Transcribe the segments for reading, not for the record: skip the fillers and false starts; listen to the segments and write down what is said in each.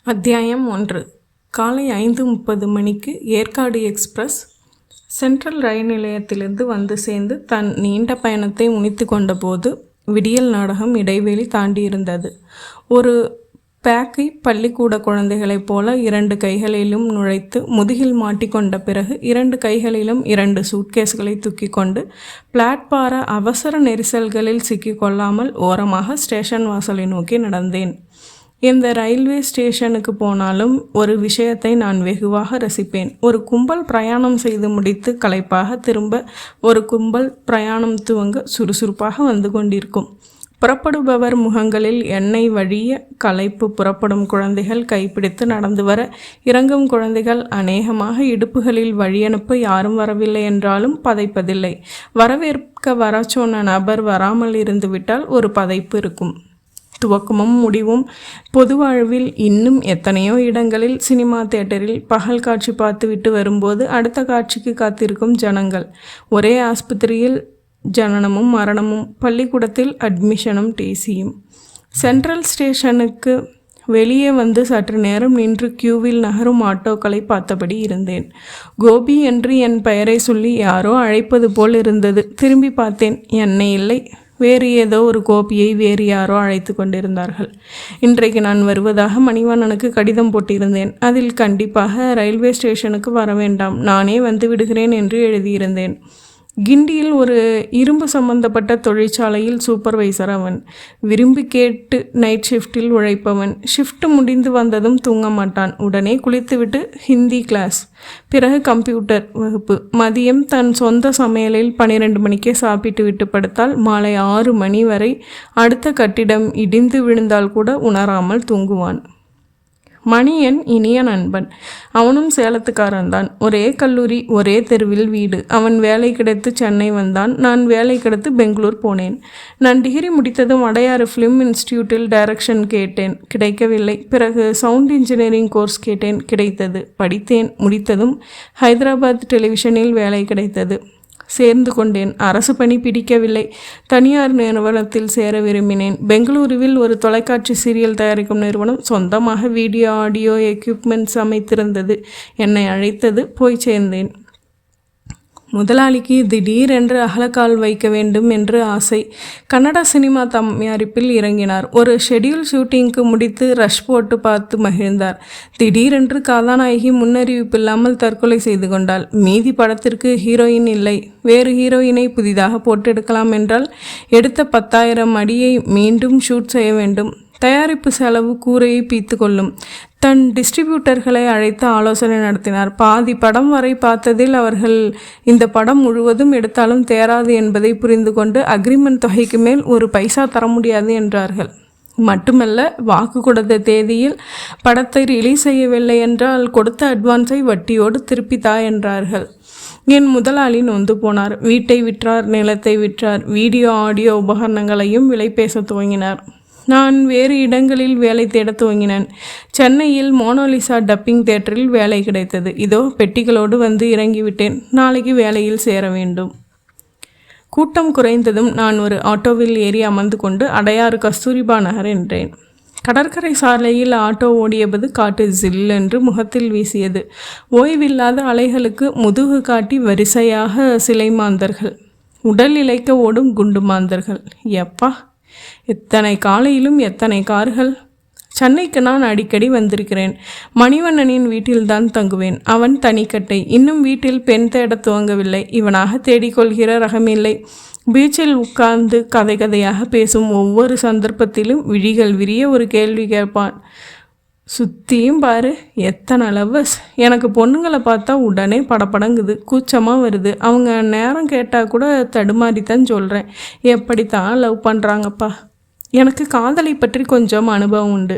அத்தியாயம் 1. காலை 5:30 மணிக்கு ஏற்காடு எக்ஸ்பிரஸ் சென்ட்ரல் ரயில் நிலையத்திலிருந்து வந்து சேர்ந்து தன் நீண்ட பயணத்தை முடித்து கொண்டபோது விடியல் நாடகம் இடைவெளி தாண்டியிருந்தது. ஒரு பேக்கை பள்ளிக்கூட குழந்தைகளைப் போல 2 கைகளிலும் நுழைத்து முதுகில் மாட்டிக்கொண்ட பிறகு 2 கைகளிலும் 2 சூட்கேஸ்களை தூக்கி கொண்டு பிளாட்பார அவசர நெரிசல்களில் சிக்கிக்கொள்ளாமல் ஓரமாக ஸ்டேஷன் வாசலை நோக்கி நடந்தேன். எந்த ரயில்வே ஸ்டேஷனுக்கு போனாலும் ஒரு விஷயத்தை நான் வெகுவாக ரசிப்பேன். ஒரு கும்பல் பிரயாணம் செய்து முடித்து களைப்பாக திரும்ப ஒரு கும்பல் பிரயாணம் துவங்க சுறுசுறுப்பாக வந்து கொண்டிருக்கும். புறப்படுபவர் முகங்களில் எண்ணெய் வழிய களைப்பு. புறப்படும் குழந்தைகள் கைப்பிடித்து நடந்து வர, இறங்கும் குழந்தைகள் அநேகமாக இடுப்புகளில் வழியனுப்ப யாரும் வரவில்லை என்றாலும் பதைப்பதில்லை. வரவேற்க வர சொன்ன நபர் வராமல் இருந்துவிட்டால் ஒரு பதைப்பு இருக்கும். துவக்கமும் முடிவும். பொது வாழ்வில் இன்னும் எத்தனையோ இடங்களில் சினிமா தியேட்டரில் பகல் காட்சி பார்த்துவிட்டு வரும்போது அடுத்த காட்சிக்கு காத்திருக்கும் ஜனங்கள். ஒரே ஆஸ்பத்திரியில் ஜனனமும் மரணமும், பள்ளிக்கூடத்தில் அட்மிஷனும் டிசியும். சென்ட்ரல் ஸ்டேஷனுக்கு வெளியே வந்து சற்று நேரம் நின்று கியூவில் நகரும் ஆட்டோக்களை பார்த்தபடி இருந்தேன். கோபி என்று என் பெயரை சொல்லி யாரோ அழைப்பது போல் இருந்தது. திரும்பி பார்த்தேன். என்னை இல்லை, வேறு ஏதோ ஒரு கோபியை வேறு யாரோ அழைத்து கொண்டிருந்தார்கள். இன்றைக்கு நான் வருவதாக மணிவண்ணனுக்கு கடிதம் போட்டிருந்தேன். அதில் கண்டிப்பாக ரயில்வே ஸ்டேஷனுக்கு வர வேண்டாம், நானே வந்து விடுகிறேன் என்று எழுதியிருந்தேன். கிண்டியில் ஒரு இரும்பு சம்பந்தப்பட்ட தொழிற்சாலையில் சூப்பர்வைசர் அவன். விரும்பி கேட்டு நைட் ஷிஃப்டில் உழைப்பவன். ஷிஃப்ட் முடிந்து வந்ததும் தூங்க மாட்டான். உடனே குளித்துவிட்டு ஹிந்தி கிளாஸ், பிறகு கம்ப்யூட்டர் வகுப்பு. மதியம் தன் சொந்த சமையலில் 12 மணிக்கே சாப்பிட்டு விட்டு படுத்தால் மாலை 6 மணி வரை அடுத்த கட்டிடம் இடிந்து விழுந்தால் கூட உணராமல் தூங்குவான். மணியன் இனிய நண்பன். அவனும் சேலத்துக்காரன்தான். ஒரே கல்லூரி, ஒரே தெருவில் வீடு. அவன் வேலை கிடைத்து சென்னை வந்தான். நான் வேலை கிடைத்து பெங்களூர் போனேன். நான் டிகிரி முடித்ததும் அடையாறு ஃபிலிம் இன்ஸ்டிடியூட்டில் டைரக்ஷன் கேட்டேன், கிடைக்கவில்லை. பிறகு சவுண்ட் இன்ஜினியரிங் கோர்ஸ் கேட்டேன், கிடைத்தது. படித்தேன். முடித்ததும் ஹைதராபாத் டெலிவிஷனில் வேலை கிடைத்தது. சேர்ந்து கொண்டேன். அரசு பணி பிடிக்கவில்லை. தனியார் நிறுவனத்தில் சேர விரும்பினேன். பெங்களூருவில் ஒரு தொலைக்காட்சி சீரியல் தயாரிக்கும் நிறுவனம் சொந்தமாக வீடியோ ஆடியோ எக்யூப்மெண்ட்ஸ் அமைத்திருந்தது. என்னை அழைத்தது. போய் சேர்ந்தேன். முதலாளிக்கு திடீரென்று அகலக்கால் வைக்க வேண்டும் என்று ஆசை. கன்னட சினிமா தயாரிப்பில் இறங்கினார். ஒரு ஷெட்யூல் ஷூட்டிங்க்கு முடித்து ரஷ் போட்டு பார்த்து மகிழ்ந்தார். திடீரென்று கதாநாயகி முன்னறிவிப்பில்லாமல் தற்கொலை செய்து கொண்டாள். மீதி படத்திற்கு ஹீரோயின் இல்லை. வேறு ஹீரோயினை புதிதாக போட்டெடுக்கலாம் என்றால் எடுத்த 10,000 அடியை மீண்டும் ஷூட் செய்ய வேண்டும். தயாரிப்பு செலவு கூரையை பீத்து கொள்ளும். தன் டிஸ்ட்ரிபியூட்டர்களை அழைத்து ஆலோசனை நடத்தினார். பாதி படம் வரை பார்த்ததில் அவர்கள் இந்த படம் முழுவதும் எடுத்தாலும் தேராது என்பதை புரிந்து கொண்டு அக்ரிமெண்ட் தொகைக்கு மேல் ஒரு பைசா தர முடியாது என்றார்கள். மட்டுமல்ல, வாக்கு கொடுத்த தேதியில் படத்தை ரிலீஸ் செய்யவில்லை என்றால் கொடுத்த அட்வான்ஸை வட்டியோடு திருப்பி தா என்றார்கள். என் முதலாளி நொந்து போனார். வீட்டை விற்றார், நிலத்தை விற்றார், வீடியோ ஆடியோ உபகரணங்களையும் விலை பேச துவங்கினார். நான் வேறு இடங்களில் வேலை தேட துவங்கினேன். சென்னையில் மோனோலிசா டப்பிங் தியேட்டரில் வேலை கிடைத்தது. இதோ பெட்டிகளோடு வந்து இறங்கிவிட்டேன். நாளைக்கு வேலையில் சேர வேண்டும். கூட்டம் குறைந்ததும் நான் ஒரு ஆட்டோவில் ஏறி அமர்ந்து கொண்டு அடையாறு கஸ்தூரிபா நகர் என்றேன். கடற்கரை சாலையில் ஆட்டோ ஓடியபோது காட்டு ஜில் என்று முகத்தில் வீசியது. ஓய்வில்லாத அலைகளுக்கு முதுகு காட்டி வரிசையாக சிலை மாந்தர்கள், உடல் இழைக்க ஓடும் குண்டு மாந்தர்கள். எப்பா, எத்தனை காலையிலும் எத்தனை கார்கள்! சென்னைக்கு நான் அடிக்கடி வந்திருக்கிறேன். மணிவண்ணனின் வீட்டில்தான் தங்குவேன். அவன் தனிக்கட்டை. இன்னும் வீட்டில் பெண் தேட துவங்கவில்லை. இவனாக தேடிக்கொள்கிற ரகமில்லை. பீச்சில் உட்கார்ந்து கதை கதையாக பேசும் ஒவ்வொரு சந்தர்ப்பத்திலும் விழிகள் விரிய ஒரு கேள்வி கேட்பான். சுற்றியும் பாரு, எத்தனை லவ்வர்ஸ்! எனக்கு பொண்ணுங்களை பார்த்தா உடனே படப்படங்குது, கூச்சமாக வருது. அவங்க நேரம் கேட்டால் கூட தடுமாறித்தான் சொல்கிறேன். எப்படித்தான் லவ் பண்ணுறாங்கப்பா. எனக்கு காதலை பற்றி கொஞ்சம் அனுபவம் உண்டு.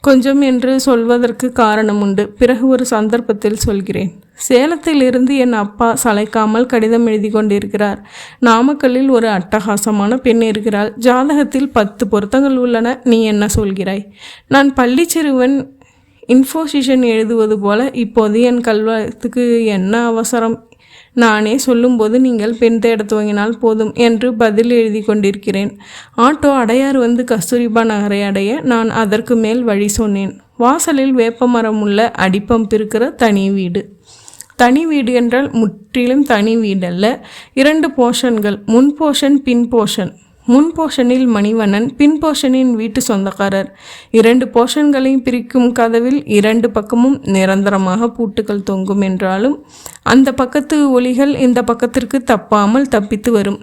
கொஞ்சம் என்று சொல்வதற்கு காரணம் உண்டு. பிறகு ஒரு சந்தர்ப்பத்தில் சொல்கிறேன். சேலத்தில் இருந்து என் அப்பா சளைக்காமல் கடிதம் எழுதி கொண்டிருக்கிறார். நாமக்கல்லில் ஒரு அட்டகாசமான பெண் இருக்கிறாள். ஜாதகத்தில் 10 பொருத்தங்கள் உள்ளன. நீ என்ன சொல்கிறாய்? நான் பள்ளி சிறுவன் இன்ஃபோசிஷன் எழுதுவது போல இப்போது என் கல்வத்துக்கு என்ன அவசரம்? நானே சொல்லும்போது நீங்கள் பெண் தேட துவங்கினால் போதும் என்று பதில் எழுதி கொண்டிருக்கிறேன். ஆட்டோ அடையாறு வந்து கஸ்தூரிபா நகரை அடைய நான் அதற்கு மேல் வழி சொன்னேன். வாசலில் வேப்பமரம் உள்ள அடிப்பம்ப் இருக்கிற தனி வீடு. தனி வீடு என்றால் முற்றிலும் தனி வீடல்ல, 2 போர்ஷன்கள், முன் போர்ஷன் பின் போர்ஷன். முன் போர்ஷனில் மணிவண்ணன், பின் போர்ஷனின் வீட்டு சொந்தக்காரர். 2 போர்ஷன்களையும் பிரிக்கும் கதவில் 2 பக்கமும் நிரந்தரமாக பூட்டுகள் தொங்கும் என்றாலும் அந்த பக்கத்து ஒலிகள் இந்த பக்கத்திற்கு தப்பாமல் தப்பித்து வரும்.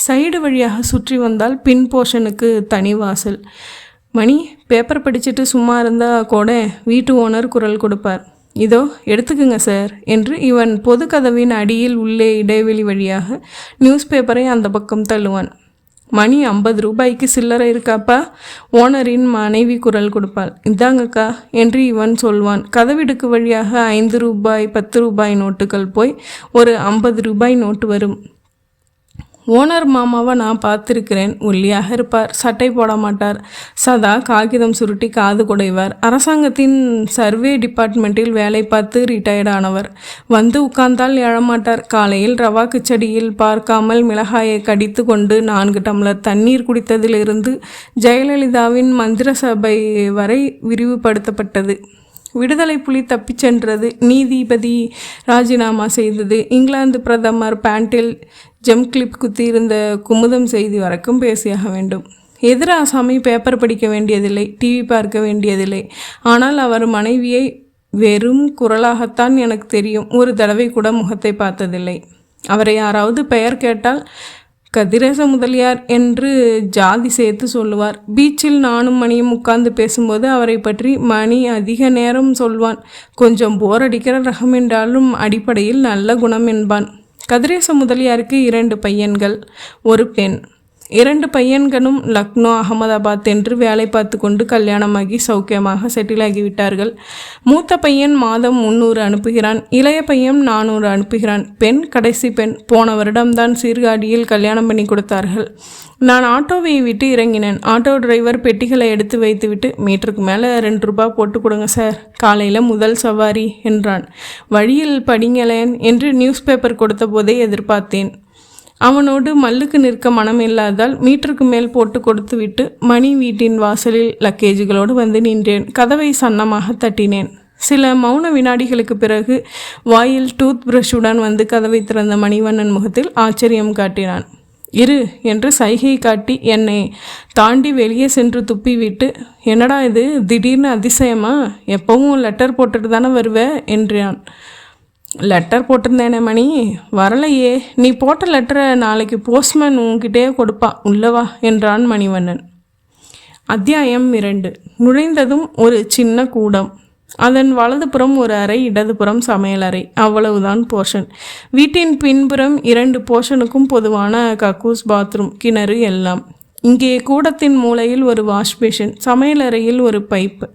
சைடு வழியாக சுற்றி வந்தால் பின் போர்ஷனுக்கு தனி வாசல். மணி, பேப்பர் படிச்சுட்டு சும்மா இருந்தால் கூட வீட்டு ஓனர் குரல் கொடுப்பார். இதோ எடுத்துக்குங்க சார் என்று இவன் பொது கதவின் அடியில் உள்ளே இடைவெளி வழியாக நியூஸ் பேப்பரை அந்த பக்கம் தள்ளுவான். மணி, 50 ரூபாய்க்கு சில்லறை இருக்காப்பா? ஓனரின் மனைவி குரல் கொடுப்பாள். இந்தாங்கக்கா என்று இவன் சொல்வான். கதவிடுக்கு வழியாக 5 ரூபாய் 10 ரூபாய் நோட்டுகள் போய் ஒரு 50 ரூபாய் நோட்டு வரும். ஓனர் மாமாவை நான் பார்த்துருக்கிறேன். ஒல்லியாக இருப்பார், சட்டை போட மாட்டார், சதா காகிதம் சுருட்டி காது குடைவார். அரசாங்கத்தின் சர்வே டிபார்ட்மெண்ட்டில் வேலை பார்த்து ரிட்டையர்ட் ஆனவர். வந்து உட்கார்ந்தால் எழமாட்டார். காலையில் ரவா கிச்சடியில் பார்க்காமல் மிளகாயை கடித்து கொண்டு 4 டம்ளர் தண்ணீர் குடித்ததிலிருந்து ஜெயலலிதாவின் மந்திர சபை வரை விரிவுபடுத்தப்பட்டது. விடுதலை புலி தப்பிச் சென்றது, நீதிபதி ராஜினாமா செய்தது, இங்கிலாந்து பிரதமர் பேண்டில் ஜெம் கிளிப் குத்தியிருந்த குமுதம் செய்தி வரைக்கும் பேசியாக வேண்டும். எதிராசாமி பேப்பர் படிக்க வேண்டியதில்லை, டிவி பார்க்க வேண்டியதில்லை. ஆனால் அவர் மனைவியை வெறும் குரலாகத்தான் எனக்கு தெரியும். ஒரு தடவை கூட முகத்தை பார்த்ததில்லை. அவரை யாராவது பெயர் கேட்டால் கதிரேச முதலியார் என்று ஜாதி சேர்த்து சொல்லுவார். பீச்சில் நானும் மணியும் உட்கார்ந்து பேசும்போது அவரை பற்றி மணி அதிக நேரம் சொல்வான். கொஞ்சம் போர் அடிக்கிற ரகம் என்றாலும் அடிப்படையில் நல்ல குணம் என்பான். கதிரேச முதலியாருக்கு 2 பையன்கள், 1 பெண். 2 பையன்களும் லக்னோ, அகமதாபாத் என்று வேலை பார்த்து கொண்டு கல்யாணமாகி சௌக்கியமாக செட்டில் ஆகிவிட்டார்கள். மூத்த பையன் மாதம் 300 அனுப்புகிறான், இளைய பையன் 400 அனுப்புகிறான். பெண் கடைசி பெண். போன வருடம்தான் சீர்காழியில் கல்யாணம் பண்ணி கொடுத்தார்கள். நான் ஆட்டோவை விட்டு இறங்கினேன். ஆட்டோ டிரைவர் பெட்டிகளை எடுத்து வைத்துவிட்டு, மீட்டருக்கு மேலே 2 ரூபாய் போட்டு கொடுங்க சார், காலையில் முதல் சவாரி என்றான். வழியில் படிங்களேன் என்று நியூஸ் பேப்பர் கொடுத்த போதே எதிர்பார்த்தேன். அவனோடு மல்லுக்கு நிற்க மனம் இல்லாதால் மீட்டருக்கு மேல் போட்டு கொடுத்து விட்டு மணி வீட்டின் வாசலில் லக்கேஜுகளோடு வந்து நின்றேன். கதவை சன்னமாக தட்டினேன். சில மௌன வினாடிகளுக்கு பிறகு வாயில் டூத் பிரஷுடன் வந்து கதவை திறந்த மணிவண்ணன் முகத்தில் ஆச்சரியம் காட்டினான். இரு என்று சைகை காட்டி என்னை தாண்டி வெளியே சென்று துப்பிவிட்டு, என்னடா இது திடீர்னு அதிசயமா? எப்பவும் லெட்டர் போட்டுட்டு தானே வருவே என்றான். லெட்டர் போட்டிருந்தேனே மணி, வரலையே. நீ போட்ட லெட்டரை நாளைக்கு போஸ்ட்மேன் உன்கிட்டே கொடுப்பான், உள்ளவா என்றான் மணிவண்ணன். அத்தியாயம் 2. நுழைந்ததும் ஒரு சின்ன கூடம். அதன் வலதுபுறம் ஒரு அறை, இடதுபுறம் சமையலறை. அவ்வளவுதான் போர்ஷன். வீட்டின் பின்புறம் 2 போர்ஷனுக்கும் பொதுவான கக்கூஸ், பாத்ரூம், கிணறு எல்லாம். இங்கே கூடத்தின் மூலையில் ஒரு வாஷ்பேஷன், சமையலறையில் ஒரு பைப்பு.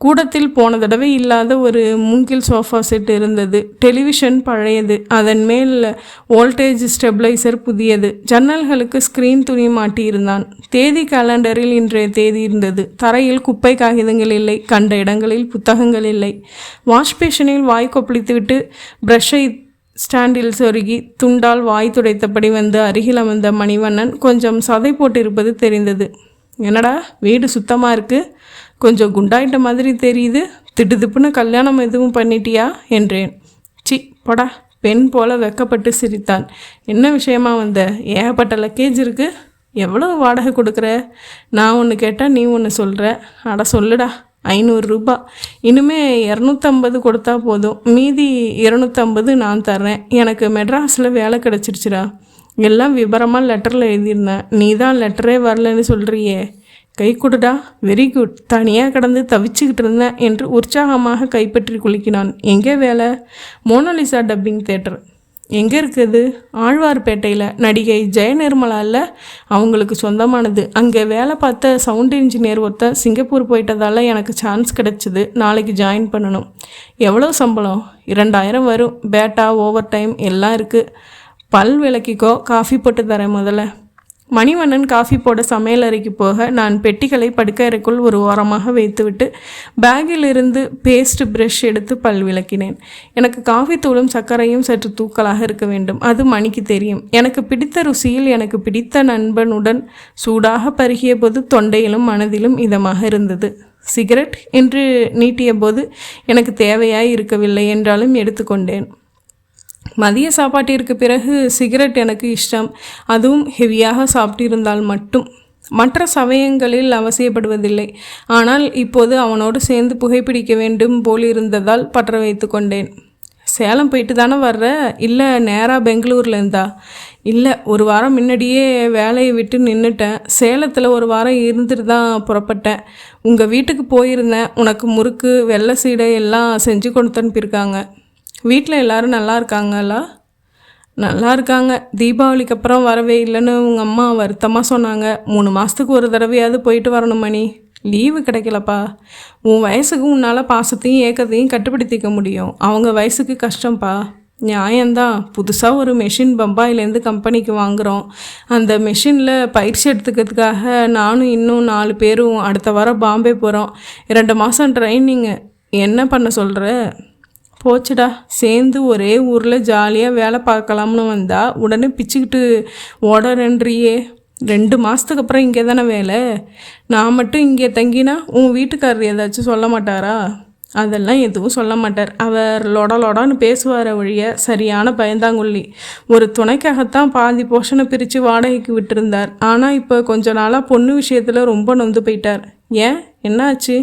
கூடத்தில் போன தடவை இல்லாத ஒரு மூங்கில் சோஃபா செட் இருந்தது. டெலிவிஷன் பழையது, அதன் மேல் வோல்டேஜ் ஸ்டெபிளைசர் புதியது. ஜன்னல்களுக்கு ஸ்க்ரீன் துணி மாட்டியிருந்தான். தேதி கேலண்டரில் இன்றைய தேதி இருந்தது. தரையில் குப்பை காகிதங்கள் இல்லை, கண்ட இடங்களில் புத்தகங்கள் இல்லை. வாஷ்பேஷனில் வாய் கொப்பளித்துவிட்டு ப்ரஷ்ஷை ஸ்டாண்டில் சொருகி துண்டால் வாய் துடைத்தபடி வந்து அருகில் அமர்ந்த மணிவண்ணன் கொஞ்சம் சதை போட்டிருப்பது தெரிந்தது. என்னடா வீடு சுத்தமாக இருக்குது, கொஞ்சம் குண்டாயிட்ட மாதிரி தெரியுது, திடுதிப்புன்னு கல்யாணம் எதுவும் பண்ணிட்டியா என்றேன். சி போடா, பெண் போல வெக்கப்பட்டு சிரித்தான். என்ன விஷயமா வந்த? ஏகப்பட்ட லக்கேஜ் இருக்குது. எவ்வளோ வாடகை கொடுக்குற? நான் ஒன்று கேட்டால் நீ ஒன்று சொல்கிற. அட சொல்லுடா. 500 ரூபாய். இனிமே 250 கொடுத்தா போதும், மீதி 250 நான் தர்றேன். எனக்கு மெட்ராஸில் வேலை கிடச்சிருச்சுடா. எல்லாம் விபரமாக லெட்டரில் எழுதியிருந்தேன். நீ தான் லெட்டரே வரலன்னு சொல்கிறியே, கை கொடுடா. Very good. தனியாக கடந்து தவிச்சுக்கிட்டு இருந்தேன் என்று உற்சாகமாக கைப்பற்றி குலுக்கினான். எங்கே வேலை? Mona Lisa dubbing theatre. எங்கே இருக்குது? ஆழ்வார்பேட்டையில். நடிகை ஜெயநிர்மலா இல்லை, அவங்களுக்கு சொந்தமானது. அங்கே வேலை பார்த்த சவுண்ட் இன்ஜினியர் ஒருத்தர் சிங்கப்பூர் போயிட்டதால் எனக்கு சான்ஸ் கிடச்சிது. நாளைக்கு ஜாயின் பண்ணணும். எவ்வளோ சம்பளம்? 2000 வரும். பேட்டா, ஓவர் டைம் எல்லாம் இருக்குது. பல் விளக்கிக்கோ, காஃபி போட்டு தரேன் முதல்ல. மணிவண்ணன் காஃபி போட சமையலறைக்கு போக நான் பெட்டிகளை படுக்கையறைக்குள் ஒரு ஓரமாக வைத்துவிட்டு பேக்கில் இருந்து பேஸ்ட் ப்ரஷ் எடுத்து பல் விளக்கினேன். எனக்கு காஃபி தூளும் சர்க்கரையும் சற்று தூக்கலாக இருக்க வேண்டும், அது மணிக்கு தெரியும். எனக்கு பிடித்த ருசியில் எனக்கு பிடித்த நண்பனுடன் சூடாக பருகிய போது தொண்டையிலும் மனதிலும் இதமாக இருந்தது. சிகரெட் என்று நீட்டிய போது எனக்கு தேவையாய் இருக்கவில்லை என்றாலும் எடுத்துக்கொண்டேன். மதிய சாப்பாட்டிற்கு பிறகு சிகரெட் எனக்கு இஷ்டம், அதுவும் ஹெவியாக சாப்பிட்டிருந்தால் மட்டும். மற்ற சமயங்களில் அவசியப்படுவதில்லை. ஆனால் இப்போது அவனோடு சேர்ந்து புகைப்பிடிக்க வேண்டும் போலிருந்ததால் பற்ற வைத்து கொண்டேன். சேலம் போயிட்டு தானே வர்ற, இல்லை நேராக பெங்களூர்லேருந்தா? இல்லை, ஒரு வாரம் முன்னாடியே வேலையை விட்டு நின்றுட்டேன். சேலத்தில் ஒரு வாரம் இருந்துட்டு தான் புறப்பட்டேன். உங்கள் வீட்டுக்கு போயிருந்தேன். உனக்கு முறுக்கு வெள்ளை சீடை எல்லாம் செஞ்சு கொண்டு அனுப்பியிருக்காங்க. வீட்டில் எல்லோரும் நல்லா இருக்காங்களா? நல்லா இருக்காங்க. தீபாவளிக்கு அப்புறம் வரவே இல்லைன்னு உங்கள் அம்மா வருத்தமாக சொன்னாங்க. 3 மாதத்துக்கு ஒரு தடவையாவது போயிட்டு வரணும் மணி. லீவு கிடைக்கலப்பா. உன் வயசுக்கு உன்னால் பாசத்தையும் ஏக்கத்தையும் கட்டுப்படுத்திக்க முடியும். அவங்க வயசுக்கு கஷ்டம்ப்பா. நியாயம்தான். புதுசாக ஒரு மெஷின் பம்பாயிலேருந்து கம்பெனிக்கு வாங்குகிறோம். அந்த மெஷினில் பயிற்சி எடுத்துக்கிறதுக்காக நானும் இன்னும் 4 பேரும் அடுத்த வாரம் பாம்பே போகிறோம். 2 மாதம் ட்ரைனிங்கு. என்ன பண்ண சொல்கிற? போச்சுடா, சேர்ந்து ஒரே ஊரில் ஜாலியாக வேலை பார்க்கலாம்னு வந்தால் உடனே பிச்சுக்கிட்டு ஓடறன்றியே. 2 மாதத்துக்கு அப்புறம் இங்கே தானே வேலை. நான் மட்டும் இங்கே தங்கினா உன் வீட்டுக்காரர் ஏதாச்சும் சொல்ல மாட்டாரா? அதெல்லாம் எதுவும் சொல்ல மாட்டார். அவர் லொடான்னு பேசுவார் ஒழிய சரியான பயந்தாங்குள்ளி. ஒரு துணைக்காகத்தான் பாதி போஷனை பிரித்து வாடகைக்கு விட்டுருந்தார். ஆனால் இப்போ கொஞ்ச நாளாக பொண்ணு விஷயத்தில் ரொம்ப நொந்து போயிட்டார். ஏன், என்னாச்சு?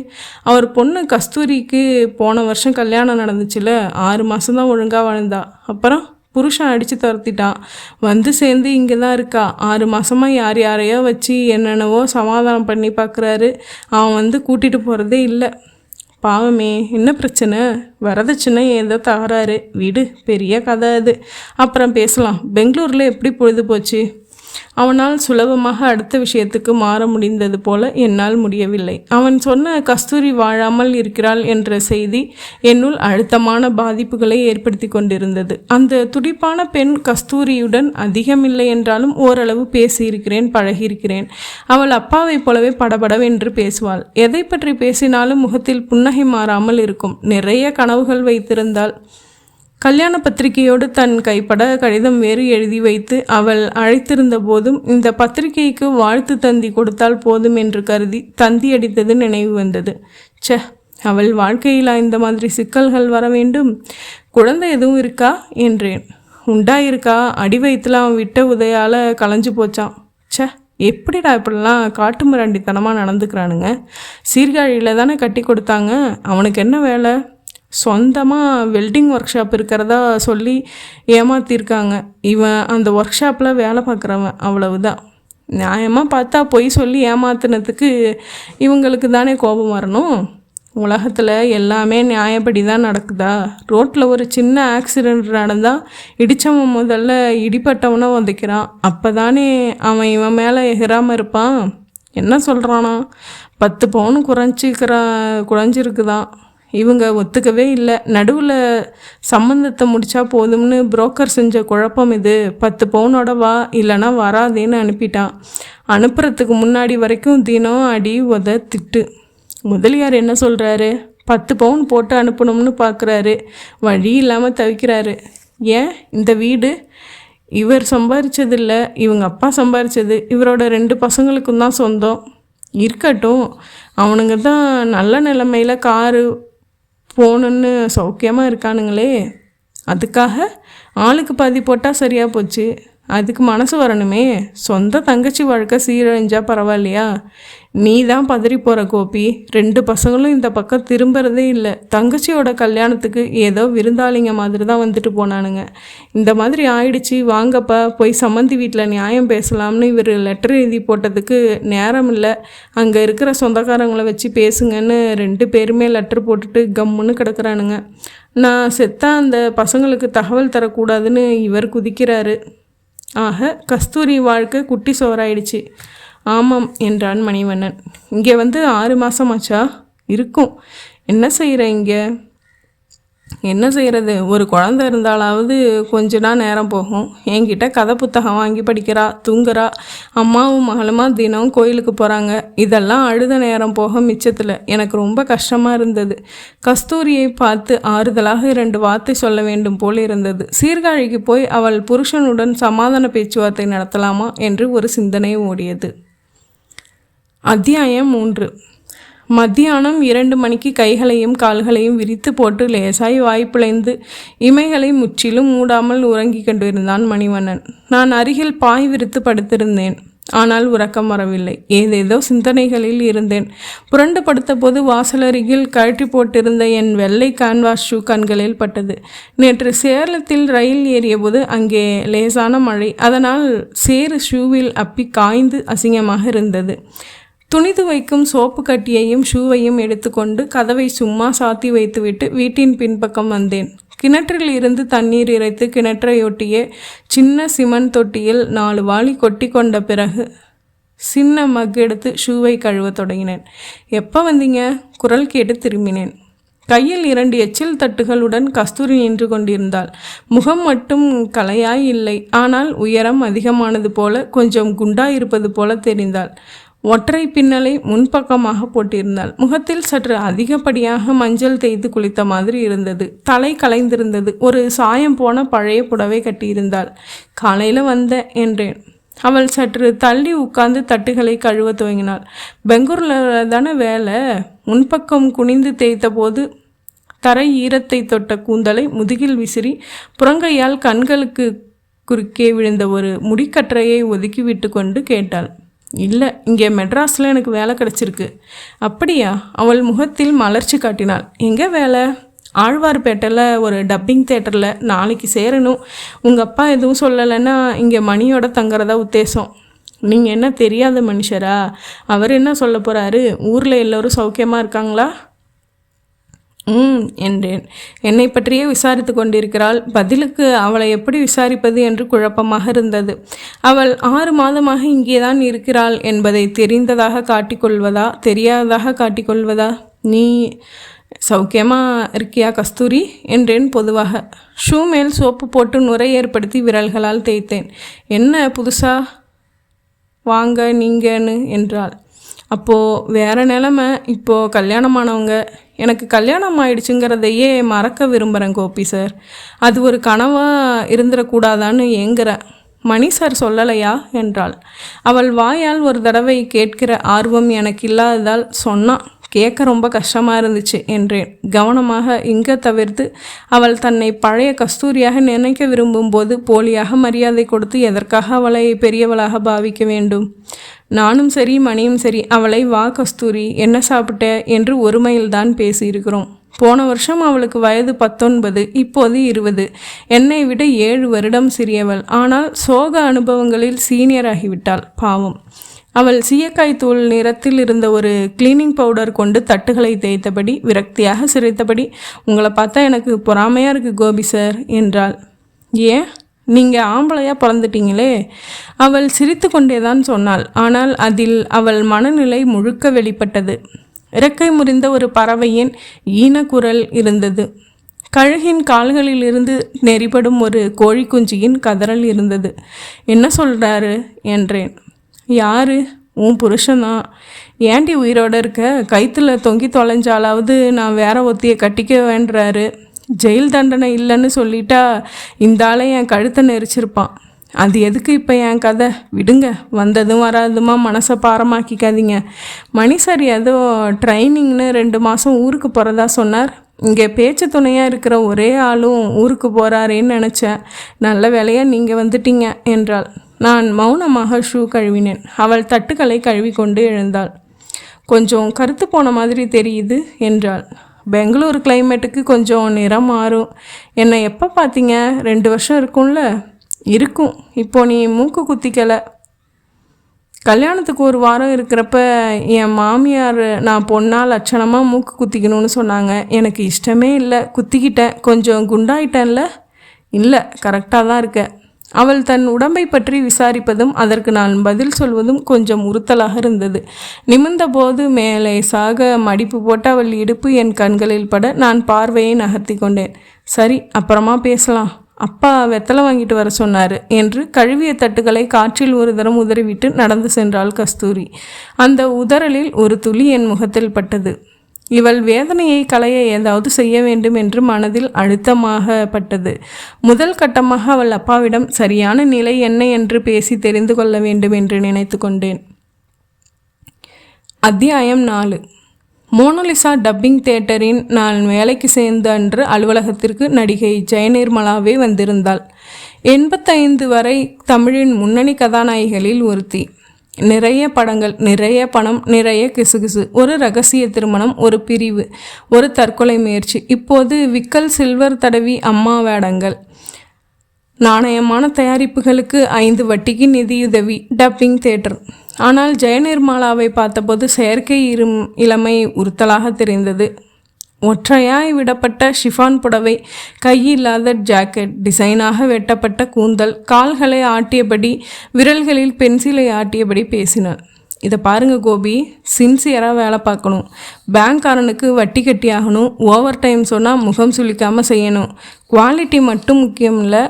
அவர் பொண்ணு கஸ்தூரிக்கு போன வருஷம் கல்யாணம் நடந்துச்சுல, 6 மாதம்தான் ஒழுங்காக வாழ்ந்தா. அப்புறம் புருஷன் அடித்து துரத்திட்டான். வந்து சேர்ந்து இங்கே தான் இருக்கா. 6 மாதமாக யாரையோ வச்சு என்னென்னவோ சமாதானம் பண்ணி பார்க்குறாரு. அவன் வந்து கூட்டிகிட்டு போகிறதே இல்லை. பாவமே, என்ன பிரச்சனை? வரதட்சணை ஏதோ தகராறு. வீடு பெரிய கதை அது. அப்புறம் பேசலாம். பெங்களூரில் எப்படி பொழுது போச்சு? அவனால் சுலபமாக அடுத்த விஷயத்துக்கு மாற முடிந்தது போல என்னால் முடியவில்லை. அவன் சொன்ன கஸ்தூரி வாழாமல் இருக்கிறாள் என்ற செய்தி என்னுள் அழுத்தமான பாதிப்புகளை ஏற்படுத்தி கொண்டிருந்தது. அந்த துடிப்பான பெண் கஸ்தூரியுடன் அதிகமில்லை என்றாலும் ஓரளவு பேசியிருக்கிறேன், பழகியிருக்கிறேன். அவள் அப்பாவைப் போலவே படபடவென்று பேசுவாள். எதை பற்றி பேசினாலும் முகத்தில் புன்னகை மாறாமல் இருக்கும். நிறைய கனவுகள் வைத்திருந்தாள். கல்யாண பத்திரிகையோடு தன் கைப்பட கடிதம் வேறு எழுதி வைத்து அவள் அழைத்திருந்த போதும் இந்த பத்திரிகைக்கு வாழ்த்து தந்தி கொடுத்தால் போதும் என்று கருதி தந்தி அடித்தது நினைவு வந்தது. அவள் வாழ்க்கையில் இந்த மாதிரி சிக்கல்கள் வர வேண்டும். குழந்தை எதுவும் இருக்கா என்றேன். உண்டாயிருக்கா, அடி வயிற்றுல அவன் விட்ட உதையால் களைஞ்சு போச்சான். எப்படிடா இப்படிலாம் காட்டு மிராண்டித்தனமாக நடந்துக்கிறானுங்க. சீர்காழியில் தானே கட்டி கொடுத்தாங்க. அவனுக்கு என்ன வேலை? சொந்தமாக வெல்டிங் ஒர்க் ஷாப் இருக்கிறதா சொல்லி ஏமாற்றிருக்காங்க. இவன் அந்த ஒர்க் ஷாப்பில் வேலை பார்க்குறவன், அவ்வளவுதான். நியாயமாக பார்த்தா பொய் சொல்லி ஏமாத்தினதுக்கு இவங்களுக்கு தானே கோபம் வரணும். உலகத்தில் எல்லாமே நியாயப்படி தான் நடக்குதா? ரோட்டில் ஒரு சின்ன ஆக்சிடெண்ட் நடந்தால் இடித்தவன் முதல்ல இடிப்பட்டவனை உதைக்கிறான். அப்போ தானே அவன் இவன் மேலே எகிறாமல் இருப்பான். என்ன சொல்கிறானா? 10 பவுன் குறைஞ்சிருக்குதான். இவங்க ஒத்துக்கவே இல்லை. நடுவில் சம்மந்தத்தை முடித்தா போதும்னு புரோக்கர் செஞ்ச குழப்பம் இது. 10 பவுனோட வா, இல்லைனா வராதேன்னு அனுப்பிட்டான். அனுப்புறதுக்கு முன்னாடி வரைக்கும் தினம் அடி உத திட்டு. முதலியார் என்ன சொல்கிறாரு? 10 பவுன் போட்டு அனுப்பணும்னு பார்க்குறாரு. வழி இல்லாமல் தவிக்கிறாரு. ஏன், இந்த வீடு இவர் சம்பாதிச்சதில்லை, இவங்க அப்பா சம்பாதிச்சது. இவரோட 2 பசங்களுக்கும் தான் சொந்தம். இருக்கட்டும், அவனுங்க தான் நல்ல நிலைமையில் காரு போகணுன்னு சௌக்கியமாக இருக்கானுங்களே. அதுக்காக ஆளுக்கு பாதி போட்டால் சரியாக போச்சு. அதுக்கு மனசு வரணுமே. சொந்த தங்கச்சி வாழ்க்கை சீரழிஞ்சா பரவாயில்லையா? நீ தான் பதறி போகிற கோபி. 2 பசங்களும் இந்த பக்கம் திரும்புறதே இல்லை. தங்கச்சியோட கல்யாணத்துக்கு ஏதோ விருந்தாளிங்க மாதிரி தான் வந்துட்டு போனானுங்க. இந்த மாதிரி ஆயிடுச்சு, வாங்கப்பா போய் சம்மந்தி வீட்டில் நியாயம் பேசலாம்னு இவர் லெட்டர் எழுதி போட்டதுக்கு நேரம் இல்லை. அங்கே இருக்கிற சொந்தக்காரங்களை வச்சு பேசுங்கன்னு 2 பேருமே லெட்டர் போட்டுட்டு கம்முன்னு கிடக்குறானுங்க. நான் செத்தா அந்த பசங்களுக்கு தகவல் தரக்கூடாதுன்னு இவர் குதிக்கிறாரு. ஆக கஸ்தூரி வாழ்க்கை குட்டி சோறாயிடுச்சு. ஆமாம் என்றான் மணிவண்ணன். இங்கே வந்து 6 மாதமாச்சா? இருக்கும். என்ன செய்கிற இங்கே? என்ன செய்கிறது, ஒரு குழந்தை இருந்தாலாவது கொஞ்ச நேரம் போகும். என்கிட்ட கதை புத்தகம் வாங்கி படிக்கிறா, தூங்குறா. அம்மாவும் மகளுமா தினம் கோயிலுக்கு போகிறாங்க. இதெல்லாம் அழுத நேரம் போக மிச்சத்தில் எனக்கு ரொம்ப கஷ்டமாக இருந்தது. கஸ்தூரியை பார்த்து ஆறுதலாக 2 வார்த்தை சொல்ல வேண்டும் போல் இருந்தது. சீர்காழிக்கு போய் அவள் புருஷனுடன் சமாதான பேச்சுவார்த்தை நடத்தலாமா என்று ஒரு சிந்தனை ஓடியது. அத்தியாயம் 3. மத்தியானம் 2 மணிக்கு கைகளையும் கால்களையும் விரித்து போட்டு லேசாய் வாய்ப்பிழைந்து இமைகளை முற்றிலும் மூடாமல் உறங்கிக் கொண்டிருந்தான் மணிவண்ணன். நான் அருகில் பாய் விரித்து படுத்திருந்தேன். ஆனால் உறக்கம் வரவில்லை. ஏதேதோ சிந்தனைகளில் இருந்தேன். புரண்டு படுத்த போது வாசலருகில் கழற்றி போட்டிருந்த என் வெள்ளை கான்வாஸ் ஷூ கண்களில் பட்டது. நேற்று சேலத்தில் ரயில் ஏறிய போது அங்கே லேசான மழை. அதனால் சேறு ஷூவில் அப்பி காய்ந்து அசிங்கமாக இருந்தது. துணி துவைக்கும் சோப்பு கட்டியையும் ஷூவையும் எடுத்துக்கொண்டு கதவை சும்மா சாத்தி வைத்துவிட்டு வீட்டின் பின்பக்கம் வந்தேன். கிணற்றில் இருந்து தண்ணீர் இறைத்து கிணற்றையொட்டிய சின்ன சிமெண்ட் தொட்டியில் 4 வாளி கொட்டி கொண்ட பிறகு சின்ன மக் எடுத்து ஷூவை கழுவ தொடங்கினேன். எப்போ வந்தீங்க? குரல் கேட்டு திரும்பினேன். கையில் 2 எச்சில் தட்டுகளுடன் கஸ்தூரி நின்று கொண்டிருந்தாள். முகம் மட்டும் கலையாய் இல்லை. ஆனால் உயரம் அதிகமானது போல கொஞ்சம் குண்டாயிருப்பது போல தெரிந்தாள். ஒற்றை பின்னலை முன்பக்கமாக போட்டிருந்தாள். முகத்தில் சற்று அதிகப்படியாக மஞ்சள் தேய்த்து குளித்த மாதிரி இருந்தது. தலை கலைந்திருந்தது. ஒரு சாயம் போன பழைய புடவை கட்டியிருந்தாள். காலையில் வந்த என்றேன். அவள் சற்று தள்ளி உட்கார்ந்து தட்டுகளை கழுவ துவங்கினாள். பெங்களூரில் தானே வேலை? முன்பக்கம் குனிந்து தேய்த்த போது தரை ஈரத்தை தொட்ட கூந்தலை முதுகில் விசிறி புறங்கையால் கண்களுக்கு குறுக்கே விழுந்த ஒரு முடிக்கற்றையை ஒதுக்கி விட்டு கொண்டு கேட்டாள். இல்லை, இங்கே மெட்ராஸில் எனக்கு வேலை கிடச்சிருக்கு. அப்படியா? அவள் முகத்தில் மலர்ச்சி காட்டினாள். எங்கே வேலை? ஆழ்வார்பேட்டையில் ஒரு டப்பிங் தேட்டரில். நாளைக்கு சேரணும். உங்கள் அப்பா எதுவும் சொல்லலைன்னா இங்கே மணியோட தங்குறதா உத்தேசம். நீங்கள் என்ன தெரியாத மனுஷரா? அவர் என்ன சொல்ல போகிறாரு? ஊரில் எல்லோரும் சௌக்கியமாக இருக்காங்களா? என்றேன். என்னை பற்றியே விசாரித்து கொண்டிருக்கிறாள். பதிலுக்கு அவளை எப்படி விசாரிப்பது என்று குழப்பமாக இருந்தது. அவள் 6 மாதமாக இங்கேதான் இருக்கிறாள் என்பதை தெரிந்ததாக காட்டிக்கொள்வதா, தெரியாததாக காட்டிக்கொள்வதா? நீ சௌக்கியமாக இருக்கியா கஸ்தூரி என்றேன் பொதுவாக. ஷூ மேல் சோப்பு போட்டு நுரை ஏற்படுத்தி விரல்களால் தேய்த்தேன். என்ன புதுசா வாங்க நீங்கன்னு என்றாள். அப்போது வேறு நிலமை. இப்போது கல்யாணமானவங்க. எனக்கு கல்யாணம் ஆயிடுச்சுங்கிறதையே மறக்க விரும்புகிறேன் கோபி சார். அது ஒரு கனவாக இருந்துடக்கூடாதான்னு ஏங்குறேன். மணி சார் சொல்லலையா என்றாள். அவள் வாயால் ஒரு தடவை கேட்கிற ஆர்வம் எனக்கு இல்லாததால் சொன்னான். கேட்க ரொம்ப கஷ்டமாக இருந்துச்சு என்றேன் கவனமாக. இங்கே தவிர்த்து அவள் தன்னை பழைய கஸ்தூரியாக நினைக்க விரும்பும்போது போலியாக மரியாதை கொடுத்து எதற்காக அவளை பெரியவளாக பாவிக்க வேண்டும்? நானும் சரி மணியும் சரி அவளை வா கஸ்தூரி, என்ன சாப்பிட்ட என்று ஒரு மைல்தான் பேசியிருக்கிறோம். போன வருஷம் அவளுக்கு வயது 19, இப்போது 20. என்னை விட 7 வருடம் சிறியவள். ஆனால் சோக அனுபவங்களில் சீனியர் ஆகிவிட்டாள். பாவம். அவள் சீயக்காய் தூள் நிறத்தில் இருந்த ஒரு கிளீனிங் பவுடர் கொண்டு தட்டுகளை தேய்த்தபடி விரக்தியாக சிரித்தபடி, உங்களை பார்த்தா எனக்கு பொறாமையாக இருக்குது கோபி சார் என்றாள். ஏன்? நீங்கள் ஆம்பளையாக பிறந்துட்டீங்களே. அவள் சிரித்து கொண்டே தான் சொன்னாள். ஆனால் அதில் அவள் மனநிலை முழுக்க வெளிப்பட்டது. இறக்கை முறிந்த ஒரு பறவையின் ஈனக்குரல் இருந்தது. கழுகின் கால்களிலிருந்து நெறிப்படும் ஒரு கோழிக்குஞ்சியின் கதறல் இருந்தது. என்ன சொல்கிறாரு என்றேன். யாரு? உன் புருஷன்தான். ஏண்டி உயிரோடு இருக்க? கைத்தில் தொங்கி தொலைஞ்சாலாவது நான் வேற ஒத்தியை கட்டிக்க வேண்டுறாரு. ஜெயில் தண்டனை இல்லைன்னு சொல்லிட்டா இந்த ஆளை என் கழுத்தை நெரிச்சிருப்பான். அது எதுக்கு இப்போ என் கதை? விடுங்க. வந்ததும் வராதுமா மனசை பாரமாக்கிக்காதீங்க. மணி சார் ஏதோ ட்ரைனிங்னு 2 மாதம் ஊருக்கு போகிறதா சொன்னார். இங்கே பேச்சு துணையாக இருக்கிற ஒரே ஆளும் ஊருக்கு போகிறாரேன்னு நினச்சேன். நல்ல வேலையாக நீங்கள் வந்துட்டீங்க என்றாள். நான் மௌனமாக ஷூ கழுவினேன். அவள் தட்டுக்களை கழுவி கொண்டு எழுந்தாள். கொஞ்சம் கருத்து போன மாதிரி தெரியுது என்றாள். பெங்களூர் கிளைமேட்டுக்கு கொஞ்சம் நிறம் மாறும். என்னை எப்போ பார்த்தீங்க? 2 வருஷம் இருக்கும்ல? இருக்கும். இப்போ நீ மூக்கு குத்திக்கலை. கல்யாணத்துக்கு 1 வாரம் இருக்கிறப்ப என் மாமியார் நான் பொண்ணாக லட்சணமாக மூக்கு குத்திக்கணும்னு சொன்னாங்க. எனக்கு இஷ்டமே இல்லை. குத்திக்கிட்டேன். கொஞ்சம் குண்டாயிட்டேன்ல? இல்லை, கரெக்டாக தான் இருக்க. அவள் தன் உடம்பை பற்றி விசாரிப்பதும் அதற்கு நான் பதில் சொல்வதும் கொஞ்சம் உறுத்தலாக இருந்தது. நிமிர்ந்தபோது மேலே சாக மடிப்பு போட்டு அவள் இடுப்பு என் கண்களில் பட நான் பார்வையை நகர்த்தி கொண்டேன். சரி, அப்புறமா பேசலாம். அப்பா வெத்தலை வாங்கிட்டு வர சொன்னார் என்று கழுவிய தட்டுகளை காற்றில் ஒரு தரம் உதறிவிட்டு நடந்து சென்றாள் கஸ்தூரி. அந்த உதறலில் ஒரு துளி என் முகத்தில் பட்டது. இவள் வேதனையை களைய ஏதாவது செய்ய வேண்டும் என்று மனதில் அழுத்தமாக பட்டது. முதல் கட்டமாக அவள் அப்பாவிடம் சரியான நிலை என்ன என்று பேசி தெரிந்து கொள்ள வேண்டும் என்று நினைத்து கொண்டேன். அத்தியாயம் 4. மோனலிசா டப்பிங் தியேட்டரின் நான் வேலைக்கு சேர்ந்த அன்று அலுவலகத்திற்கு நடிகை ஜெயநிர்மலாவே வந்திருந்தாள். 85 வரை தமிழின் முன்னணி கதாநாயகிகளில் ஒருத்தி. நிறைய படங்கள், நிறைய பணம், நிறைய கிசுகிசு, ஒரு ரகசிய திருமணம், ஒரு பிரிவு, ஒரு தற்கொலை முயற்சி, இப்போது விக்கல் சில்வர் தடவி அம்மா வேடங்கள், நாணயமான தயாரிப்புகளுக்கு 5 வட்டிக்கு நிதியுதவி, டப்பிங் தியேட்டர். ஆனால் ஜெயநிர்மலாவை பார்த்தபோது செயற்கை இளமை உறுத்தலாக தெரிந்தது. ஒற்றையாய் விடப்பட்ட ஷிஃபான் புடவை, கையில்லாத ஜாக்கெட், டிசைனாக வெட்டப்பட்ட கூந்தல், கால்களை ஆட்டியபடி விரல்களில் பென்சிலை ஆட்டியபடி பேசினாள். இதை பாருங்க கோபி, சின்சியராக வேலை பார்க்கணும், பேங்க்காரனுக்கு வட்டி கட்டி ஆகணும், ஓவர் டைம் சொன்னால் முகம் சுளிக்காமல் செய்யணும், குவாலிட்டி மட்டும் முக்கியம் இல்லை,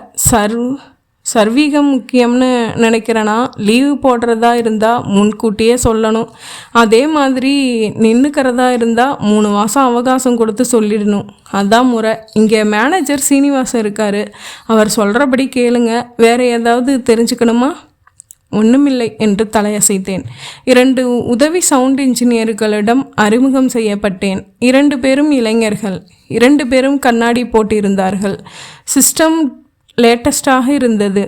சர்வீகம் முக்கியம்னு நினைக்கிறேன்னா லீவு போடுறதா இருந்தால் முன்கூட்டியே சொல்லணும். அதே மாதிரி நின்றுக்கிறதா இருந்தால் 3 மாதம் அவகாசம் கொடுத்து சொல்லிடணும். அதான் முறை. இங்கே மேனேஜர் சீனிவாசன் இருக்கார், அவர் சொல்கிறபடி கேளுங்க. வேறு ஏதாவது தெரிஞ்சுக்கணுமா? ஒன்றுமில்லை என்று தலையசைத்தேன். 2 உதவி சவுண்ட் இன்ஜினியர்களிடம் அறிமுகம் செய்யப்பட்டேன். 2 பேரும் இளைஞர்கள், 2 பேரும் கண்ணாடி போட்டிருந்தார்கள். சிஸ்டம் லேட்டஸ்டாக இருந்தது.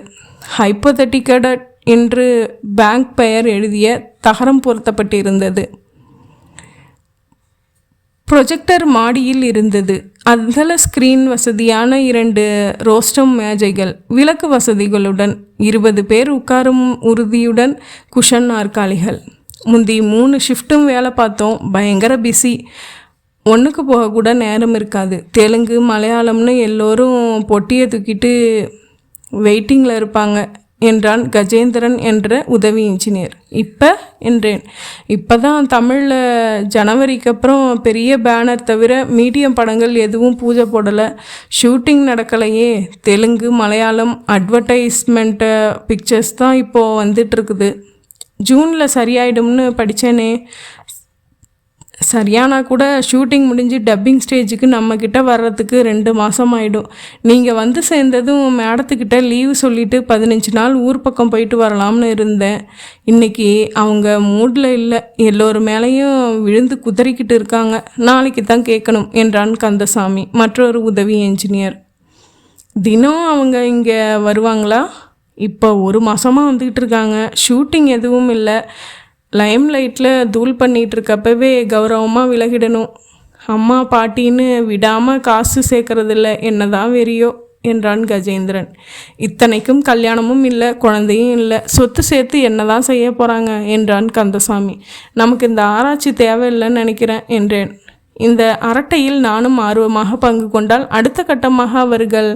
ஹைப்போதட்டிக்கட் என்று பேங்க் பெயர் எழுதிய தகரம் பொருத்தப்பட்டிருந்தது. ப்ரொஜெக்டர் மாடியில் இருந்தது. அகல ஸ்க்ரீன் வசதியான 2 ரோஸ்டம் மேஜைகள், விளக்கு வசதிகளுடன், 20 பேர் உட்காரும் உறுதியுடன் குஷன் நாற்காலிகள். முந்தி 3 ஷிஃப்ட்டும் வேலை பார்த்தோம். பயங்கர பிஸி. ஒன்றுக்கு போக கூட நேரம் இருக்காது. தெலுங்கு, மலையாளம்னு எல்லோரும் பொட்டியை தூக்கிட்டு வெயிட்டிங்கில் இருப்பாங்க என்றான் கஜேந்திரன் என்ற உதவி இன்ஜினியர். என்றேன். இப்போ தான் தமிழில் ஜனவரிக்கு அப்புறம் பெரிய பேனர் தவிர மீடியம் படங்கள் எதுவும் பூஜை போடலை. ஷூட்டிங் நடக்கலையே. தெலுங்கு, மலையாளம் அட்வர்டைஸ்மெண்ட்டு பிக்சர்ஸ் தான் இப்போது வந்துட்டுருக்குது. ஜூனில் சரியாயிடும்னு படித்தேனே. சரியானா கூட ஷூட்டிங் முடிஞ்சு டப்பிங் ஸ்டேஜுக்கு நம்மக்கிட்ட வர்றதுக்கு 2 மாதம் ஆகிடும். நீங்கள் வந்து சேர்ந்ததும் மேடத்துக்கிட்ட லீவு சொல்லிவிட்டு 15 நாள் ஊர் பக்கம் போயிட்டு வரலாம்னு இருந்தேன். இன்றைக்கி அவங்க மூடில் இல்லை. எல்லோரு மேலேயும் விழுந்து குதறிக்கிட்டு இருக்காங்க. நாளைக்கு தான் கேட்கணும் என்றான் கந்தசாமி, மற்றொரு உதவி என்ஜினியர். தினம் அவங்க இங்கே வருவாங்களா? இப்போ 1 மாதமாக வந்துக்கிட்டு இருக்காங்க. ஷூட்டிங் எதுவும் இல்லை. லைம் லைட்டில் தூள் பண்ணிகிட்ருக்கப்பவே கௌரவமாக விலகிடணும். அம்மா பாட்டின்னு விடாமல் காசு சேர்க்கறதில்ல, என்னதான் வெறியோ என்றான் கஜேந்திரன். இத்தனைக்கும் கல்யாணமும் இல்லை, குழந்தையும் இல்லை, சொத்து சேர்த்து என்னதான் செய்ய போகிறாங்க என்றான் கந்தசாமி. நமக்கு இந்த ஆராய்ச்சி தேவையில்லைன்னு நினைக்கிறேன் என்றேன். இந்த அரட்டையில் நானும் ஆர்வமாக பங்கு கொண்டால் அடுத்த கட்டமாக அவர்கள்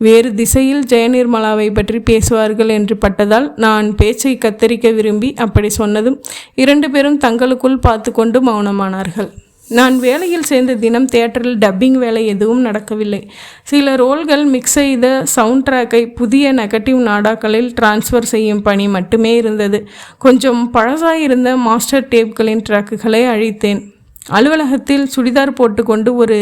வேறு திசையில் ஜெயநிர்மலாவை பற்றி பேசுவார்கள் என்று பட்டதால் நான் பேச்சை கத்தரிக்க விரும்பி அப்படி சொன்னதும் 2 பேரும் தங்களுக்குள் பார்த்து கொண்டு மௌனமானார்கள். நான் வேலையில் சேர்ந்த தினம் தியேட்டரில் டப்பிங் வேலை எதுவும் நடக்கவில்லை. சில ரோல்கள் மிக்ஸ் செய்த சவுண்ட் ட்ராக்கை புதிய நெகட்டிவ் நாடாக்களில் டிரான்ஸ்ஃபர் செய்யும் பணி மட்டுமே இருந்தது. கொஞ்சம் பழசாயிருந்த மாஸ்டர் டேப்களின் ட்ராக்குகளை அழித்தேன். அலுவலகத்தில் சுடிதார் போட்டுக்கொண்டு ஒரு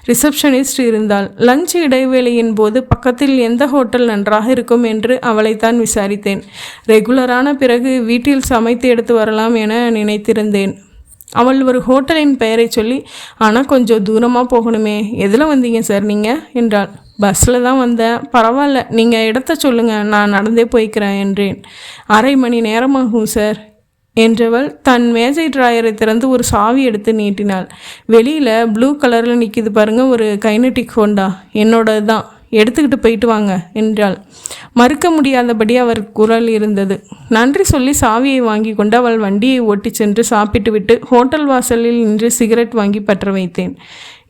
ரிசப்ஷனிஸ்ட் இருந்தாள். லஞ்ச் இடைவேளையின் போது பக்கத்தில் எந்த ஹோட்டல் நன்றாக இருக்கும் என்று அவளைத்தான் விசாரித்தேன். ரெகுலரான பிறகு வீட்டில் சமைத்து எடுத்து வரலாம் என நினைத்திருந்தேன். அவள் ஒரு ஹோட்டலின் பெயரை சொல்லி, ஆனால் கொஞ்சம் தூரமாக போகணுமே. எதில் வந்தீங்க சார் நீங்கள் என்றாள். பஸ்ஸில் தான் வந்தேன். பரவாயில்ல, நீங்கள் இடத்த சொல்லுங்கள், நான் நடந்தே போய்க்கிறேன் என்றேன். 1/2 மணி நேரமாகும் சார் என்றவள் தன் மேஜை டிராயரை திறந்து ஒரு சாவி எடுத்து நீட்டினாள். வெளியில் ப்ளூ கலரில் நிற்கிது பாருங்க ஒரு கைனட்டிக் ஹோண்டா, என்னோடது தான், எடுத்துக்கிட்டு போயிட்டு வாங்க என்றாள். மறுக்க முடியாதபடி அவர் குரல் இருந்தது. நன்றி சொல்லி சாவியை வாங்கி கொண்டு அவள் வண்டியை ஓட்டி சென்று சாப்பிட்டு விட்டு ஹோட்டல் வாசலில் நின்று சிகரெட் வாங்கி பற்ற வைத்தேன்.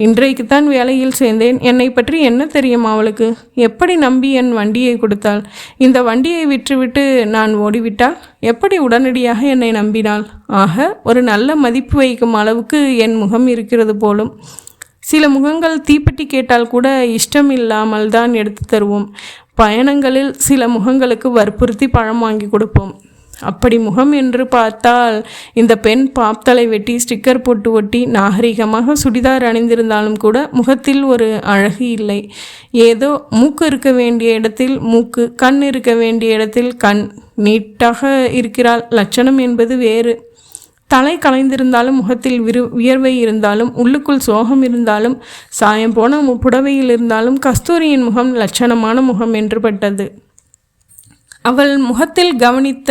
இன்றைக்குத்தான் வேலையில் சேர்ந்தேன். என்னை பற்றி என்ன தெரியும் அவளுக்கு? எப்படி நம்பி என் வண்டியை கொடுத்தாள்? இந்த வண்டியை விற்றுவிட்டு நான் ஓடிவிட்டால் எப்படி உடனடியாக என்னை நம்பினாள்? ஆக ஒரு நல்ல மதிப்பு வைக்கும் அளவுக்கு என் முகம் இருக்கிறது போலும். சில முகங்கள் தீப்பெட்டி கேட்டால் கூட இஷ்டம் இல்லாமல் தான் எடுத்து தருவோம். பயணங்களில் சில முகங்களுக்கு வற்புறுத்தி பழம் வாங்கி கொடுப்போம். அப்படி முகம் என்று பார்த்தால் இந்த பெண் பாப்தலை வெட்டி ஸ்டிக்கர் போட்டு ஒட்டி நாகரிகமாக சுடிதார் அணிந்திருந்தாலும் கூட முகத்தில் ஒரு அழகு இல்லை. ஏதோ மூக்கு இருக்க வேண்டிய இடத்தில் மூக்கு, கண் இருக்க வேண்டிய இடத்தில் கண். நீட்டாக இருக்கிறாள். லட்சணம் என்பது வேறு. தலை கலைந்திருந்தாலும், முகத்தில் வியர்வை இருந்தாலும், உள்ளுக்குள் சோகம் இருந்தாலும், சாயம் போன புடவையில் இருந்தாலும் கஸ்தூரியின் முகம் லட்சணமான முகம் என்று பட்டது. அவள் முகத்தில் கவனித்த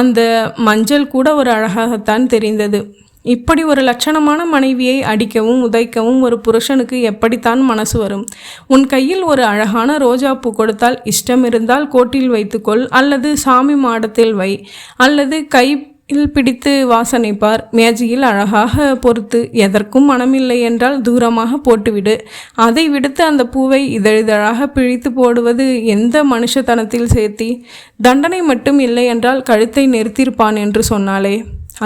அந்த மஞ்சள் கூட ஒரு அழகாகத்தான் தெரிந்தது. இப்படி ஒரு லட்சணமான மனைவியை அடிக்கவும் உதைக்கவும் ஒரு புருஷனுக்கு எப்படித்தான் மனசு வரும்? உன் கையில் ஒரு அழகான ரோஜா பூ கொடுத்தால், இஷ்டம் இருந்தால் கோட்டில் வைத்துக்கொள், அல்லது சாமி மாடத்தில் வை, அல்லது கையில் பிடித்து வாசனை பார், மேஜையில் அழகாக பொறுத்து, எதற்கும் மனமில்லை என்றால் தூரமாக போட்டுவிடு. அதை விடுத்து அந்த பூவை இதழிதழாக பிழித்து போடுவது எந்த மனுஷத்தனத்தில் சேர்த்தி? தண்டனை மட்டும் இல்லை என்றால் கழுத்தை நெருத்திருப்பான் என்று சொன்னாலே,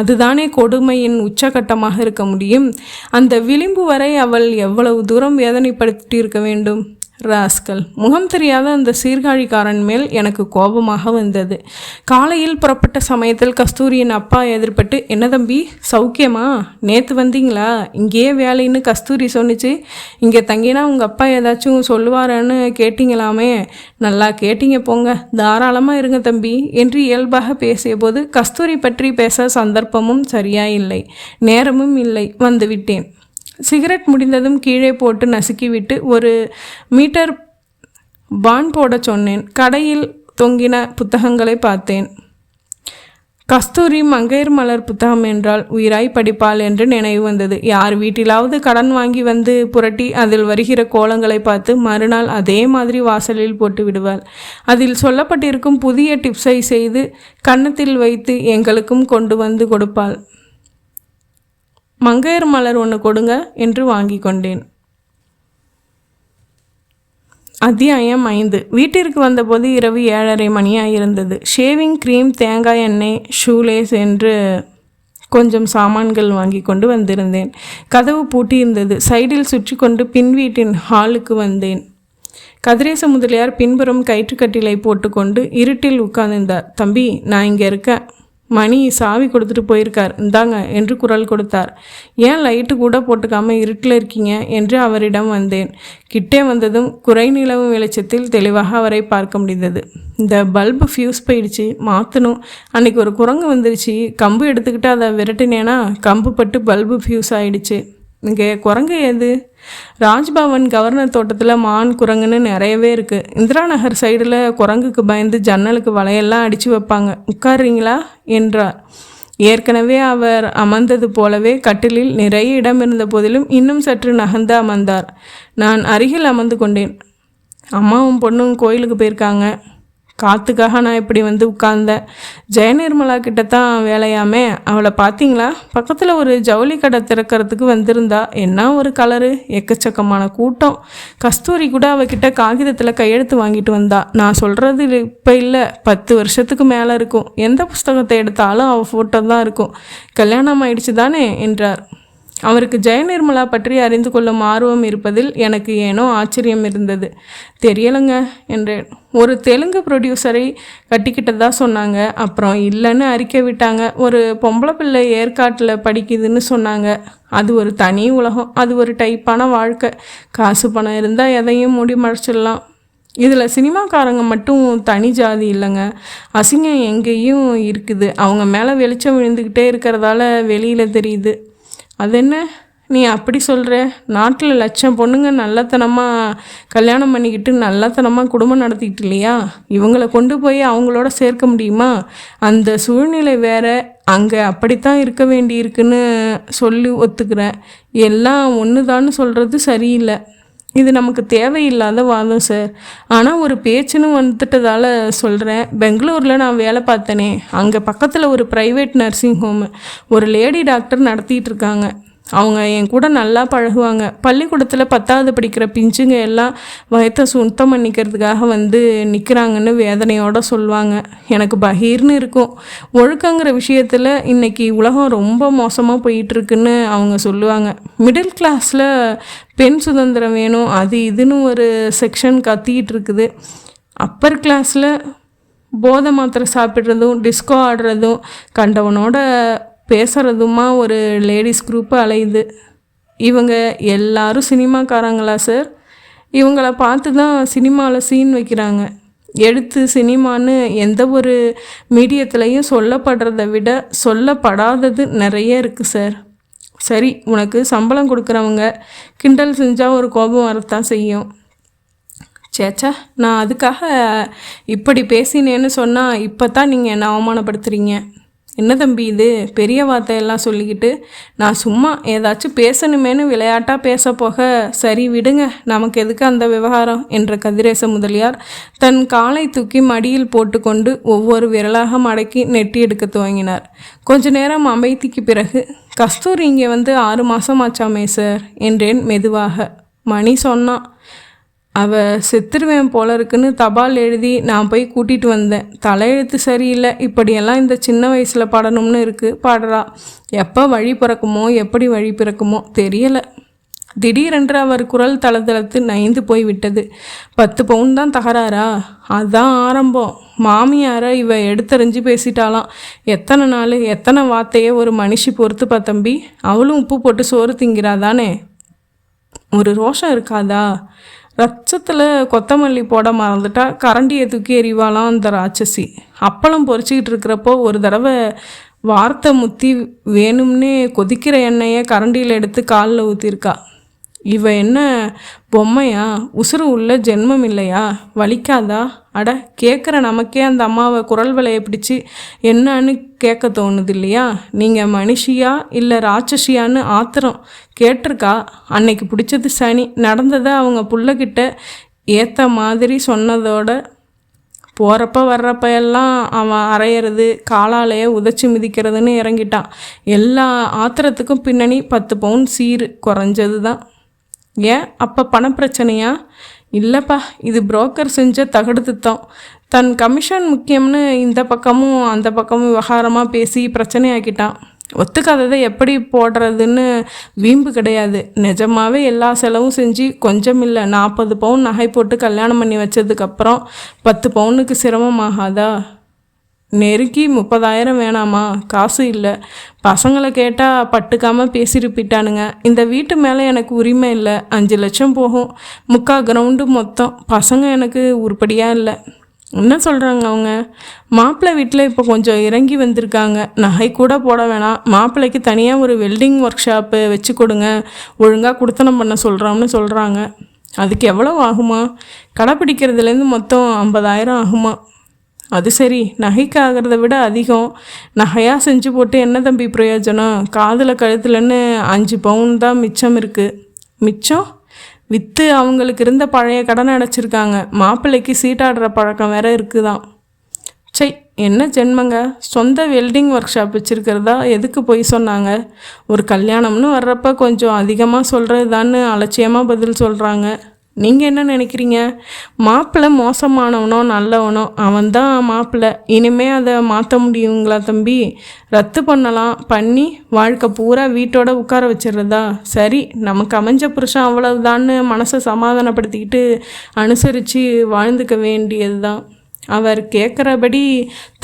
அதுதானே கொடுமையின் உச்சகட்டமாக இருக்க முடியும். அந்த விளிம்பு வரை அவள் எவ்வளவு தூரம் வேதனைப்படுத்தியிருக்க வேண்டும்? ராஸ்கல்! முகம் தெரியாத அந்த சீர்காழிக்காரன் மேல் எனக்கு கோபமாக வந்தது. காலையில் புறப்பட்ட சமயத்தில் கஸ்தூரியின் அப்பா எதிர்பட்டு, என்ன தம்பி, சௌக்கியமா? நேற்று வந்தீங்களா? இங்கேயே வேலைன்னு கஸ்தூரி சொன்னிச்சு. இங்கே தங்கினா உங்கள் அப்பா ஏதாச்சும் சொல்லுவாரன்னு கேட்டிங்களாமே. நல்லா கேட்டீங்க போங்க, தாராளமாக இருங்க தம்பி என்று இயல்பாக பேசிய போது கஸ்தூரி பற்றி பேச சந்தர்ப்பமும் சரியாயில்லை, நேரமும் இல்லை. வந்துவிட்டேன். சிகரெட் முடிந்ததும் கீழே போட்டு நசுக்கிவிட்டு ஒரு மீட்டர் பான் போட சொன்னேன். கடையில் தொங்கின புத்தகங்களை பார்த்தேன். கஸ்தூரி மங்கையர் மலர் புத்தகம் என்றால் உயிராய் படிப்பாள் என்று நினைவு வந்தது. யார் வீட்டிலாவது கடன் வாங்கி வந்து புரட்டி அதில் வருகிற கோலங்களை பார்த்து மறுநாள் அதே மாதிரி வாசலில் போட்டு விடுவாள். அதில் சொல்லப்பட்டிருக்கும் புதிய டிப்ஸை செய்து கன்னத்தில் வைத்து எங்களுக்கும் கொண்டு வந்து கொடுப்பாள். மங்கையர் மலர் ஒன்று கொடுங்க என்று வாங்கி கொண்டேன். அத்தியாயம் 5. வீட்டிற்கு வந்தபோது இரவு 7:30 மணியாயிருந்தது. ஷேவிங் க்ரீம், தேங்காய் எண்ணெய், ஷூலேஸ் என்று கொஞ்சம் சாமான்கள் வாங்கி கொண்டு வந்திருந்தேன். கதவு பூட்டியிருந்தது. சைடில் சுற்றி கொண்டு பின் வீட்டின் ஹாலுக்கு வந்தேன். கதிரேச முதலியார் பின்புறம் கயிற்றுக்கட்டிலை போட்டுக்கொண்டு இருட்டில் உட்கார்ந்திருந்தார். தம்பி, நான் இங்கே இருக்கேன். மணி சாவி கொடுத்துட்டு போயிருக்கார், இந்தாங்க என்று குரல் கொடுத்தார். ஏன் லைட்டு கூட போட்டுக்காமல் இருட்டில் இருக்கீங்க என்று அவரிடம் வந்தேன். கிட்டே வந்ததும் குறை நிலவு வெளிச்சத்தில் தெளிவாக அவரை பார்க்க முடிந்தது. இந்த பல்பு ஃபியூஸ் போயிடுச்சு, மாற்றணும். அன்றைக்கி ஒரு குரங்கு வந்துருச்சு, கம்பு எடுத்துக்கிட்டு அதை விரட்டினேன்னா கம்பு பட்டு பல்பு ஃபியூஸ் ஆகிடுச்சு. இங்கே குரங்கு ஏது? ராஜ்பவன் கவர்னர் தோட்டத்தில் மான் குரங்குன்னு நிறையவே இருக்குது. இந்திரா நகர் சைடில் குரங்குக்கு பயந்து ஜன்னலுக்கு வலையெல்லாம் அடித்து வைப்பாங்க. உட்கார்றீங்களா என்றார். ஏற்கனவே அவர் அமர்ந்தது போலவே கட்டிலில் நிறைய இடம் இருந்த போதிலும் இன்னும் சற்று நகர்ந்து அமர்ந்தார். நான் அருகில் அமர்ந்து கொண்டேன். அம்மாவும் பொண்ணும் கோயிலுக்கு போயிருக்காங்க. காற்றுக்காக நான் இப்படி வந்து உட்கார்ந்தேன். ஜெயநிர்மலா கிட்ட தான் வேலையாமே. அவளை பார்த்தீங்களா? பக்கத்தில் ஒரு ஜவுளி கடை திறக்கிறதுக்கு வந்திருந்தா. என்ன ஒரு கலரு, எக்கச்சக்கமான கூட்டம். கஸ்தூரி கூட அவகிட்ட காகிதத்தில் கையெழுத்து வாங்கிட்டு வந்தா. நான் சொல்கிறது இப்போ இல்லை, 10 வருஷத்துக்கு மேலே இருக்கும். எந்த புஸ்தகத்தை எடுத்தாலும் அவள் ஃபோட்டோ தான் இருக்கும். கல்யாணம் ஆயிடுச்சு தானே என்றார். அவருக்கு ஜெயநிர்மலா பற்றி அறிந்து கொள்ளும் ஆர்வம் இருப்பதில் எனக்கு ஏனோ ஆச்சரியம் இருந்தது. தெரியலைங்க என்றேன். ஒரு தெலுங்கு ப்ரொடியூசரை கட்டிக்கிட்டதா சொன்னாங்க. அப்புறம் இல்லைன்னு அறிக்கை விட்டாங்க. ஒரு பொம்பளை பிள்ளை ஏற்காட்டில் படிக்குதுன்னு சொன்னாங்க. அது ஒரு தனி உலகம். அது ஒரு டைப்பான வாழ்க்கை. காசு பணம் இருந்தால் எதையும் மூடி மறைச்சிடலாம். இதில் சினிமாக்காரங்க மட்டும் தனி ஜாதி இல்லைங்க. அசிங்கம் எங்கேயும் இருக்குது. அவங்க மேலே வெளிச்சம் விழுந்துக்கிட்டே இருக்கிறதால வெளியில் தெரியுது. அது என்ன நீ அப்படி சொல்கிற? நாட்டில் லட்சம் பொண்ணுங்க நல்லத்தனமாக கல்யாணம் பண்ணிக்கிட்டு நல்லத்தனமாக குடும்பம் நடத்திக்கிட்டு இல்லையா? இவங்களை கொண்டு போய் அவங்களோட சேர்க்க முடியுமா? அந்த சூழ்நிலை வேற. அங்கே அப்படித்தான் இருக்க வேண்டியிருக்குன்னு சொல்லி ஒத்துக்கிறேன். எல்லாம் ஒன்று தான் சொல்கிறது சரியில்லை. இது நமக்கு தேவையில்லாத வாதம் சார். ஆனால் ஒரு பேச்சுன்னு வந்துட்டதால் சொல்கிறேன். பெங்களூரில் நான் வேலை பார்த்தேனே, அங்கே பக்கத்தில் ஒரு ப்ரைவேட் நர்சிங் ஹோமு ஒரு லேடி டாக்டர் நடத்திட்டு இருக்காங்க. அவங்க என் கூட நல்லா பழகுவாங்க. பள்ளிக்கூடத்தில் 10வது படிக்கிற பிஞ்சுங்க எல்லாம் வயத்தை சுத்தம் பண்ணிக்கிறதுக்காக வந்து நிற்கிறாங்கன்னு வேதனையோடு சொல்லுவாங்க. எனக்கு பகீர்னு இருக்கும். ஒழுக்கங்கிற விஷயத்தில் இன்றைக்கி உலகம் ரொம்ப மோசமாக போயிட்டுருக்குன்னு அவங்க சொல்லுவாங்க. மிடில் கிளாஸில் பெண் சுதந்திரம் வேணும், அது இதுன்னு ஒரு செக்ஷன் கத்திக்கிட்டு இருக்குது. அப்பர் கிளாஸில் போதை மாத்திரை சாப்பிட்றதும் டிஸ்கோ ஆடுறதும் கண்டவனோட பேசுகிறதுமா ஒரு லேடிஸ் குரூப்பு அலையுது. இவங்க எல்லாரும் சினிமாக்காரங்களா சார்? இவங்கள பார்த்து தான் சினிமாவில் சீன் வைக்கிறாங்க. எழுத்து சினிமான்னு எந்த ஒரு மீடியத்துலேயும் சொல்லப்படுறத விட சொல்லப்படாதது நிறைய இருக்குது சார். சரி, உனக்கு சம்பளம் கொடுக்குறவங்க கிண்டல் செஞ்சால் ஒரு கோபம் வரத்தான் செய்யும். சேச்சா, நான் அதுக்காக இப்படி பேசினேன்னு சொன்னால் இப்போ தான் நீங்கள் என்னை அவமானப்படுத்துகிறீங்க. என்ன தம்பி இது பெரிய வார்த்தையெல்லாம் சொல்லிக்கிட்டு? நான் சும்மா ஏதாச்சும் பேசணுமேனு விளையாட்டாக பேச போக, சரி விடுங்க, நமக்கு எதுக்கு அந்த விவகாரம் என்ற கதிரேச முதலியார் தன் காலை தூக்கி மடியில் போட்டுக்கொண்டு ஒவ்வொரு விரலாக மடக்கி நெட்டி எடுக்க துவங்கினார். கொஞ்ச நேரம் அமைதிக்கு பிறகு, கஸ்தூரி இங்கே வந்து 6 மாதம் ஆச்சாமே சார் என்றேன் மெதுவாக. மணி சொன்னான். அவள் செத்துருவேன் போல இருக்குன்னு தபால் எழுதி நான் போய் கூட்டிகிட்டு வந்தேன். தலையெழுத்து சரியில்லை, இப்படியெல்லாம் இந்த சின்ன வயசில் பாடணும்னு இருக்குது. பாடுறா. எப்போ வழி பிறக்குமோ எப்படி வழி பிறக்குமோ தெரியலை. திடீரென்று அவர் குரல் தளதளத்து நைந்து போய் விட்டது. 10 பவுன் தான் தகராறா? அதான் ஆரம்பம். மாமியாரை இவ எடுத்தறிஞ்சு பேசிட்டாலாம். எத்தனை நாள் எத்தனை வார்த்தையே ஒரு மனுஷி பொறுத்துப்பா தம்பி. அவளும் உப்பு போட்டு சோறு திங்கிறாதானே. ஒரு ரோஷம் இருக்காதா? ரச்சத்தில் கொத்தமல்லி போட மறந்துட்டா கரண்டியை தூக்கி எறிவாளாம் அந்த ராட்சசி. அப்பளம் பொறிச்சிக்கிட்டு இருக்கிறப்போ ஒரு தடவை வார்த்தை முத்தி வேணும்னே கொதிக்கிற எண்ணெயை கரண்டியில் எடுத்து காலில் ஊற்றிருக்கா. இவ என்ன பொம்மையா? உசுறு உள்ள ஜென்மம் இல்லையா? வலிக்காதா? அட, கேட்குற நமக்கே அந்த அம்மாவை குரல் வலையை பிடிச்சி என்னன்னு கேட்க தோணுது இல்லையா? நீங்கள் மனுஷியா இல்லை ராட்சசியான்னு ஆத்திரம் கேட்டிருக்கா. அன்னைக்கு பிடிச்சது சனி. நடந்ததை அவங்க புள்ளக்கிட்ட ஏற்ற மாதிரி சொன்னதோட போகிறப்ப வர்றப்ப எல்லாம் அவன் அரையிறது காலாலேயே உதச்சி மிதிக்கிறதுன்னு இறங்கிட்டான். எல்லா ஆத்திரத்துக்கும் பின்னணி 10 பவுன் சீரு குறைஞ்சது தான். ஏன் அப்போ பணப்பிரச்சனையா? இல்லைப்பா, இது புரோக்கர் செஞ்ச தகடு திட்டம். தன் கமிஷன் முக்கியம்னு இந்த பக்கமும் அந்த பக்கமும் விவகாரமாக பேசி பிரச்சனையாக்கிட்டான். ஒத்துக்காததை எப்படி போடுறதுன்னு வீம்பு கிடையாது. நிஜமாகவே எல்லா செலவும் செஞ்சு கொஞ்சம் இல்லை 40 பவுன் நகை போட்டு கல்யாணம் பண்ணி வச்சதுக்கப்புறம் 10 பவுனுக்கு சிரமமாகாதா? நெருக்கி 30,000 வேணாமா? காசு இல்லை. பசங்களை கேட்டால் பட்டுக்காமல் பேசிருப்பிட்டானுங்க. இந்த வீட்டு மேலே எனக்கு உரிமை இல்லை. 5 லட்சம் போகும். 3/4 கிரவுண்டு மொத்தம். பசங்க எனக்கு உருப்படியாக இல்லை. என்ன சொல்கிறாங்க அவங்க? மாப்பிள்ளை வீட்டில் இப்போ கொஞ்சம் இறங்கி வந்திருக்காங்க. நகை கூட போட வேணாம், மாப்பிள்ளைக்கு தனியாக ஒரு வெல்டிங் ஒர்க் ஷாப்பு வச்சு கொடுங்க, ஒழுங்காக குடுத்தனம் பண்ண சொல்கிறோம்னு சொல்கிறாங்க. அதுக்கு எவ்வளோ ஆகுமா? கடைப்பிடிக்கிறதுலேருந்து மொத்தம் 50,000 ஆகுமா? அது சரி, நகைக்கு ஆகிறத விட அதிகம். நகையாக செஞ்சு போட்டு என்ன தம்பி பிரயோஜனம்? காதில் கழுத்துலன்னு 5 பவுன் தான் மிச்சம் இருக்குது. மிச்சம் விற்று அவங்களுக்கு இருந்த பழைய கடனை அடைச்சிருக்காங்க. மாப்பிள்ளைக்கு சீட்டாடுற பழக்கம் வேற இருக்குதான். சை, என்ன ஜென்மங்க! சொந்த வெல்டிங் ஒர்க் ஷாப் வச்சுருக்கிறதா எதுக்கு போய் சொன்னாங்க? ஒரு கல்யாணம்னு வர்றப்ப கொஞ்சம் அதிகமாக சொல்கிறது தான்னு அலட்சியமாக பதில் சொல்கிறாங்க. நீங்கள் என்ன நினைக்கிறீங்க? மாப்பிள்ளை மோசமானவனோ நல்லவனோ அவன்தான் மாப்பிள்ளை. இனிமேல் அதை மாற்ற முடியுங்களா தம்பி? ரத்து பண்ணலாம். பண்ணி வாழ்க்கை பூரா வீட்டோட உட்கார வச்சிடுறதா? சரி, நமக்கு அமைஞ்ச புருஷன் அவ்வளவுதான்னு மனசை சமாதானப்படுத்திக்கிட்டு அனுசரித்து வாழ்ந்துக்க வேண்டியது தான். அவர் கேட்குறபடி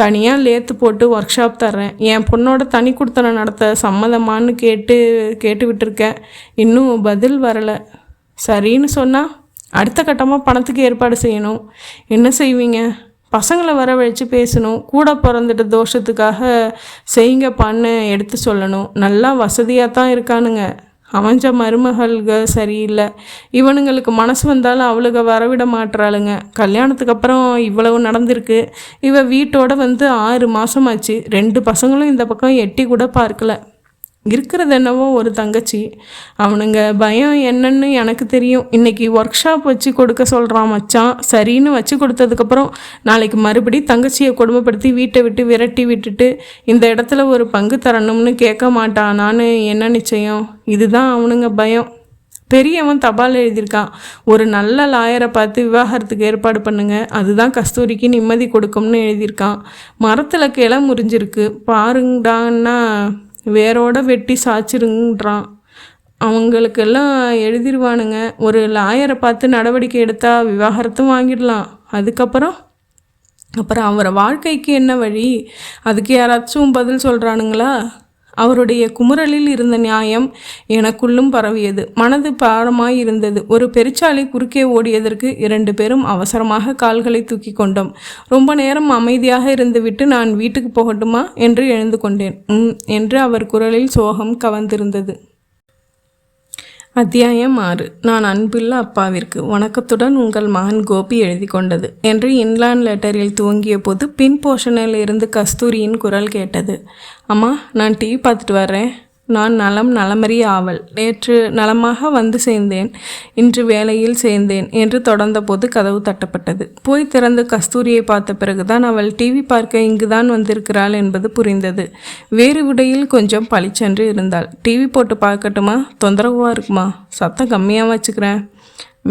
தனியாக லேத்து போட்டு ஒர்க் ஷாப் தர்றேன். என் பொண்ணோட தனி கொடுத்தனை நடத்த சம்மதமானு கேட்டு விட்டுருக்கேன். இன்னும் பதில் வரலை. சரின்னு சொன்னால் அடுத்த கட்டமாக பணத்துக்கு ஏற்பாடு செய்யணும். என்ன செய்வீங்க? பசங்களை வரவழைச்சு பேசணும். கூட பிறந்துட்ட தோஷத்துக்காக செய்யுங்கப்பான்னு எடுத்து சொல்லணும். நல்லா வசதியாக தான் இருக்கானுங்க. அமைஞ்ச மருமகள்க சரியில்லை. இவனுங்களுக்கு மனசு வந்தாலும் அவளுக வரவிட மாட்டுறாளுங்க. கல்யாணத்துக்கு அப்புறம் இவ்வளவு நடந்திருக்கு. இவ வீட்டோட வந்து 6 மாதமாச்சு. 2 பசங்களும் இந்த பக்கம் எட்டி கூட பார்க்கல. இருக்கிறது என்னவோ ஒரு தங்கச்சி. அவனுங்க பயம் என்னன்னு எனக்கு தெரியும். இன்றைக்கி ஒர்க் ஷாப் வச்சு கொடுக்க சொல்கிறான் மச்சான். சரின்னு வச்சு கொடுத்ததுக்கப்புறம் நாளைக்கு மறுபடி தங்கச்சியை கொடுமைப்படுத்தி வீட்டை விட்டு விரட்டி விட்டுட்டு இந்த இடத்துல ஒரு பங்கு தரணும்னு கேட்க மாட்டானான்னு என்ன நிச்சயம்? இதுதான் அவனுங்க பயம். பெரியவன் தபால் எழுதியிருக்கான். ஒரு நல்ல லாயரை பார்த்து விவாகரத்துக்கு ஏற்பாடு பண்ணுங்க, அதுதான் கஸ்தூரிக்கு நிம்மதி கொடுக்கும்னு எழுதியிருக்கான். மரத்தில் கிளை முறிஞ்சிருக்கு பாருங்கடான்னா வேரோட வெட்டி சாச்சிருங்கிறான். அவங்களுக்கெல்லாம் எழுதிடுவானுங்க. ஒரு லாயரை பார்த்து நடவடிக்கை எடுத்தால் விவாகரத்தும் வாங்கிடலாம். அதுக்கப்புறம் அவரை வாழ்க்கைக்கு என்ன வழி? அதுக்கு யாராச்சும் பதில் சொல்கிறானுங்களா? அவருடைய குமுறலில் இருந்த நியாயம் எனக்குள்ளும் பரவியது. மனது பாரமாய் இருந்தது. ஒரு பெருச்சாலை குறுக்கே ஓடியதற்கு 2 பேரும் அவசரமாக கால்களை தூக்கி கொண்டோம். ரொம்ப நேரம் அமைதியாக இருந்துவிட்டு நான் வீட்டுக்கு போகட்டுமா என்று எழுந்து கொண்டேன். என்று அவர் குரலில் சோகம் கவர்ந்திருந்தது. அத்தியாயம் 6. நான் அன்புள்ள அப்பாவிற்கு வணக்கத்துடன் உங்கள் மகன் கோபி எழுதி கொண்டது என்று இன்லாண்ட் லெட்டரில் துவங்கிய போது பின் போர்ஷனில் இருந்து கஸ்தூரியின் குரல் கேட்டது. அம்மா, நான் டிவி பார்த்துட்டு வர்றேன். நான் நலமறி ஆவல். நேற்று நலமாக வந்து சேர்ந்தேன், இன்று வேலையில் சேர்ந்தேன் என்று தொடர்ந்த போது கதவு தட்டப்பட்டது. போய் திறந்து கஸ்தூரியை பார்த்த பிறகுதான் அவள் டிவி பார்க்க இங்குதான் வந்திருக்கிறாள் என்பது புரிந்தது. வேறு விடையில் கொஞ்சம் பளிச்சென்று இருந்தாள். டிவி போட்டு பார்க்கட்டுமா? தொந்தரவாக இருக்குமா? சத்தம் கம்மியாக வச்சுக்கிறேன்.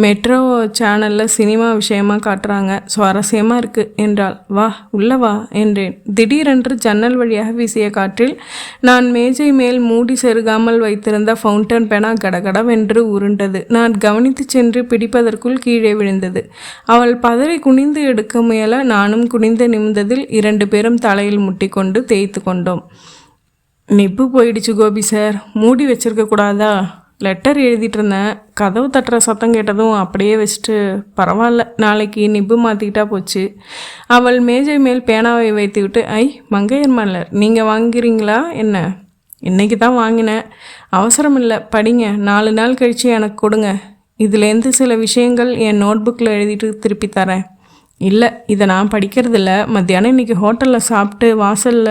மெட்ரோ சேனலில் சினிமா விஷயமாக காட்டுறாங்க, சுவாரஸ்யமாக இருக்குது என்றாள். வா, உள்ள வா என்றேன். திடீரென்று ஜன்னல் வழியாக வீசிய காற்றில் நான் மேஜை மேல் மூடி செருகாமல் வைத்திருந்த ஃபவுண்டன் பேனா கடகடவென்று உருண்டது. நான் கவனித்து சென்று பிடிப்பதற்குள் கீழே விழுந்தது. அவள் பதறி குனிந்து எடுக்க முயல நானும் குனிந்து நிமிர்ந்ததில் 2 பேரும் தலையில் முட்டிக்கொண்டு தேய்த்து கொண்டோம். நிப்பு போயிடுச்சு கோபி சார், மூடி வச்சிருக்க கூடாதா? லெட்டர் எழுதிட்டு இருந்தேன். கதவு தட்டுற சத்தம் கேட்டதும் அப்படியே வச்சுட்டு பரவாயில்ல, நாளைக்கு நிப்பு மாற்றிக்கிட்டா போச்சு. அவள் மேஜை மேல் பேனாவை வைத்து விட்டு, மங்கையர் மலர், நீங்கள் வாங்குறீங்களா என்ன? இன்றைக்கி தான் வாங்கினேன். அவசரம் இல்லை, படிங்க. 4 நாள் கழித்து எனக்கு கொடுங்க. இதுலேருந்து சில விஷயங்கள் என் நோட்புக்கில் எழுதிட்டு திருப்பி தரேன். இல்லை, இதை நான் படிக்கிறதில்ல. மத்தியானம் இன்றைக்கி ஹோட்டலில் சாப்பிட்டு வாசலில்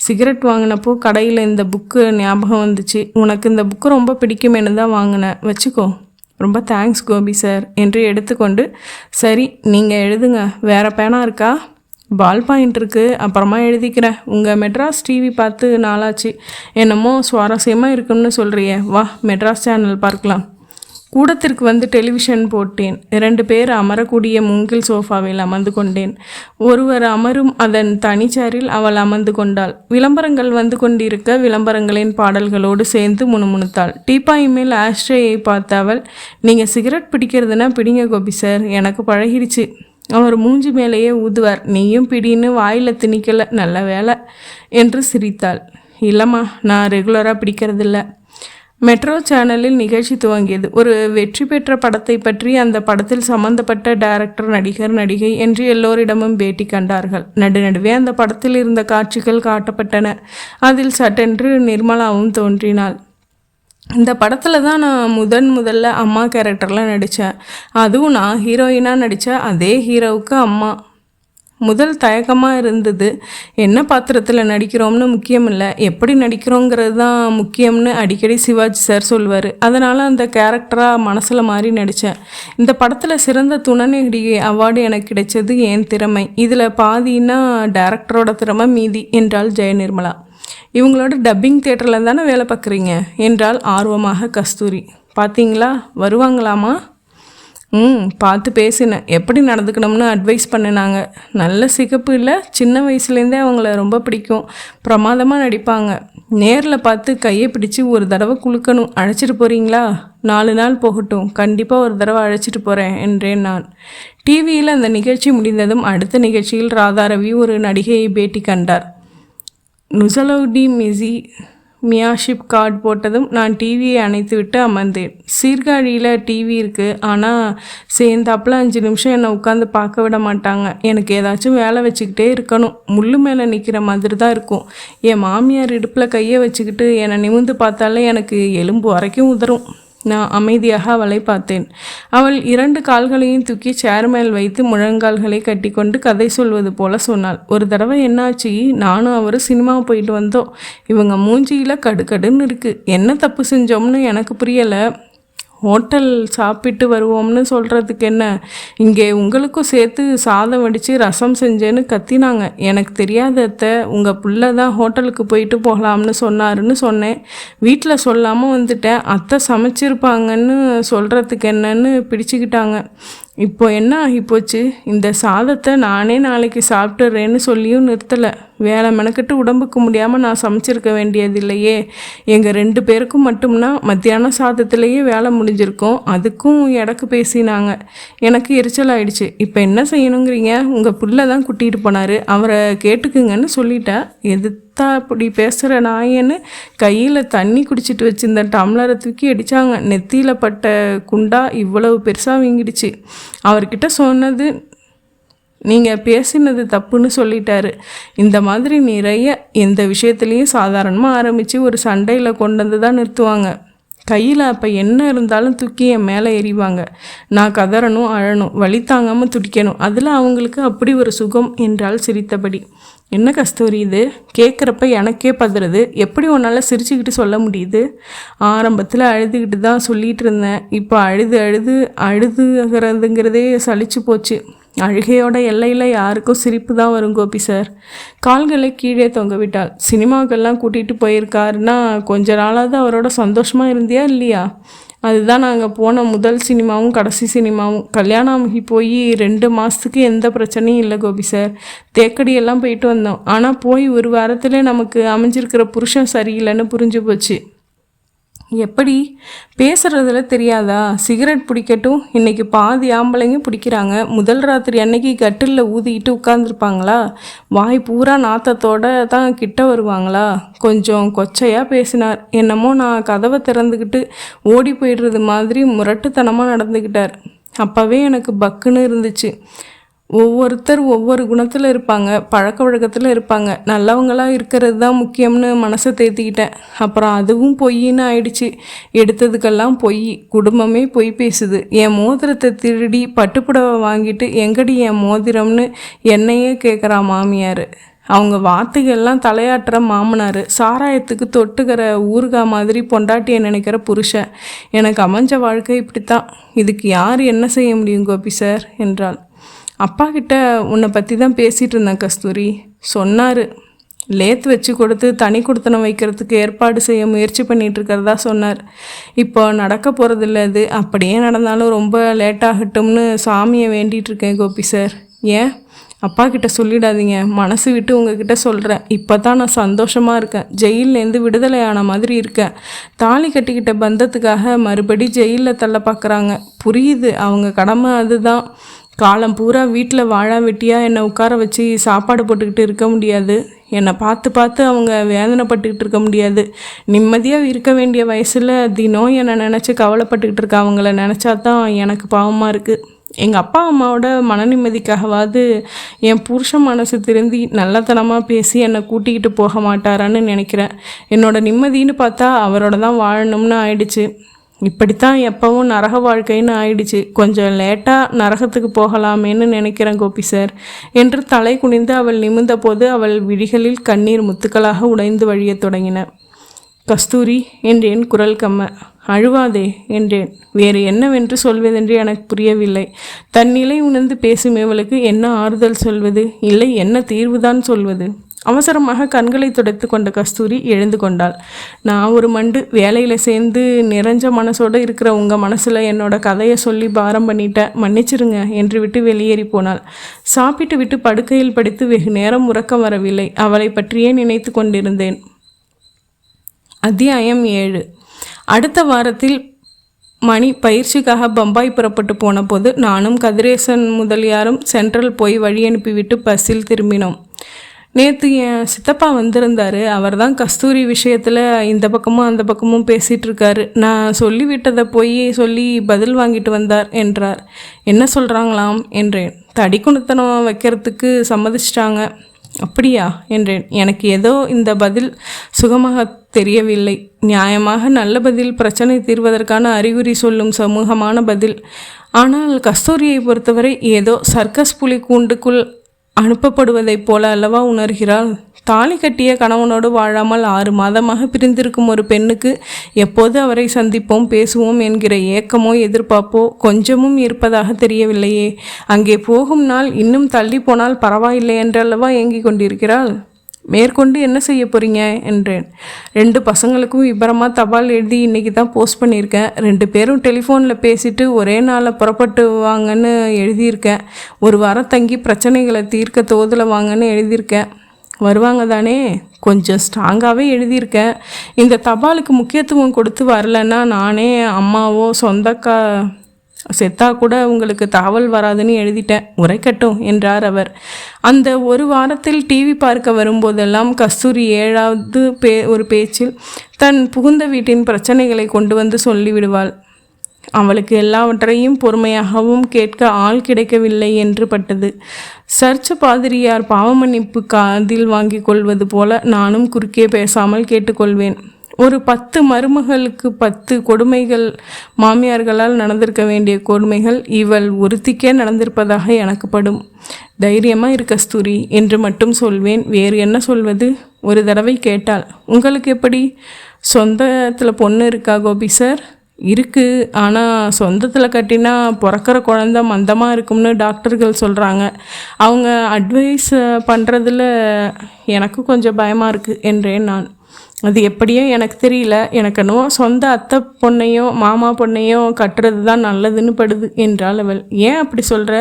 சிகரெட் வாங்கினப்போ கடையில் இந்த புக்கு ஞாபகம் வந்துச்சு. உனக்கு இந்த புக்கு ரொம்ப பிடிக்குமேனு தான் வாங்கினேன், வச்சுக்கோ. ரொம்ப தேங்க்ஸ் கோபி சார் என்று எடுத்துக்கொண்டு, சரி நீங்கள் எழுதுங்க. வேறு பேனா இருக்கா? பால் பாயிண்ட் இருக்குது, அப்புறமா எழுதிக்கிறேன். உங்கள் மெட்ராஸ் டிவி பார்த்து நாளாச்சு. என்னமோ சுவாரஸ்யமாக இருக்குன்னு சொல்கிறியே, வா மெட்ராஸ் சேனல் பார்க்கலாம். கூடத்திற்கு வந்து டெலிவிஷன் போட்டேன். 2 பேர் அமரக்கூடிய மூங்கில் சோஃபாவில் அமர்ந்து கொண்டேன். ஒருவர் அமரும் அதன் தனிச்சேரில் அவள் அமர்ந்து கொண்டாள். விளம்பரங்கள் வந்து கொண்டிருக்க விளம்பரங்களின் பாடல்களோடு சேர்ந்து முணுமுணுத்தாள். டீப்பாய் மேல் ஆஸ்ட்ரேயை பார்த்த அவள், நீங்கள் சிகரெட் பிடிக்கிறதுனா பிடிங்க கோபி சார், எனக்கு பழகிடுச்சு. அவர் மூஞ்சி மேலேயே ஊதுவார். நீயும் பிடின்னு வாயில் திணிக்கலை, நல்ல வேலை என்று சிரித்தாள். இல்லைம்மா, நான் ரெகுலராக பிடிக்கிறதில்ல. மெட்ரோ சேனலில் நிகழ்ச்சி துவங்கியது. ஒரு வெற்றி பெற்ற படத்தை பற்றி அந்த படத்தில் சம்பந்தப்பட்ட டைரக்டர், நடிகர், நடிகை என்று எல்லோரிடமும் பேட்டி கண்டார்கள். நடுநடுவே அந்த படத்தில் இருந்த காட்சிகள் காட்டப்பட்டன. அதில் சட்டென்று நிர்மலாவும் தோன்றினாள். இந்த படத்தில் தான் நான் முதல்ல அம்மா கேரக்டரில் நடித்தேன். அதுவும் நான் ஹீரோயினாக நடித்த அதே ஹீரோவுக்கு அம்மா. முதல் தயக்கமாக இருந்தது. என்ன பாத்திரத்தில் நடிக்கிறோம்னு முக்கியம் இல்லை, எப்படி நடிக்கிறோங்கிறது தான் முக்கியம்னு அடிக்கடி சிவாஜி சார் சொல்வார். அதனால் அந்த கேரக்டராக மனசில் மாறி நடித்தேன். இந்த படத்தில் சிறந்த துணை நடிகை அவார்டு எனக்கு கிடைச்சது என் திறமை. இதில் பாதின்னா டைரக்டரோட திறமை, மீதி என்றாள் ஜெயநிர்மலா. இவங்களோட டப்பிங் தியேட்டரில் தானே வேலை பார்க்குறீங்க என்றால் ஆர்வமாக கஸ்தூரி. பார்த்தீங்களா, வருவாங்களாமா? பார்த்து பேசினேன். எப்படி நடந்துக்கணும்னு அட்வைஸ் பண்ணினாங்க. நல்ல சிகப்பு இல்லை, சின்ன வயசுலேருந்தே அவங்கள ரொம்ப பிடிக்கும். பிரமாதமாக நடிப்பாங்க. நேரில் பார்த்து கையை பிடிச்சி ஒரு தடவை குலுக்கணும். அழைச்சிட்டு போகிறீங்களா? 4 நாள் போகட்டும், கண்டிப்பாக ஒரு தடவை அழைச்சிட்டு போகிறேன் என்றேன் நான். டிவியில் அந்த நிகழ்ச்சி முடிந்ததும் அடுத்த நிகழ்ச்சியில் ராதாரவி ஒரு நடிகையை பேட்டி கண்டார். நுசலவுடி மியாஷிப் கார்டு போட்டதும் நான் டிவியை அணைத்து விட்டு அமர்ந்தேன். சீர்காழியில் டிவி இருக்குது, ஆனால் சேர்ந்தாப்பில் 5 நிமிஷம் என்னை உட்காந்து பார்க்க விட மாட்டாங்க. எனக்கு ஏதாச்சும் வேலை வச்சுக்கிட்டே இருக்கணும். முள்ளு மேலே நிற்கிற மாதிரி தான் இருக்கும். என் மாமியார் இடுப்பில் கையை வச்சுக்கிட்டு என்னை நிமிர்ந்து பார்த்தாலே எனக்கு எலும்பு வரைக்கும் உதறும். நான் அமைதியாக அவளை பார்த்தேன். அவள் 2 கால்களையும் தூக்கி சேர் மேல் வைத்து முழங்கால்களை கட்டி கொண்டு கதை சொல்வது போல சொன்னாள். ஒரு தடவை என்னாச்சு, நானும் அவரும் சினிமா போயிட்டு வந்தோம். இவங்க மூஞ்சியில் கடுகடுன்னு இருக்குது. என்ன தப்பு செஞ்சோம்னு எனக்கு புரியலை. ஹோட்டல் சாப்பிட்டு வருவோம்னு சொல்கிறதுக்கு என்ன, இங்கே உங்களுக்கும் சேர்த்து சாதம் வடித்து ரசம் செஞ்சேன்னு கத்தினாங்க. எனக்கு தெரியாத அத்தை, உங்கள் பிள்ளை தான் ஹோட்டலுக்கு போயிட்டு போகலாம்னு சொன்னாருன்னு சொன்னேன். வீட்டில் சொல்லாமல் வந்துட்டேன். அத்தை சமைச்சிருப்பாங்கன்னு சொல்கிறதுக்கு என்னன்னு பிடிச்சிக்கிட்டாங்க. இப்போ என்ன ஆகிப்போச்சு, இந்த சாதத்தை நானே நாளைக்கு சாப்பிட்டுறேன்னு சொல்லியும் நிறுத்தலை. வேலை மெனக்கிட்டு உடம்புக்கு முடியாமல் நான் சமைச்சிருக்க வேண்டியதில்லையே. எங்கள் 2 பேருக்கும் மட்டும்னா மத்தியான சாதத்துலேயே வேலை முடிஞ்சிருக்கும். அதுக்கும் எடக்கு பேசினாங்க. எனக்கு எரிச்சல் ஆயிடுச்சு. இப்போ என்ன செய்யணுங்கிறீங்க? உங்கள் புள்ள தான் கூட்டிகிட்டு போனார், அவரை கேட்டுக்குங்கன்னு சொல்லிட்டேன். என்னத்தா இப்படி பேசுகிற நாயன்னு கையில் தண்ணி குடிச்சிட்டு வச்சுருந்த டம்ளரை தூக்கி அடித்தாங்க. நெத்தியில் பட்ட குண்டா இவ்வளவு பெருசாக வீங்கிடுச்சு. அவர்கிட்ட சொன்னது நீங்கள் பேசினது தப்புன்னு சொல்லிட்டாரு. இந்த மாதிரி நிறைய எந்த விஷயத்துலேயும் சாதாரணமாக ஆரம்பித்து ஒரு சண்டையில் கொண்டு வந்து தான் நிறுத்துவாங்க. கையில் அப்போ என்ன இருந்தாலும் தூக்கி என் மேலே எறிவாங்க. நான் கதறணும், அழணும், வலி தாங்காமல் துடிக்கணும். அதில் அவங்களுக்கு அப்படி ஒரு சுகம் என்றால் சிரித்தபடி. என்ன கஸ்தூரி இது? கேட்குறப்ப எனக்கே பதறது. எப்படி உன்னால் சிரிச்சுக்கிட்டு சொல்ல முடியுது? ஆரம்பத்தில் அழுதுகிட்டு தான் சொல்லிகிட்டு இருந்தேன். இப்போ அழுதுங்கிறதே சலிச்சு போச்சு. அழுகையோட எல்லையில் யாருக்கும் சிரிப்பு தான் வரும் கோபி சார். கால்களை கீழே தொங்க விட்டாள். சினிமாவுக்கெல்லாம் கூட்டிகிட்டு போயிருக்காருன்னா கொஞ்ச நாளாவது அவரோட சந்தோஷமாக இருந்தியா இல்லையா? அதுதான் நாங்கள் போன முதல் சினிமாவும் கடைசி சினிமாவும். கல்யாணம் ஆகி போய் 2 மாதத்துக்கு எந்த பிரச்சனையும் இல்லை கோபி சார். தேக்கடியெல்லாம் போயிட்டு வந்தோம். ஆனால் போய் ஒரு வாரத்திலே நமக்கு அமைஞ்சிருக்கிற புருஷன் சரியில்லைன்னு புரிஞ்சு போச்சு. எப்படி பேசுகிறதுல தெரியாதா? சிகரெட் பிடிக்கட்டும், இன்றைக்கி பாதி ஆம்பளைங்க பிடிக்கிறாங்க. முதல் ராத்திரி அன்னைக்கு கட்டிலில் ஊதிக்கிட்டு உட்காந்துருப்பாங்களா? வாய் பூரா நாத்தத்தோடு தான் கிட்ட வருவாங்களா? கொஞ்சம் கொச்சையாக பேசினார். என்னமோ நான் கதவை திறந்துக்கிட்டு ஓடி போயிடுறது மாதிரி முரட்டுத்தனமாக நடந்துக்கிட்டார். அப்போவே எனக்கு பக்குன்னு இருந்துச்சு. ஒவ்வொருத்தர் ஒவ்வொரு குணத்தில் இருப்பாங்க, பழக்க வழக்கத்தில் இருப்பாங்க. நல்லவங்களாக இருக்கிறது தான் முக்கியம்னு மனசை தேத்திக்கிட்டேன். அப்புறம் அதுவும் பொய்ன்னு ஆயிடுச்சு. எடுத்ததுக்கெல்லாம் பொய். குடும்பமே பொய் பேசுது. என் மோதிரத்தை திருடி பட்டுப்புடவை வாங்கிட்டு எங்கடி என் மோதிரம்னு என்னையே கேட்குறா மாமியார். அவங்க வார்த்தைகள்லாம் தலையாட்டுற மாமனார். சாராயத்துக்கு தொட்டுக்கிற ஊறுகாய் மாதிரி பொண்டாட்டியை நினைக்கிற புருஷன். எனக்கு அமைஞ்ச வாழ்க்கை இப்படித்தான். இதுக்கு யார் என்ன செய்ய முடியும் கோபி சார் என்றாள். அப்பா கிட்ட உன்னை பற்றி தான் பேசிகிட்டு இருந்தேன் கஸ்தூரி. சொன்னார், லேத்து வச்சு கொடுத்து தனி கொடுத்தனம் வைக்கிறதுக்கு ஏற்பாடு செய்ய முயற்சி பண்ணிகிட்ருக்கிறதா சொன்னார். இப்போ நடக்க போகிறதில்ல. அது அப்படியே நடந்தாலும் ரொம்ப லேட்டாகட்டும்னு சாமியை வேண்டிகிட்ருக்கேன் கோபி சார். ஏன்? அப்பா கிட்ட சொல்லிடாதீங்க. மனசு விட்டு உங்ககிட்ட சொல்கிறேன். இப்போ தான் நான் சந்தோஷமாக இருக்கேன். ஜெயிலேருந்து விடுதலையான மாதிரி இருக்கேன். தாலி கட்டிக்கிட்ட பந்தத்துக்காக மறுபடி ஜெயிலில் தள்ள பார்க்குறாங்க. புரியுது, அவங்க கடமை அதுதான். காலம் பூரா வீட்டில் வாழா வெட்டியாக என்னை உட்கார வச்சு சாப்பாடு போட்டுக்கிட்டு இருக்க முடியாது. என்னை பார்த்து பார்த்து அவங்க வேதனைப்பட்டுக்கிட்டு இருக்க முடியாது. நிம்மதியாக இருக்க வேண்டிய வயசில் தினம் என்னை நினச்சி கவலைப்பட்டுக்கிட்டு இருக்க அவங்கள நினச்சா தான் எனக்கு பாவமாக இருக்குது. எங்கள் அப்பா அம்மாவோட மன நிம்மதிக்காகவாது என் புருஷன் மனசு திருந்தி நல்லத்தனமாக பேசி என்னை கூட்டிக்கிட்டு போக மாட்டாரான்னு நினைக்கிறேன். என்னோடய நிம்மதின்னு பார்த்தா அவரோட தான் வாழணும்னு ஆயிடுச்சு. இப்படித்தான் எப்பவும் நரக வாழ்க்கைன்னு ஆயிடுச்சு. கொஞ்சம் லேட்டாக நரகத்துக்கு போகலாமேன்னு நினைக்கிறேன் கோபி சார் என்று தலை குனிந்து அவள் நிமிர்ந்த போது அவள் விழிகளில் கண்ணீர் முத்துக்களாக உடைந்து வழியத் தொடங்கின. கஸ்தூரி என்றேன் குரல் கம்ம. அழுவாதே என்றேன். வேறு என்னவென்று சொல்வதென்று எனக்கு புரியவில்லை. தன்னிலை உணர்ந்து பேசும் இவளுக்கு என்ன ஆறுதல் சொல்வது? இல்லை என்ன தீர்வுதான் சொல்வது? அவசரமாக கண்களை துடைத்து கொண்ட கஸ்தூரி எழுந்து கொண்டாள். நான் ஒரு மண்டு வேலையில் சேர்ந்து நிறைஞ்ச மனசோடு இருக்கிற உங்கள் மனசில் என்னோட கதையை சொல்லி பாரம் பண்ணிட்டேன், மன்னிச்சிருங்க என்று விட்டு வெளியேறி போனாள். சாப்பிட்டு விட்டு படுக்கையில் படுத்து வெகு நேரம் உறக்கம் வரவில்லை. அவளை பற்றியே நினைத்து கொண்டிருந்தேன். அத்தியாயம் 7. அடுத்த வாரத்தில் மணி பயிற்சிக்காக பம்பாய் புறப்பட்டு போன போது நானும் கதிரேசன் முதலியாரும் சென்ட்ரல் போய் வழி அனுப்பிவிட்டு பஸ்ஸில் திரும்பினோம். நேற்று என் சித்தப்பா வந்திருந்தார். அவர் தான் கஸ்தூரி விஷயத்தில் இந்த பக்கமும் அந்த பக்கமும் பேசிகிட்டு இருக்காரு. நான் சொல்லிவிட்டதை போய் சொல்லி பதில் வாங்கிட்டு வந்தார் என்றார். என்ன சொல்கிறாங்களாம் என்றேன். தடி குணத்தனம் வைக்கிறதுக்கு சம்மதிச்சிட்டாங்க. அப்படியா என்றேன். எனக்கு ஏதோ இந்த பதில் சுகமாக தெரியவில்லை. நியாயமாக நல்ல பதில், பிரச்சனை தீர்வதற்கான அறிகுறி சொல்லும் சமூகமான பதில். ஆனால் கஸ்தூரியை பொறுத்தவரை ஏதோ சர்க்கஸ் புலி கூண்டுக்குள் அனுப்பப்படுவதைப் போல அல்லவா உணர்கிறாள். தாலி கட்டிய கணவனோடு வாழாமல் 6 மாதமாக பிரிந்திருக்கும் ஒரு பெண்ணுக்கு எப்போது அவரை சந்திப்போம், பேசுவோம் என்கிற ஏக்கமோ எதிர்பார்ப்போ கொஞ்சமும் இருப்பதாக தெரியவில்லையே. அங்கே போகும் நாள் இன்னும் தள்ளி போனால் பரவாயில்லை என்றல்லவா ஏங்கிக் கொண்டிருக்கிறாள். மேற்கொண்டு என்ன செய்ய போகிறீங்க என்றேன். 2 பசங்களுக்கும் விபரமாக தபால் எழுதி இன்றைக்கி தான் போஸ்ட் பண்ணியிருக்கேன். 2 பேரும் டெலிஃபோனில் பேசிட்டு ஒரே நாளில் புறப்பட்டு வாங்கன்னு எழுதியிருக்கேன். 1 வாரம் தங்கி பிரச்சனைகளை தீர்க்க தோதில் வாங்கன்னு எழுதியிருக்கேன். வருவாங்க தானே? கொஞ்சம் ஸ்ட்ராங்காகவே எழுதியிருக்கேன். இந்த தபாலுக்கு முக்கியத்துவம் கொடுத்து வரலன்னா நானே அம்மாவோ செத்தா கூட உங்களுக்கு தகவல் வராதுன்னு எழுதிட்டேன், உரைக்கட்டும் என்றார் அவர். அந்த ஒரு வாரத்தில் டிவி பார்க்க வரும்போதெல்லாம் கஸ்தூரி ஏழாவது ஒரு பேச்சில் தன் புகுந்த வீட்டின் பிரச்சனைகளை கொண்டு வந்து சொல்லிவிடுவாள். அவளுக்கு எல்லாவற்றையும் பொறுமையாகவும் கேட்க ஆள் கிடைக்கவில்லை என்று பட்டது. சர்ச் பாதிரியார் பாவமன்னிப்பு காதில் வாங்கி கொள்வது போல நானும் குறுக்கே பேசாமல் கேட்டுக்கொள்வேன். ஒரு 10 மருமகளுக்கு 10 கொடுமைகள், மாமியார்களால் நடந்திருக்க வேண்டிய கொடுமைகள் இவள் ஒருத்திக்கே நடந்திருப்பதாக எனக்கு படும். தைரியமாக இரு கஸ்தூரி என்று மட்டும் சொல்வேன். வேறு என்ன சொல்வது? ஒரு தடவை கேட்டாள், உங்களுக்கு எப்படி? சொந்தத்தில் பொண்ணு இருக்கா கோபி சார்? இருக்குது, ஆனால் சொந்தத்தில் கட்டினா பிறக்கிற குழந்த மந்தமாக இருக்கும்னு டாக்டர்கள் சொல்கிறாங்க. அவங்க அட்வைஸ் பண்ணுறதுல எனக்கு கொஞ்சம் பயமாக இருக்குது என்றேன் நான். அது எப்படியோ எனக்கு தெரியல, எனக்கு என்னவோ சொந்த அத்தை பொண்ணையோ மாமா பொண்ணையோ கட்டுறது தான் நல்லதுன்னு படுது என்றாள் அவள். ஏன் அப்படி சொல்கிற?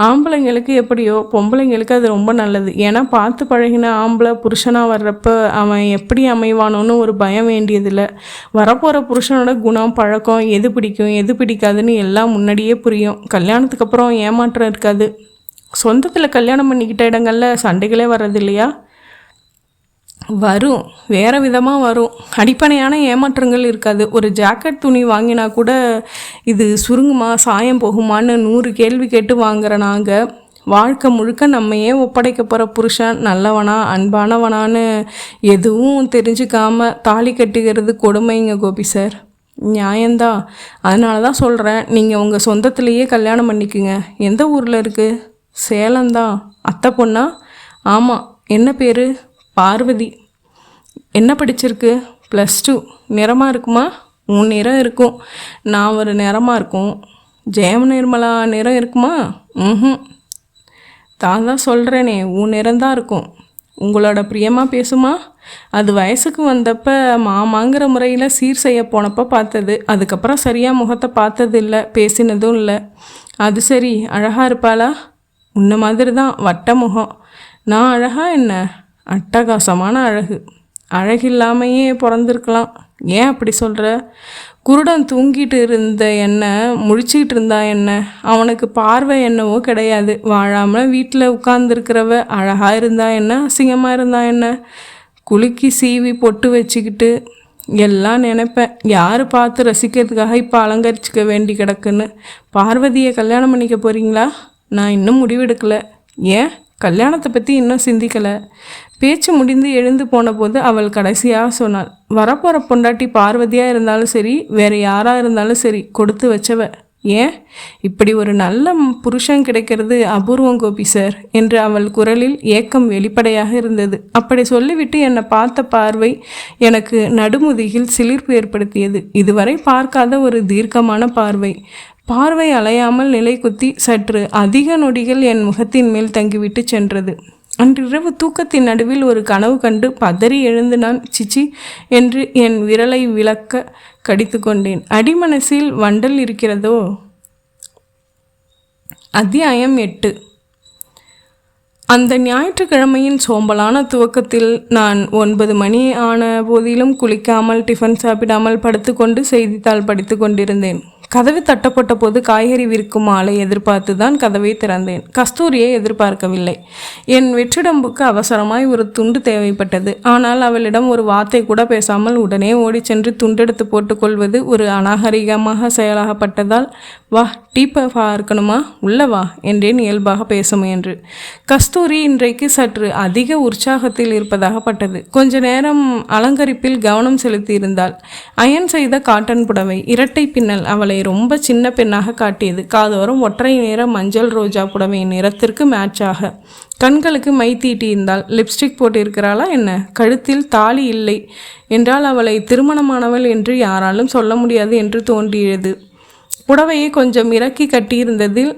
ஆம்பளைங்களுக்கு எப்படியோ பொம்பளைங்களுக்கு அது ரொம்ப நல்லது. ஏன்னா பார்த்து பழகின ஆம்பளை புருஷனாக வர்றப்ப அவன் எப்படி அமைவானோன்னு ஒரு பயம் வேண்டியதில்லை. வரப்போகிற புருஷனோட குணம், பழக்கம், எது பிடிக்கும் எது பிடிக்காதுன்னு எல்லாம் முன்னாடியே புரியும். கல்யாணத்துக்கு அப்புறம் ஏமாற்றம் இருக்காது. சொந்தத்தில் கல்யாணம் பண்ணிக்கிட்ட இடங்களில் சண்டைகளே வர்றது இல்லையா? வரும், வேறு விதமாக வரும். அடிப்படையான ஏமாற்றங்கள் இருக்காது. ஒரு ஜாக்கெட் துணி வாங்கினா கூட இது சுருங்குமா, சாயம் போகுமான்னு 100 கேள்வி கேட்டு வாங்குற நாங்கள் வாழ்க்கை முழுக்க நம்மையே ஒப்படைக்க போகிற புருஷன் நல்லவனா அன்பானவனான்னு எதுவும் தெரிஞ்சுக்காமல் தாலி கட்டுகிறது கொடுமைங்க கோபி சார். நியாயந்தான். அதனால தான் சொல்கிறேன், நீங்கள் உங்கள் சொந்தத்திலேயே கல்யாணம் பண்ணிக்குங்க. எந்த ஊரில் இருக்குது? சேலம்தான். அத்தை பொண்ணா? ஆமாம். என்ன பேர்? பார்வதி. என்ன படிச்சிருக்கு? +2. நிறமாக இருக்குமா? உன் நிறம் இருக்கும். நான் ஒரு நிறமாக இருக்கும். ஜெயம் நிர்மலா நிறம் இருக்குமா? தான் சொல்கிறேனே, உன் நிறம்தான் இருக்கும். உங்களோட பிரியமாக பேசுமா? அது வயசுக்கு வந்தப்போ மாமாங்கிற முறையில் சீர் செய்ய போனப்போ பார்த்தது. அதுக்கப்புறம் சரியாக முகத்தை பார்த்தது இல்லை, பேசினதும் இல்லை. அது சரி, அழகாக இருப்பாளா? உன்ன மாதிரி தான், வட்ட முகம். நான் அழகா என்ன? அட்டகாசமான அழகு. அழகில்லாமையே பிறந்திருக்கலாம். ஏன் அப்படி சொல்கிற? குருடன் தூங்கிட்டு இருந்த என்ன முழிச்சிக்கிட்டு இருந்தா என்ன? அவனுக்கு பார்வை என்னவோ கிடையாது. வாழாமல் வீட்டில் உட்கார்ந்துருக்கிறவ அழகாக இருந்தா என்ன, அசிங்கமாக இருந்தா என்ன? குலுக்கி சீவி பொட்டு வச்சுக்கிட்டு எல்லாம் நினைப்பேன். யார் பார்த்து ரசிக்கிறதுக்காக இப்போ அலங்கரிச்சிக்க வேண்டி கிடக்குன்னு. பார்வதியை கல்யாணம் பண்ணிக்க போகிறீங்களா? நான் இன்னும் முடிவெடுக்கலை. ஏன்? கல்யாணத்தை பற்றி இன்னும் சிந்திக்கலை. பேச்சு முடிந்து எழுந்து போன போது அவள் கடைசியாக சொன்னாள், வரப்போகிற பொண்டாட்டி பார்வதியாக இருந்தாலும் சரி, வேறு யாராக இருந்தாலும் சரி, கொடுத்து வச்சவ. ஏன்? இப்படி ஒரு நல்ல புருஷன் கிடைக்கிறது அபூர்வம் கோபி சார் என்று அவள் குரலில் ஏக்கம் வெளிப்படையாக இருந்தது. அப்படி சொல்லிவிட்டு என்னை பார்த்த பார்வை எனக்கு நடுமுதுகில் சிலிர்ப்பு ஏற்படுத்தியது. இதுவரை பார்க்காத ஒரு தீர்க்கமான பார்வை. பார்வை அலையாமல் நிலை குத்தி சற்று அதிக நொடிகள் என் முகத்தின் மேல் தங்கிவிட்டு சென்றது. அன்றிரவு தூக்கத்தின் நடுவில் ஒரு கனவு கண்டு பதறி எழுந்து நான் சிச்சி என்று என் விரலை விளக்க கடித்து கொண்டேன். அடிமனசில் வண்டல் இருக்கிறதோ? அத்தியாயம் 8. அந்த ஞாயிற்றுக்கிழமையின் சோம்பலான துவக்கத்தில் நான் 9 மணி ஆன போதிலும் குளிக்காமல் டிஃபன் சாப்பிடாமல் படுத்துக்கொண்டு செய்தித்தாள் படித்து கொண்டிருந்தேன். கதவு தட்டப்பட்ட போது காய்கறி விற்கும் ஆளை எதிர்பார்த்து தான் கதவை திறந்தேன். கஸ்தூரியை எதிர்பார்க்கவில்லை. என் வெற்றிடம்புக்கு அவசரமாய் ஒரு துண்டு தேவைப்பட்டது. ஆனால் அவளிடம் ஒரு வார்த்தை கூட பேசாமல் உடனே ஓடி சென்று துண்டெடுத்து போட்டுக்கொள்வது ஒரு அநாகரிகமாக செயலாகப்பட்டதால், வா டீ இருக்கணுமா, உள்ள வா என்றேன் இயல்பாக பேச முயன்று. கஸ்தூரி இன்றைக்கு சற்று அதிக உற்சாகத்தில் இருப்பதாகப்பட்டது. கொஞ்ச நேரம் அலங்கரிப்பில் கவனம் செலுத்தியிருந்தாள். அயன் செய்த காட்டன் புடவை இரட்டை பின்னல் அவளை ரொம்ப சின்ன பெண்ணாக காட்டியது. காதோறும் ஒற்றை நிற மஞ்சள் ரோஜா புடவையின் நிறத்திற்கு மேட்சாக. கண்களுக்கு மை தீட்டியிருந்தாள். லிப்ஸ்டிக் போட்டிருக்கிறாளா என்ன? கழுத்தில் தாலி இல்லை என்றால் அவளை திருமணமானவள் என்று யாராலும் சொல்ல முடியாது என்று தோன்றியது. புடவையை கொஞ்சம் இறக்கி கட்டியிருந்ததில்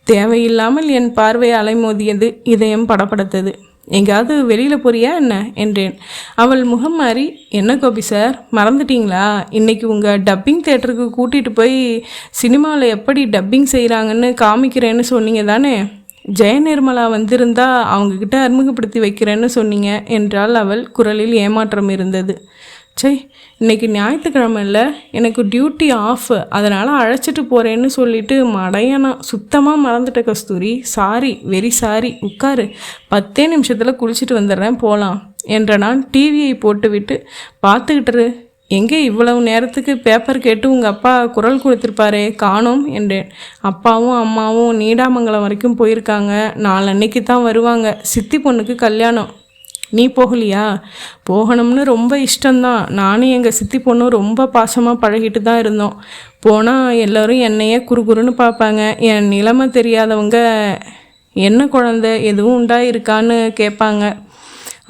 தேவையில்லாமல் என் பார்வை அலைமோதியது. இதயம் படபடத்தது. எங்காவது வெளியில் போறியா என்ன என்றேன். அவள் முகம் மாறி, என்ன கோபி சார் மறந்துட்டீங்களா? இன்றைக்கி உங்கள் டப்பிங் தேட்டருக்கு கூட்டிகிட்டு போய் சினிமாவில் எப்படி டப்பிங் செய்கிறாங்கன்னு காமிக்கிறேன்னு சொன்னீங்க தானே? ஜெயநிர்மலா வந்திருந்தா அவங்கக்கிட்ட அறிமுகப்படுத்தி வைக்கிறேன்னு சொன்னீங்க என்றால் அவள் குரலில் ஏமாற்றம் இருந்தது. சை, இன்றைக்கி ஞாயிற்றுக்கிழமை இல்லை, எனக்கு டியூட்டி ஆஃப், அதனால் அழைச்சிட்டு போகிறேன்னு சொல்லிட்டு மடையனா சுத்தமாக மறந்துட்டேன் கஸ்தூரி. Sorry, very sorry. உட்காரு, 10 நிமிஷத்தில் குளிச்சுட்டு வந்துடுறேன், போகலாம் என்ற நான் டிவியை போட்டுவிட்டு பார்த்துக்கிட்டுரு. எங்கே இவ்வளவு நேரத்துக்கு பேப்பர் கேட்டு உங்கள் அப்பா குரல் கொடுத்துருப்பாரே, காணோம் என்றேன். அப்பாவும் அம்மாவும் நீடாமங்கலம் வரைக்கும் போயிருக்காங்க, நாளன்னைக்கு தான் வருவாங்க. சித்தி பொண்ணுக்கு கல்யாணம். நீ போகலையா? போகணும்னு ரொம்ப இஷ்டம்தான். நானும் எங்கள் சித்தி பொண்ணும் ரொம்ப பாசமாக பழகிட்டு தான் இருந்தோம். போனால் எல்லோரும் என்னையே குறுகுறுன்னு பார்ப்பாங்க. என் நிலைமை தெரியாதவங்க என்ன குழந்தை எதுவும் உண்டாயிருக்கான்னு கேட்பாங்க.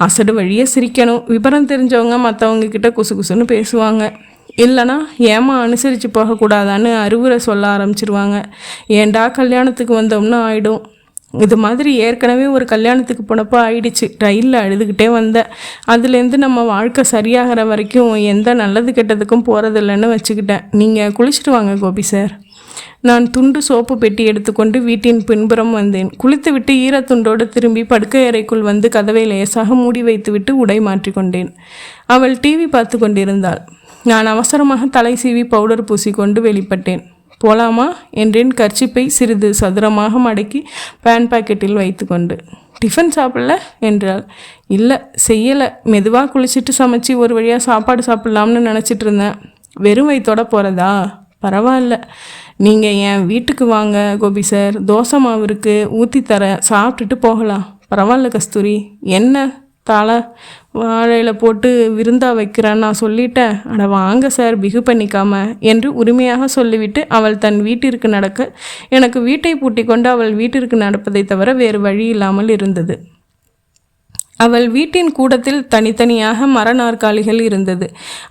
அசடு வழியே சிரிக்கணும். விவரம் தெரிஞ்சவங்க மற்றவங்க கிட்ட குசு குசுன்னு பேசுவாங்க. இல்லைனா ஏமா அனுசரித்து போகக்கூடாதான்னு அறிவுரை சொல்ல ஆரம்பிச்சிருவாங்க. ஏண்டா கல்யாணத்துக்கு வந்தோம்னு ஆகிடும். இது மாதிரி ஏற்கனவே ஒரு கல்யாணத்துக்கு போனப்போ ஆயிடுச்சு. ரயிலில் அழுதுகிட்டே வந்தேன். அதுலேருந்து நம்ம வாழ்க்கை சரியாகிற வரைக்கும் எந்த நல்லது கெட்டதுக்கும் போகிறதில்லைன்னு வச்சுக்கிட்டேன். நீங்கள் குளிச்சுட்டு வாங்க கோபி சார். நான் துண்டு சோப்பு பெட்டி எடுத்துக்கொண்டு வீட்டின் பின்புறம் வந்தேன். குளித்துவிட்டு ஈரத்துண்டோடு திரும்பி படுக்கை அறைக்குள் வந்து கதவை லேசாக மூடி வைத்துவிட்டு உடை மாற்றிக்கொண்டேன். அவள் டிவி பார்த்து கொண்டிருந்தாள். நான் அவசரமாக தலை சீவி பவுடர் பூசிக்கொண்டு வெளிப்பட்டேன். போலாமா என்றேன் கர்ச்சிப்பை சிறிது சதுரமாக மடக்கி பேன் பாக்கெட்டில் வைத்து கொண்டு. டிஃபன் சாப்பிடல என்றாள். இல்லை, செய்யலை. மெதுவாக குளிச்சுட்டு சமைச்சி ஒரு வழியாக சாப்பாடு சாப்பிட்லாம்னு நினச்சிட்டு இருந்தேன். வெறும் வயிற்றோட போகிறதா? பரவாயில்ல, நீங்கள் என் வீட்டுக்கு வாங்க கோபி சார், தோசை மாவு இருக்குது, ஊற்றி தரேன், சாப்பிட்டுட்டு போகலாம். பரவாயில்ல கஸ்தூரி. என்ன தலை வாழையில் போட்டு விருந்தா வைக்கிறான்னு நான் சொல்லிட்டேன். அட வாங்க சார், பிகு பண்ணிக்காம என்று உரிமையாக சொல்லிவிட்டு அவள் தன் வீட்டிற்கு நடக்க எனக்கு வீட்டை பூட்டி கொண்டு அவள் வீட்டிற்கு நடப்பதை தவிர வேறு வழி இல்லாமல் இருந்தது. அவள் வீட்டின் கூடத்தில் தனித்தனியாக மர நாற்காலிகள் இருந்தது.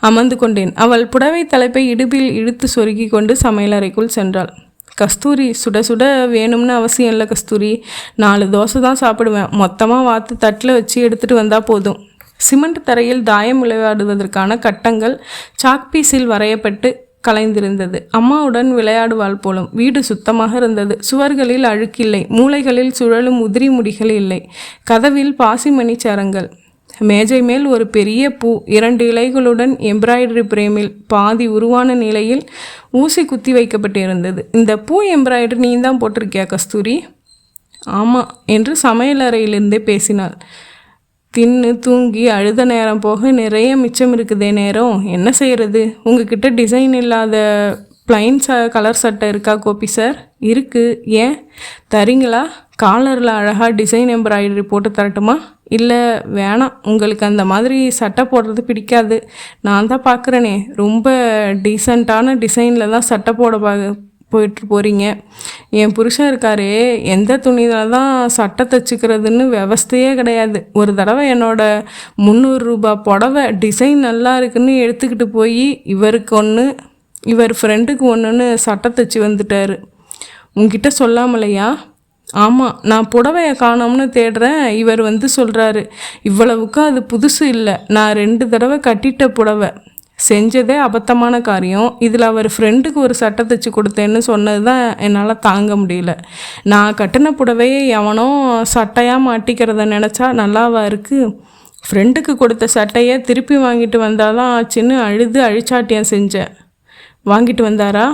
அமர்ந்து கொண்டேன். அவள் புடவை தலைப்பை இடுப்பில் இழுத்து சொருகி கொண்டு சமையலறைக்குள் சென்றாள். கஸ்தூரி, சுட சுட வேணும்னு அவசியம் இல்லை கஸ்தூரி. 4 தோசை தான் சாப்பிடுவேன். மொத்தமாக வாத்து தட்டில் வச்சு எடுத்துகிட்டு வந்தால் போதும். சிமெண்ட் தரையில் தாயம் விளையாடுவதற்கான கட்டங்கள் சாக்பீஸில் வரையப்பட்டு கலைந்திருந்தது. அம்மாவுடன் விளையாடுவாள் போலும். வீடு சுத்தமாக இருந்தது. சுவர்களில் அழுக்கில்லை. மூலைகளில் சுழலும் உதிரி முடிகள் இல்லை. கதவில் பாசிமணி சரங்கள். மேஜை மேல் ஒரு பெரிய பூ 2 இலைகளுடன் எம்ப்ராய்டரி பிரேமில் பாதி உருவான நிலையில் ஊசி குத்தி வைக்கப்பட்டிருந்தது. இந்த பூ எம்ப்ராய்டரி நீ தான் போட்டிருக்கியா கஸ்தூரி? ஆமாம் என்று சமையலறையிலிருந்தே பேசினாள். தின்னு தூங்கி அழுத நேரம் போக நிறைய மிச்சம் இருக்குதே நேரம். என்ன செய்கிறது? உங்ககிட்ட டிசைன் இல்லாத பிளைன் கலர் சட்டை இருக்கா கோபி சார்? இருக்குது. ஏன் தரீங்களா? காலரில் அழகாக டிசைன் எம்ப்ராய்டரி போட்டு தரட்டுமா? இல்லை வேணாம், உங்களுக்கு அந்த மாதிரி சட்டை போடுறது பிடிக்காது. நான் தான் பார்க்குறேனே, ரொம்ப டீசெண்டான டிசைனில் தான் சட்டை போயிட்டு போகிறீங்க. என் புருஷன் இருக்காரே, எந்த துணியில் தான் சட்டை தைச்சிக்கிறதுன்னு விவஸ்தையே கிடையாது. ஒரு தடவை என்னோட 300 ரூபாய் புடவை டிசைன் நல்லா இருக்குன்னு எடுத்துக்கிட்டு போய் இவருக்கு ஒன்று, இவர் ஃப்ரெண்டுக்கு ஒன்றுன்னு சட்டை தைச்சி வந்துட்டார். உங்ககிட்ட சொல்லாமலையா? ஆமாம், நான் புடவையை காணோம்னு தேடுறேன். இவர் வந்து சொல்கிறாரு, இவ்வளவுக்கு அது புதுசு இல்லை, நான் 2 தடவை கட்டிட்ட புடவை. செஞ்சதே அபத்தமான காரியம். இதில் அவர் ஃப்ரெண்டுக்கு ஒரு சட்டை தைச்சி கொடுத்தேன்னு சொன்னது தான் என்னால் தாங்க முடியல. நான் கட்டின புடவையை எவனோ சட்டையாக மாட்டிக்கிறத நினச்சா நல்லாவா இருக்குது? ஃப்ரெண்டுக்கு கொடுத்த சட்டையை திருப்பி வாங்கிட்டு வந்தால் தான் ஆச்சுன்னு அழுது அழிச்சாட்டியம் செஞ்சேன். வாங்கிட்டு வந்தாரா?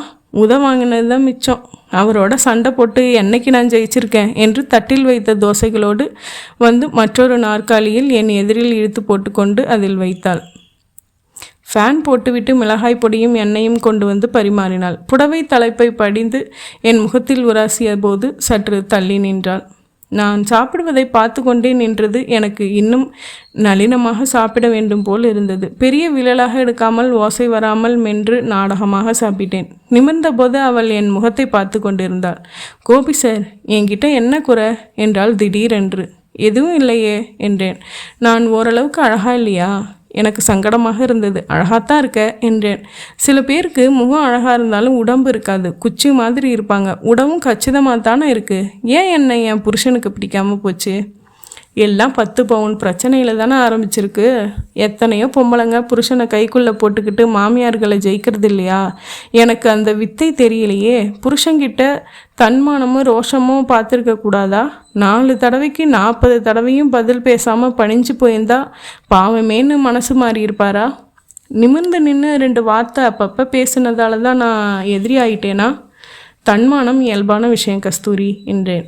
வாங்கினது தான் மிச்சம். அவரோட சண்டை போட்டு என்னைக்கு நான் ஜெயிச்சிருக்கேன் என்று தட்டில் வைத்த தோசைகளோடு வந்து மற்றொரு நாற்காலியில் என் எதிரில் இழுத்து போட்டுக்கொண்டு அதில் வைத்தாள். ஃபேன் போட்டுவிட்டு மிளகாய் பொடியும் எண்ணெயும் கொண்டு வந்து பரிமாறினாள். புடவை தலைப்பை படிந்து என் முகத்தில் உராசிய போது சற்று தள்ளி நின்றாள். நான் சாப்பிடுவதை பார்த்து கொண்டே நின்றது எனக்கு இன்னும் நளினமாக சாப்பிட வேண்டும் போல் இருந்தது. பெரிய விழலாக எடுக்காமல் ஓசை வராமல் மென்று நாடகமாக சாப்பிட்டேன். நிமிர்ந்த போது அவள் என் முகத்தை பார்த்து கொண்டிருந்தாள். கோபி சார், என்கிட்ட என்ன குறை என்றாள் திடீரென்று. எதுவும் இல்லையே என்றேன். நான் ஓரளவுக்கு அழகா இல்லையா? எனக்கு சங்கடமாக இருந்தது. அழகாத்தான் இருக்க என்றேன். சில பேருக்கு முகம் அழகாக இருந்தாலும் உடம்பு இருக்காது, குச்சி மாதிரி இருப்பாங்க. உடம்பும் கச்சிதமாக தானே இருக்குது. ஏன் என்னை என் புருஷனுக்கு பிடிக்காமல் போச்சு? எல்லாம் 10 பவுன் பிரச்சனையில் தானே ஆரம்பிச்சிருக்கு. எத்தனையோ பொம்பளைங்க புருஷனை கைக்குள்ளே போட்டுக்கிட்டு மாமியார்களை ஜெயிக்கிறது இல்லையா? எனக்கு அந்த வித்தை தெரியலையே. புருஷங்கிட்ட தன்மானமும் ரோஷமும் பார்த்துருக்க கூடாதா? 4 தடவைக்கு 40 தடவையும் பதில் பேசாமல் பணிஞ்சு போயிருந்தா பாவமேன்னு மனசு மாறி இருப்பாரா? நிமிர்ந்து நின்று 2 வார்த்தை அப்பப்போ பேசுனதால தான் நான் எதிரி ஆயிட்டேனா? தன்மானம் இயல்பான விஷயம் கஸ்தூரி என்றேன்.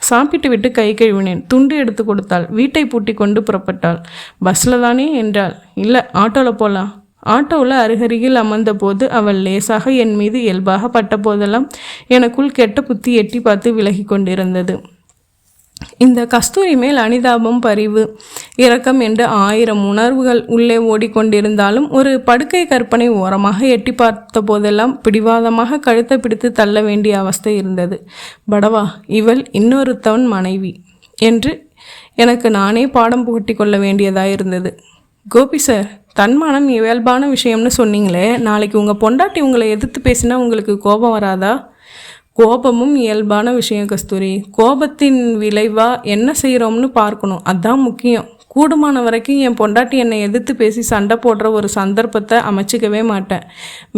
சாப்பிட்டு விட்டு கை கழுவினேன். துண்டு எடுத்து கொடுத்தாள். வீட்டை பூட்டி கொண்டு புறப்பட்டாள். பஸ்ஸில் தானே என்றாள். இல்லை, ஆட்டோவில் போகலாம். ஆட்டோவில் அருகருகில் அமர்ந்த போது அவள் லேசாக என் மீது இயல்பாக பட்ட போதெல்லாம் எனக்குள் கெட்ட புத்தி எட்டி பார்த்து விலகி கொண்டிருந்தது. இந்த கஸ்தூரி மேல் அனிதாபம், பரிவு, இரக்கம் என்று 1000 உணர்வுகள் உள்ளே ஓடிக்கொண்டிருந்தாலும் ஒரு படுக்கை கற்பனை ஓரமாக எட்டி பார்த்த போதெல்லாம் பிடிவாதமாக கழுத்தை பிடித்து தள்ள வேண்டிய அவஸ்தை இருந்தது. படவா, இவள் இன்னொருத்தவன் மனைவி என்று எனக்கு நானே பாடம் புகட்டி கொள்ள வேண்டியதாயிருந்தது. கோபி சார், தன்மானம் இயல்பான விஷயம்னு சொன்னீங்களே, நாளைக்கு உங்கள் பொண்டாட்டி உங்களை எதிர்த்து பேசினா உங்களுக்கு கோபம் வராதா? கோபமும் இயல்பான விஷயம் கஸ்தூரி. கோபத்தின் விளைவாக என்ன செய்கிறோம்னு பார்க்கணும், அதுதான் முக்கியம். கூடுமான வரைக்கும் என் பொண்டாட்டி என்னை எதிர்த்து பேசி சண்டை போடுற ஒரு சந்தர்ப்பத்தை அமைச்சிக்கவே மாட்டேன்.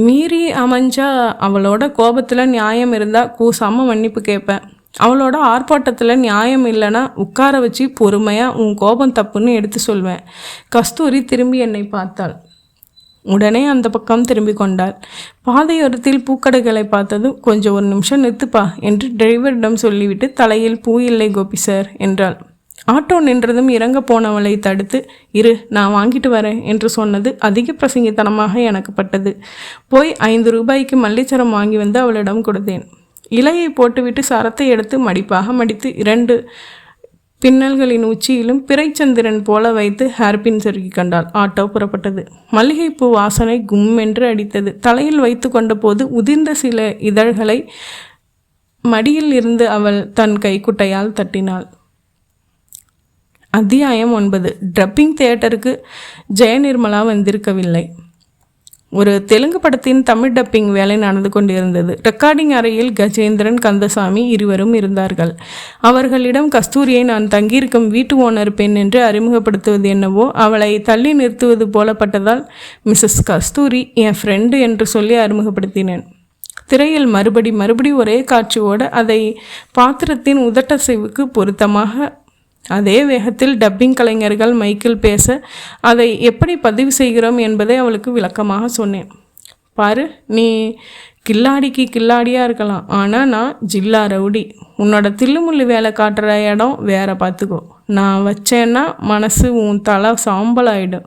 மீறி அமைஞ்சா அவளோட கோபத்தில் நியாயம் இருந்தால் கூசாமல் மன்னிப்பு கேட்பேன். அவளோட ஆர்ப்பாட்டத்தில் நியாயம் இல்லைன்னா உட்கார வச்சு பொறுமையாக உன் கோபம் தப்புன்னு எடுத்து சொல்வேன். கஸ்தூரி திரும்பி என்னை பார்த்தாள். உடனே அந்த பக்கம் திரும்பி கொண்டாள். பாதையோரத்தில் பூக்கடைகளை பார்த்ததும் கொஞ்சம் 1 நிமிஷம் நிறுத்துப்பா என்று டிரைவரிடம் சொல்லிவிட்டு தலையில் பூ இல்லை கோபி சார் என்றாள். ஆட்டோ நின்றதும் இறங்க போனவளை தடுத்து, இரு நான் வாங்கிட்டு வரேன் என்று சொன்னது அதிக பிரசங்கித்தனமாக எனக்கு பட்டது. போய் 5 ரூபாய்க்கு மல்லிச்சரம் வாங்கி வந்து அவளிடம் கொடுத்தேன். இலையை போட்டுவிட்டு சரத்தை எடுத்து மடிப்பாக மடித்து 2 பின்னல்களின் உச்சியிலும் பிறைச்சந்திரன் போல வைத்து ஹேர்பின் செருகி கண்டாள். ஆட்டோ புறப்பட்டது. மல்லிகைப்பூ வாசனை கும்மென்று அடித்தது. தலையில் வைத்து கொண்ட போது உதிர்ந்த சில இதழ்களை மடியில் இருந்து அவள் தன் கைக்குட்டையால் தட்டினாள். அத்தியாயம் 9. டப்பிங் தியேட்டருக்கு ஜெயநிர்மலா வந்திருக்கவில்லை. ஒரு தெலுங்கு படத்தின் தமிழ் டப்பிங் வேலை நடந்து கொண்டிருந்தது. ரெக்கார்டிங் அறையில் கஜேந்திரன், கந்தசாமி இருவரும் இருந்தார்கள். அவர்களிடம் கஸ்தூரியை நான் தங்கியிருக்கும் வீட்டு ஓனர் பெண் என்று அறிமுகப்படுத்துவது என்னவோ அவளை தள்ளி நிறுத்துவது போலப்பட்டதால் மிஸ்ஸஸ் கஸ்தூரி என் ஃப்ரெண்டு என்று சொல்லி அறிமுகப்படுத்தினேன். திரையில் மறுபடி ஒரே காட்சியோடு அதை பாத்திரத்தின் உதட்டசைவுக்கு பொருத்தமாக அதே வேகத்தில் டப்பிங் கலைஞர்கள் மைக்கில் பேச அதை எப்படி பதிவு செய்கிறோம் என்பதை அவளுக்கு விளக்கமாக சொன்னேன். பாரு, நீ கில்லாடிக்கு கில்லாடியாக இருக்கலாம், ஆனால் நான் ஜில்லா ரவுடி. உன்னோட தில்லுமுள்ளு வேலை காட்டுற இடம் வேற பார்த்துக்கோ. நான் வச்சேன்னா மனசு உன் தலை சாம்பல் ஆகிடும்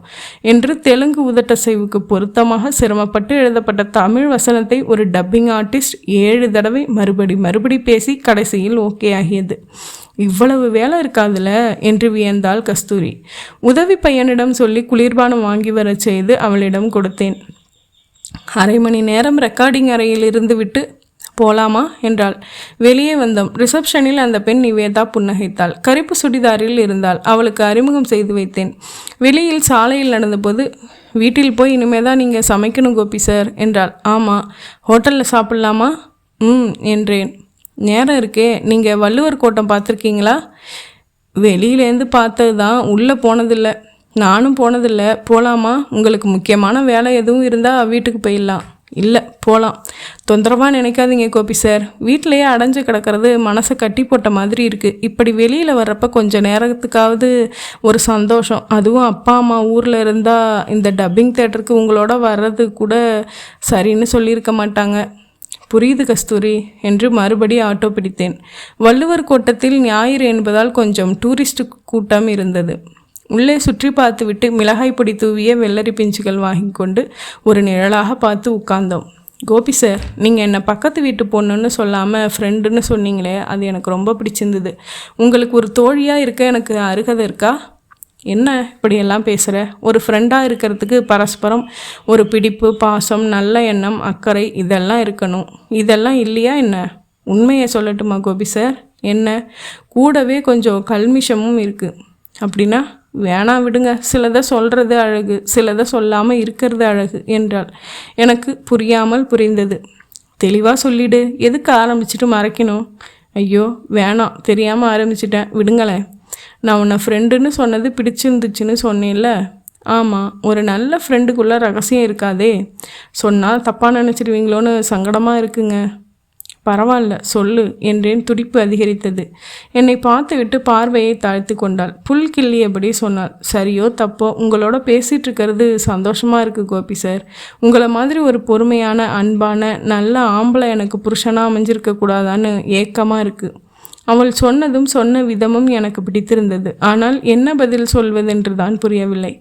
என்று தெலுங்கு உதட்டசைவுக்கு பொருத்தமாக சிரமப்பட்டு எழுதப்பட்ட தமிழ் வசனத்தை ஒரு டப்பிங் ஆர்டிஸ்ட் 7 தடவை மறுபடி பேசி கடைசியில் ஓகே ஆகியது. இவ்வளவு வேலை இருக்காதுல என்று வியந்தாள் கஸ்தூரி. உதவி பையனிடம் சொல்லி குளிர்பானம் வாங்கி வர செய்து அவளிடம் கொடுத்தேன். 1/2 மணி நேரம் ரெக்கார்டிங் அறையில் இருந்து விட்டு போலாமா என்றாள். வெளியே வந்தோம். ரிசப்ஷனில் அந்த பெண் நிவேதா புன்னகைத்தாள். கருப்பு சுடிதாரில் இருந்தாள். அவளுக்கு அறிமுகம் செய்து வைத்தேன். வெளியில் சாலையில் நடந்தபோது, வீட்டில் போய் இனிமேதான் நீங்கள் சமைக்கணும் கோபி சார் என்றாள். ஆமாம். ஹோட்டலில் சாப்பிட்லாமா? என்றேன். நேரம் இருக்கே. நீங்கள் வள்ளுவர் கோட்டம் பார்த்துருக்கீங்களா? வெளியிலேருந்து பார்த்தது தான், உள்ளே போனதில்லை. நானும் போனதில்லை. போகலாமா? உங்களுக்கு முக்கியமான வேலை எதுவும் இருந்தால் வீட்டுக்கு போயிடலாம். இல்லை, போகலாம். தொந்தரவாக நினைக்காதீங்க கோபி சார். வீட்டிலையே அடைஞ்சு கிடக்கிறது மனசை கட்டி போட்ட மாதிரி இருக்குது. இப்படி வெளியில் வர்றப்ப கொஞ்சம் நேரத்துக்காவது ஒரு சந்தோஷம். அதுவும் அப்பா அம்மா ஊரில் இருந்தால் இந்த டப்பிங் தேட்டருக்கு உங்களோட வர்றது கூட சரின்னு சொல்லியிருக்க மாட்டாங்க. புரியுது கஸ்தூரி என்று மறுபடி ஆட்டோ பிடித்தேன். வள்ளுவர் கோட்டத்தில் ஞாயிறு என்பதால் கொஞ்சம் டூரிஸ்ட் கூட்டம் இருந்தது. உள்ளே சுற்றி பார்த்துவிட்டு மிளகாய் பொடி தூவிய வெள்ளரி பிஞ்சுகள் வாங்கி கொண்டு ஒரு நிழலாக பார்த்து உட்கார்ந்தோம். கோபி சார், நீங்கள் என்னை பக்கத்து வீட்டு பொண்ணுன்னு சொல்லாமல் ஃப்ரெண்டுன்னு சொன்னீங்களே, அது எனக்கு ரொம்ப பிடிச்சிருந்தது. உங்களுக்கு ஒரு தோழியாக இருக்க எனக்கு அருகதை இருக்கா? என்ன இப்படியெல்லாம் பேசுகிற? ஒரு ஃப்ரெண்டாக இருக்கிறதுக்கு பரஸ்பரம் ஒரு பிடிப்பு, பாசம், நல்ல எண்ணம், அக்கறை இதெல்லாம் இருக்கணும். இதெல்லாம் இல்லையா என்ன? உண்மையை சொல்லட்டுமா கோபி சார்? என்ன, கூடவே கொஞ்சம் கல்மிஷமும் இருக்குது. அப்படின்னா வேணாம் விடுங்க. சிலதை சொல்கிறது அழகு, சிலதை சொல்லாமல் இருக்கிறது அழகு என்றாள். எனக்கு புரியாமல் புரிந்தது. தெளிவாக சொல்லிடு. எதுக்கு ஆரம்பிச்சுட்டு மறைக்கணும்? ஐயோ வேணாம், தெரியாமல் ஆரம்பிச்சிட்டேன், விடுங்களேன். நான் உன்னை ஃப்ரெண்டுன்னு சொன்னது பிடிச்சிருந்துச்சுன்னு சொன்னேன்ல. ஆமாம், ஒரு நல்ல ஃப்ரெண்டுக்குள்ளே ரகசியம் இருக்காதே. சொன்னால் தப்பாக நினச்சிடுவீங்களோன்னு சங்கடமாக இருக்குங்க. பரவாயில்ல சொல்லு என்றேன். துடிப்பு அதிகரித்தது. என்னை பார்த்துவிட்டு பார்வையை தாழ்த்து கொண்டாள். புல் கிள்ளியபடி சொன்னாள். சரியோ தப்போ உங்களோட பேசிகிட்டு இருக்கிறது சந்தோஷமாக இருக்குது கோபி சார். உங்களை மாதிரி ஒரு பொறுமையான அன்பான நல்ல ஆம்பளை எனக்கு புருஷனாக அமைஞ்சிருக்க கூடாதான்னு ஏக்கமாக இருக்குது. அவள் சொன்னதும் சொன்ன விதமும் எனக்கு பிடித்திருந்தது. ஆனால் என்ன பதில் சொல்வதென்று தான் புரியவில்லை.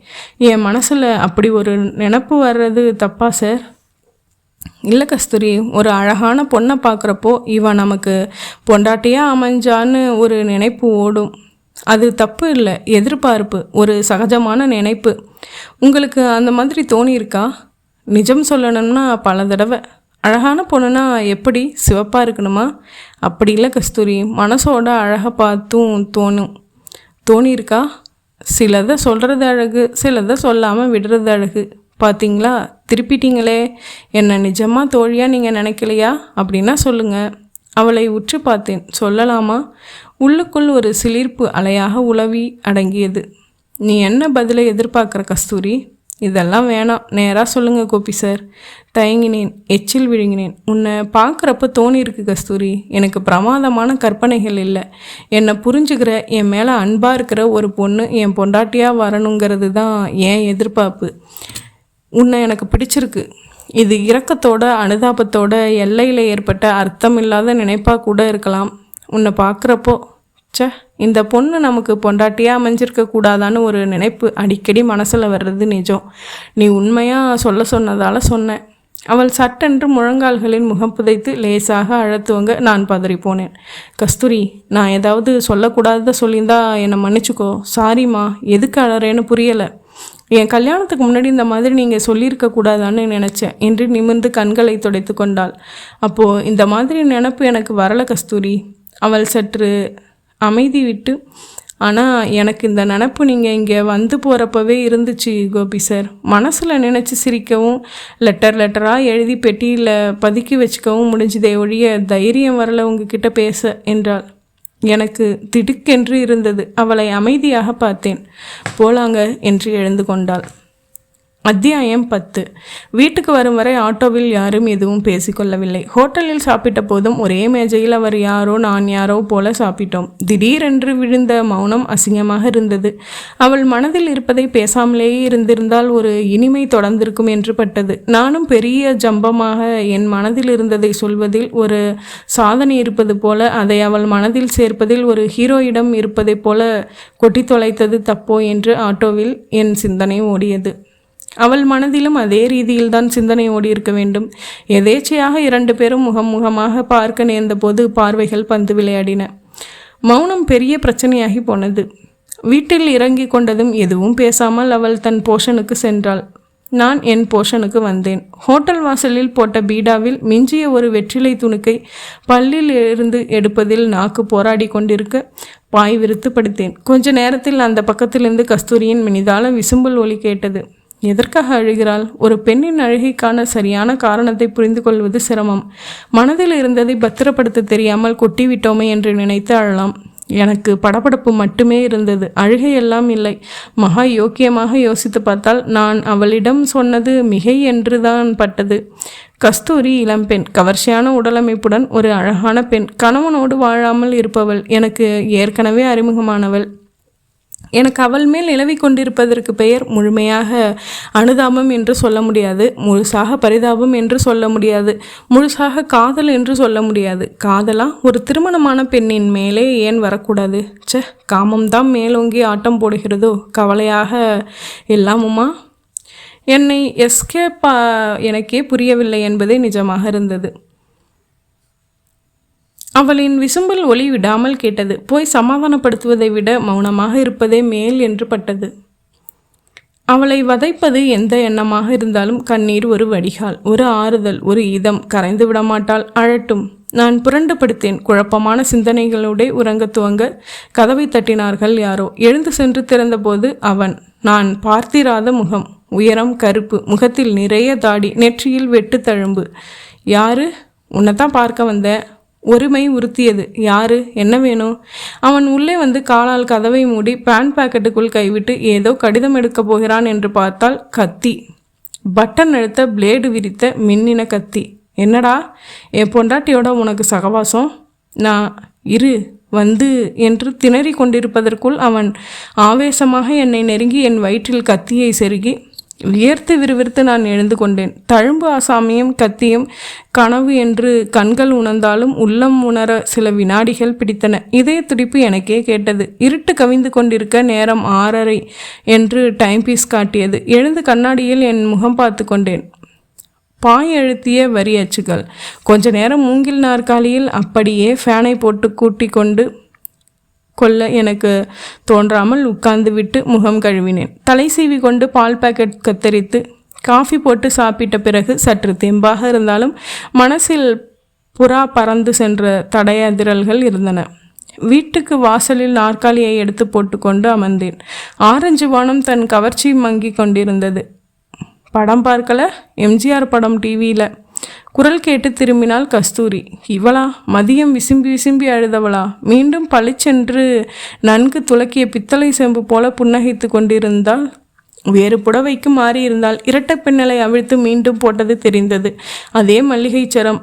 என் மனசில் அப்படி ஒரு நினப்பு வர்றது தப்பா சார்? இல்லை கஸ்தூரி, ஒரு அழகான பொண்ணை பார்க்குறப்போ இவன் நமக்கு பொண்டாட்டியாக அமைஞ்சான்னு ஒரு நினைப்பு ஓடும். அது தப்பு இல்லை, எதிர்பார்ப்பு, ஒரு சகஜமான நினைப்பு. உங்களுக்கு அந்த மாதிரி தோணியிருக்கா? நிஜம் சொல்லணும்னா பல தடவை. அழகான பொண்ணுனா எப்படி, சிவப்பாக இருக்கணுமா? அப்படி இல்லை கஸ்தூரி, மனசோட அழகை பார்த்தும் தோணியிருக்கா? சிலதை சொல்கிறது அழகு, சிலதை சொல்லாமல் விடுறது அழகு. பார்த்தீங்களா, திருப்பிட்டீங்களே. என்ன நிஜமாக தோழியாக நீங்கள் நினைக்கலையா? அப்படின்னா சொல்லுங்கள். அவளை உற்று பார்த்தேன். சொல்லலாமா? உள்ளுக்குள் ஒரு சிலிர்ப்பு அலையாக உலவி அடங்கியது. நீ என்ன பதிலை எதிர்பார்க்குற கஸ்தூரி? இதெல்லாம் வேணாம், நேராக சொல்லுங்கள் கோபி சார். தயங்கினேன், எச்சில் விழுங்கினேன். உன்னை பார்க்குறப்ப தோணியிருக்கு கஸ்தூரி, எனக்கு பிரமாதமான கற்பனைகள் இல்லை. என்னை புரிஞ்சுக்கிற, என் மேலே அன்பாக இருக்கிற ஒரு பொண்ணு என் பொண்டாட்டியாக வரணுங்கிறது தான் என் எதிர்பார்ப்பு. உன்னை எனக்கு பிடிச்சிருக்கு. இது இரக்கத்தோட அனுதாபத்தோட எல்லையில் ஏற்பட்ட அர்த்தமில்லாத நினைப்பாக கூட இருக்கலாம். உன்னை பார்க்குறப்போ இந்த பொண்ணு நமக்கு பொண்டாட்டியாக அமைஞ்சிருக்க கூடாதான்னு ஒரு நினைப்பு அடிக்கடி மனசில் வர்றது நிஜம். நீ உண்மையாக சொன்னதால் சொன்னேன். அவள் சட்டென்று முழங்கால்களின் முகம் புதைத்து லேசாக அழத்துவங்க நான் பதறிப்போனேன். கஸ்தூரி, நான் ஏதாவது சொல்லக்கூடாததை சொல்லியிருந்தா என்னை மன்னிச்சுக்கோ. சாரிம்மா, எதுக்கு அழறேன்னு புரியலை. என் கல்யாணத்துக்கு முன்னாடி இந்த மாதிரி நீங்கள் சொல்லியிருக்க கூடாதான்னு நினச்சேன் என்று நிமிர்ந்து கண்களை துடைத்து கொண்டாள். அப்போது இந்த மாதிரி நினப்பு எனக்கு வரலை கஸ்தூரி. அவள் சற்று அமைதி விட்டு, ஆனால் எனக்கு இந்த நினப்பு நீங்கள் இங்கே வந்து போகிறப்பவே இருந்துச்சு கோபி சார். மனசில் நினச்சி சிரிக்கவும் லெட்டராக எழுதி பெட்டியில் பதுக்கி வச்சுக்கவும் முடிஞ்சதே ஒழிய தைரியம் வரலை உங்ககிட்ட பேச என்றாள். எனக்கு திடுக்கென்று இருந்தது. அவளை அமைதியாக பார்த்தேன். போலாங்க என்று எழுந்து கொண்டாள். அத்தியாயம் 10. வீட்டுக்கு வரும் வரை ஆட்டோவில் யாரும் எதுவும் பேசிக்கொள்ளவில்லை. ஹோட்டலில் சாப்பிட்ட போதும் ஒரே மேஜையில் அவர் யாரோ நான் யாரோ போல சாப்பிட்டோம். திடீரென்று விழுந்த மௌனம் அசிங்கமாக இருந்தது. அவள் மனதில் இருப்பதை பேசாமலேயே இருந்திருந்தால் ஒரு இனிமை தொடர்ந்திருக்கும் என்று பட்டது. நானும் பெரிய ஜம்பமாக என் மனதில் இருந்ததை சொல்வதில் ஒரு சாதனை இருப்பது போல, அதை அவள் மனதில் சேர்ப்பதில் ஒரு ஹீரோயிடம் இருப்பதைப் போல கொட்டி தொலைத்தது தப்போ என்று ஆட்டோவில் என் சிந்தனை ஓடியது. அவள் மனதிலும் அதே ரீதியில்தான் சிந்தனை ஓடியிருக்க வேண்டும். எதேச்சையாக 2 பேரும் முகமாக பார்க்க நேர்ந்த போது பார்வைகள் பந்து விளையாடின. மௌனம் பெரிய பிரச்சனையாகி போனது. வீட்டில் இறங்கி கொண்டதும் எதுவும் பேசாமல் அவள் தன் போஷனுக்கு சென்றாள். நான் என் போஷனுக்கு வந்தேன். ஹோட்டல் வாசலில் போட்ட பீடாவில் மிஞ்சிய ஒரு வெற்றிலை துணுக்கை பல்லில் இருந்து எடுப்பதில் நாக்கு போராடி கொண்டிருக்க பாய் விரித்து படுத்தேன். கொஞ்ச நேரத்தில் அந்த பக்கத்திலிருந்து கஸ்தூரியின் மினிதால விசும்பல் ஒலி கேட்டது. எதற்காக அழுகிறாள்? ஒரு பெண்ணின் அழுகைக்கான சரியான காரணத்தை புரிந்து கொள்வது சிரமம். மனதில் இருந்ததை பத்திரப்படுத்த தெரியாமல் கொட்டிவிட்டோமே என்று நினைத்து அழலாம். எனக்கு படபடப்பு மட்டுமே இருந்தது, அழுகையெல்லாம் இல்லை. மகா யோக்கியமாக யோசித்து பார்த்தால் நான் அவளிடம் சொன்னது மிகை என்றுதான் பட்டது. கஸ்தூரி இளம்பெண், கவர்ச்சியான உடலமைப்புடன் ஒரு அழகான பெண், கணவனோடு வாழாமல் இருப்பவள், எனக்கு ஏற்கனவே அறிமுகமானவள். எனக்கு அவள் மேல் நிலவி கொண்டிருப்பதற்கு பெயர் முழுமையாக அனுதாபம் என்று சொல்ல முடியாது, முழுசாக பரிதாபம் என்று சொல்ல முடியாது, முழுசாக காதல் என்று சொல்ல முடியாது. காதலா ஒரு திருமணமான பெண்ணின் மேலே ஏன் வரக்கூடாது? காமம்தான் மேலோங்கி ஆட்டம் போடுகிறதோ? கவலையாக எல்லாமுமா? என்னை எஸ்கேப் எனக்கே புரியவில்லை என்பதே நிஜமாக இருந்தது. அவளின் விசும்பல் ஒளி விடாமல் கேட்டது. போய் சமாதானப்படுத்துவதை விட மௌனமாக இருப்பதே மேல் என்று பட்டது. அவளை வதைப்பது எந்த எண்ணமாக இருந்தாலும் கண்ணீர் ஒரு வடிகால், ஒரு ஆறுதல், ஒரு இதம். கரைந்து விடமாட்டாள், அழட்டும். நான் புரண்டு படுத்தேன். குழப்பமான சிந்தனைகளோட உறங்க துவங்க கதவை தட்டினார்கள் யாரோ. எழுந்து சென்று திறந்தபோது அவன். நான் பார்த்திராத முகம், உயரம், கருப்பு, முகத்தில் நிறைய தாடி, நெற்றியில் வெட்டு தழும்பு. யாரு? உன்னைத்தான் பார்க்க வந்தேன். ஒருமை உறுத்தியது. யாரு? என்ன வேணும்? அவன் உள்ளே வந்து காலால் கதவை மூடி பேண்ட் பாக்கெட்டுக்குள் கைவிட்டு ஏதோ கடிதம் எடுக்கப் போகிறான் என்று பார்த்தால் கத்தி. பட்டன் அழுத்த பிளேடு விரித்த மின்னின கத்தி. என்னடா என் பொண்டாட்டியோட உனக்கு சகவாசம்? நான் இரு வந்து என்று திணறி கொண்டிருப்பதற்குள் அவன் ஆவேசமாக என்னை நெருங்கி என் வயிற்றில் கத்தியை செருகி வியர்த்து விறுவிறுத்து நான் எழுந்து கொண்டேன். தழும்பு ஆசாமியும் கத்தியும் கனவு என்று கண்கள் உணர்ந்தாலும் உள்ளம் உணர சில வினாடிகள் பிடித்தன. இதய துடிப்பு எனக்கே கேட்டது. இருட்டு கவிந்து கொண்டிருக்க நேரம் 6:30 என்று டைம்பீஸ் காட்டியது. எழுந்து கண்ணாடியில் என் முகம் பார்த்து கொண்டேன். பாய் அழுத்திய வரி அச்சுகள். கொஞ்ச நேரம் மூங்கில் நாற்காலியில் அப்படியே ஃபேனை போட்டு கூட்டி கொண்டு கொள்ள எனக்கு தோன்றாமல் உட்கார்ந்து விட்டு முகம் கழுவினேன். தலை சீவி கொண்டு பால் பாக்கெட் கத்தரித்து காஃபி போட்டு சாப்பிட்ட பிறகு சற்று தெம்பாக இருந்தாலும் மனசில் புறா பறந்து சென்ற தடையதிரல்கள் இருந்தன. வீட்டுக்கு வாசலில் நாற்காலியை எடுத்து போட்டுக்கொண்டு அமர்ந்தேன். ஆரஞ்சு வானம் தன் கவர்ச்சி மங்கி கொண்டிருந்தது. படம் பார்க்கல? எம்ஜிஆர் படம் டிவியில். குரல் கேட்டு திரும்பினாள் கஸ்தூரி. இவளா? மதியம் விசும்பி விசும்பி அழுதவளா? மீண்டும் பளிச்சென்று நன்கு துலக்கிய பித்தளை செம்பு போல புன்னகைத்து கொண்டிருந்தாள். வேறு புடவைக்கு மாறியிருந்தாள். இரட்டை பின்னலை அவிழ்த்து மீண்டும் போட்டது தெரிந்தது. அதே மல்லிகை சரம்,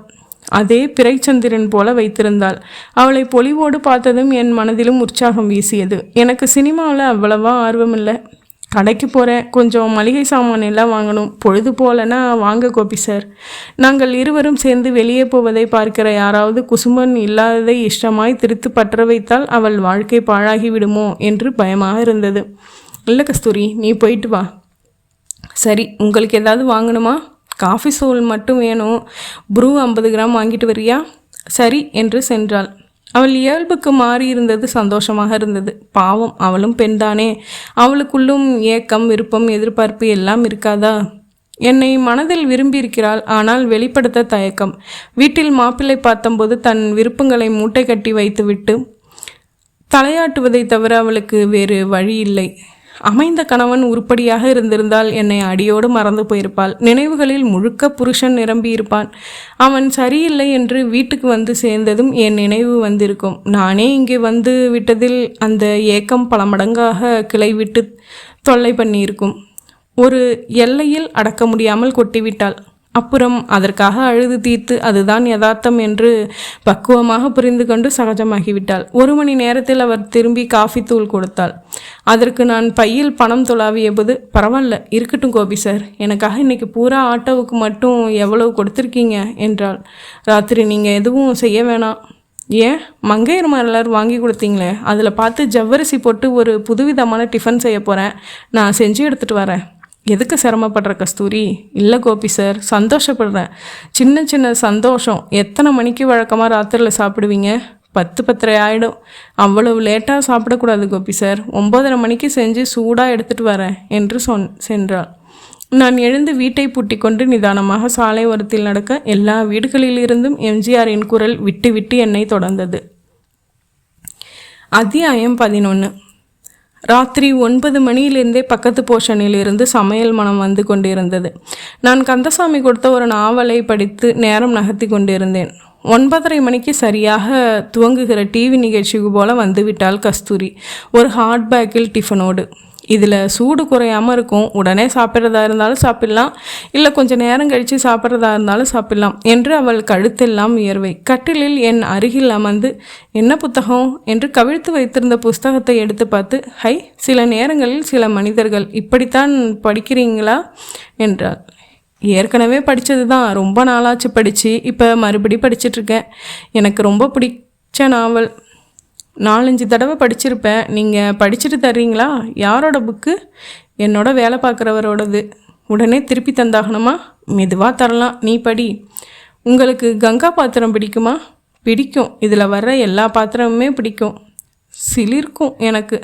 அதே பிறைச்சந்திரன் போல வைத்திருந்தாள். அவளை பொலிவோடு பார்த்ததும் என் மனதிலும் உற்சாகம் வீசியது. எனக்கு சினிமாவில் அவ்வளவா ஆர்வமில்லை. கடைக்கு போகிறேன், கொஞ்சம் மளிகை சாமான் எல்லாம் வாங்கணும். பொழுது போலனா வாங்க கோபி சார். நாங்கள் இருவரும் சேர்ந்து வெளியே போவதை பார்க்கிற யாராவது குசும்பன் இல்லாததை இஷ்டமாய் திரித்து பற்ற வைத்தால் அவள் வாழ்க்கை பாழாகி விடுமோ என்று பயமாக இருந்தது. இல்லை கஸ்தூரி, நீ போயிட்டு வா. சரி, உங்களுக்கு ஏதாவது வாங்கணுமா? காஃபி சோல் மட்டும் வேணும். ப்ரூ 50 கிராம் வாங்கிட்டு வரியா? சரி என்று சென்றாள். அவள் இயல்புக்கு மாறியிருந்தது சந்தோஷமாக இருந்தது. பாவம், அவளும் பெண்தானே. அவளுக்குள்ளும் ஏக்கம், விருப்பம், எதிர்பார்ப்பு எல்லாம் இருக்காதா? என்னை மனதில் விரும்பியிருக்கிறாள், ஆனால் வெளிப்படுத்த தயக்கம். வீட்டில் மாப்பிள்ளை பார்த்தம்போது தன் விருப்பங்களை மூட்டை கட்டி வைத்துவிட்டு தலையாட்டுவதை தவிர அவளுக்கு வேறு வழி இல்லை. அமைந்த கணவன் உருப்படியாக இருந்திருந்தால் என்னை அடியோடு மறந்து போயிருப்பாள். நினைவுகளில் முழுக்க புருஷன் நிரம்பியிருப்பான். அவன் சரியில்லை என்று வீட்டுக்கு வந்து சேர்ந்ததும் என் நினைவு வந்திருக்கும். நானே இங்கே வந்து விட்டதில் அந்த ஏக்கம் பல மடங்காக கிளை விட்டு தொல்லை பண்ணியிருக்கும். ஒரு எல்லையில் அடக்க முடியாமல் கொட்டிவிட்டாள். அப்புறம் அதற்காக அழுது தீர்த்து அதுதான் யதார்த்தம் என்று பக்குவமாக புரிந்து கொண்டு சகஜமாகிவிட்டாள். 1 மணி நேரத்தில் அவர் திரும்பி காஃபி தூள் கொடுத்தாள். அதற்கு நான் பையில் பணம் தொலாவிய போது, பரவாயில்ல இருக்கட்டும் கோபி சார், எனக்காக இன்னைக்கு பூரா ஆட்டோவுக்கு மட்டும் எவ்வளவு கொடுத்துருக்கீங்க என்றாள். ராத்திரி நீங்கள் எதுவும் செய்ய வேணாம். ஏன்? மங்கையர் மலர் வாங்கி கொடுத்தீங்களே, அதில் பார்த்து ஜவ்வரிசி போட்டு ஒரு புதுவிதமான டிஃபன் செய்ய போகிறேன். நான் செஞ்சு எடுத்துகிட்டு வரேன். எதுக்கு சிரமப்படுற கஸ்தூரி? இல்லை கோபி சார், சந்தோஷப்படுறேன். சின்ன சின்ன சந்தோஷம். எத்தனை மணிக்கு வழக்கமாக ராத்திரியில் சாப்பிடுவீங்க? 10-10:30 ஆகிடும். அவ்வளவு லேட்டாக சாப்பிடக்கூடாது கோபி சார். 9:30 மணிக்கு செஞ்சு சூடாக எடுத்துகிட்டு வரேன் என்று சென்றாள். நான் எழுந்து வீட்டை பூட்டி கொண்டு நிதானமாக சாலை ஓரத்தில் நடக்க எல்லா வீடுகளிலிருந்தும் எம்ஜிஆரின் குரல் விட்டு விட்டு என்னை தொடர்ந்தது. அத்தியாயம் 11. ராத்திரி 9 மணியிலிருந்தே பக்கத்து போர்ஷனிலிருந்து சமையல் மனம் வந்து கொண்டிருந்தது. நான் கந்தசாமி கொடுத்த ஒரு நாவலை படித்து நேரம் நகர்த்தி கொண்டிருந்தேன். 9:30 மணிக்கு சரியாக துவங்குகிற டிவி நிகழ்ச்சிக்கு போல வந்துவிட்டாள் கஸ்தூரி, ஒரு ஹாட் பேக்கில் டிஃபனோடு. இதில் சூடு குறையாமல் இருக்கும். உடனே சாப்பிட்றதா இருந்தாலும் சாப்பிட்லாம், இல்லை கொஞ்சம் நேரம் கழித்து சாப்பிட்றதா இருந்தாலும் சாப்பிட்லாம் என்று அவள் கழுத்தெல்லாம் வியர்வை. கட்டிலில் என் அருகில் அமர்ந்து, என்ன புத்தகம் என்று கவிழ்த்து வைத்திருந்த புஸ்தகத்தை எடுத்து பார்த்து, ஹை, சில நேரங்களில் சில மனிதர்கள் இப்படித்தான் படிக்கிறீங்களா என்றாள். ஏற்கனவே படித்தது தான், ரொம்ப நாளாச்சு படித்து. இப்போ மறுபடி படிச்சிட்ருக்கேன். எனக்கு ரொம்ப பிடிச்ச நாவல். 4-5 தடவை படிச்சிருப்பேன். நீங்கள் படிச்சுட்டு தர்றீங்களா? யாரோட புக்கு? என்னோட வேலை பார்க்குறவரோடது. உடனே திருப்பி தந்தாகணுமா? மெதுவாக தரலாம், நீ படி. உங்களுக்கு கங்கா பாத்திரம் பிடிக்குமா? பிடிக்கும். இதில் வர்ற எல்லா பாத்திரமுமே பிடிக்கும். சிலிர்க்கும் எனக்கு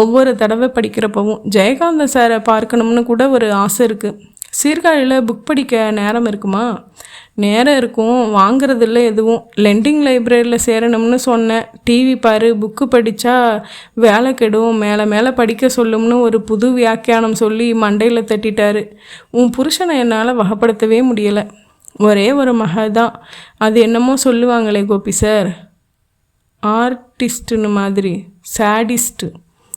ஒவ்வொரு தடவை படிக்கிறப்பவும். ஜெயகாந்த சாரை பார்க்கணும்னு கூட ஒரு ஆசை இருக்குது. சீர்காழியில் புக் படிக்க நேரம் இருக்குமா? நேரம் இருக்கும், வாங்கிறதில்ல எதுவும். லெண்டிங் லைப்ரரியில் சேரணும்னு சொன்னேன். டிவி பாரு, புக்கு படித்தா வேலை கெடும், மேலே மேலே படிக்க சொல்லும்னு ஒரு புது வியாக்கியானம் சொல்லி மண்டையில் தட்டிட்டாரு. உன் புருஷனை என்னால் வகைப்படுத்தவே முடியலை. ஒரே ஒரு மக தான். அது என்னமோ சொல்லுவாங்களே கோபி சார், ஆர்டிஸ்ட்டுன்னு மாதிரி, சேடிஸ்ட்டு.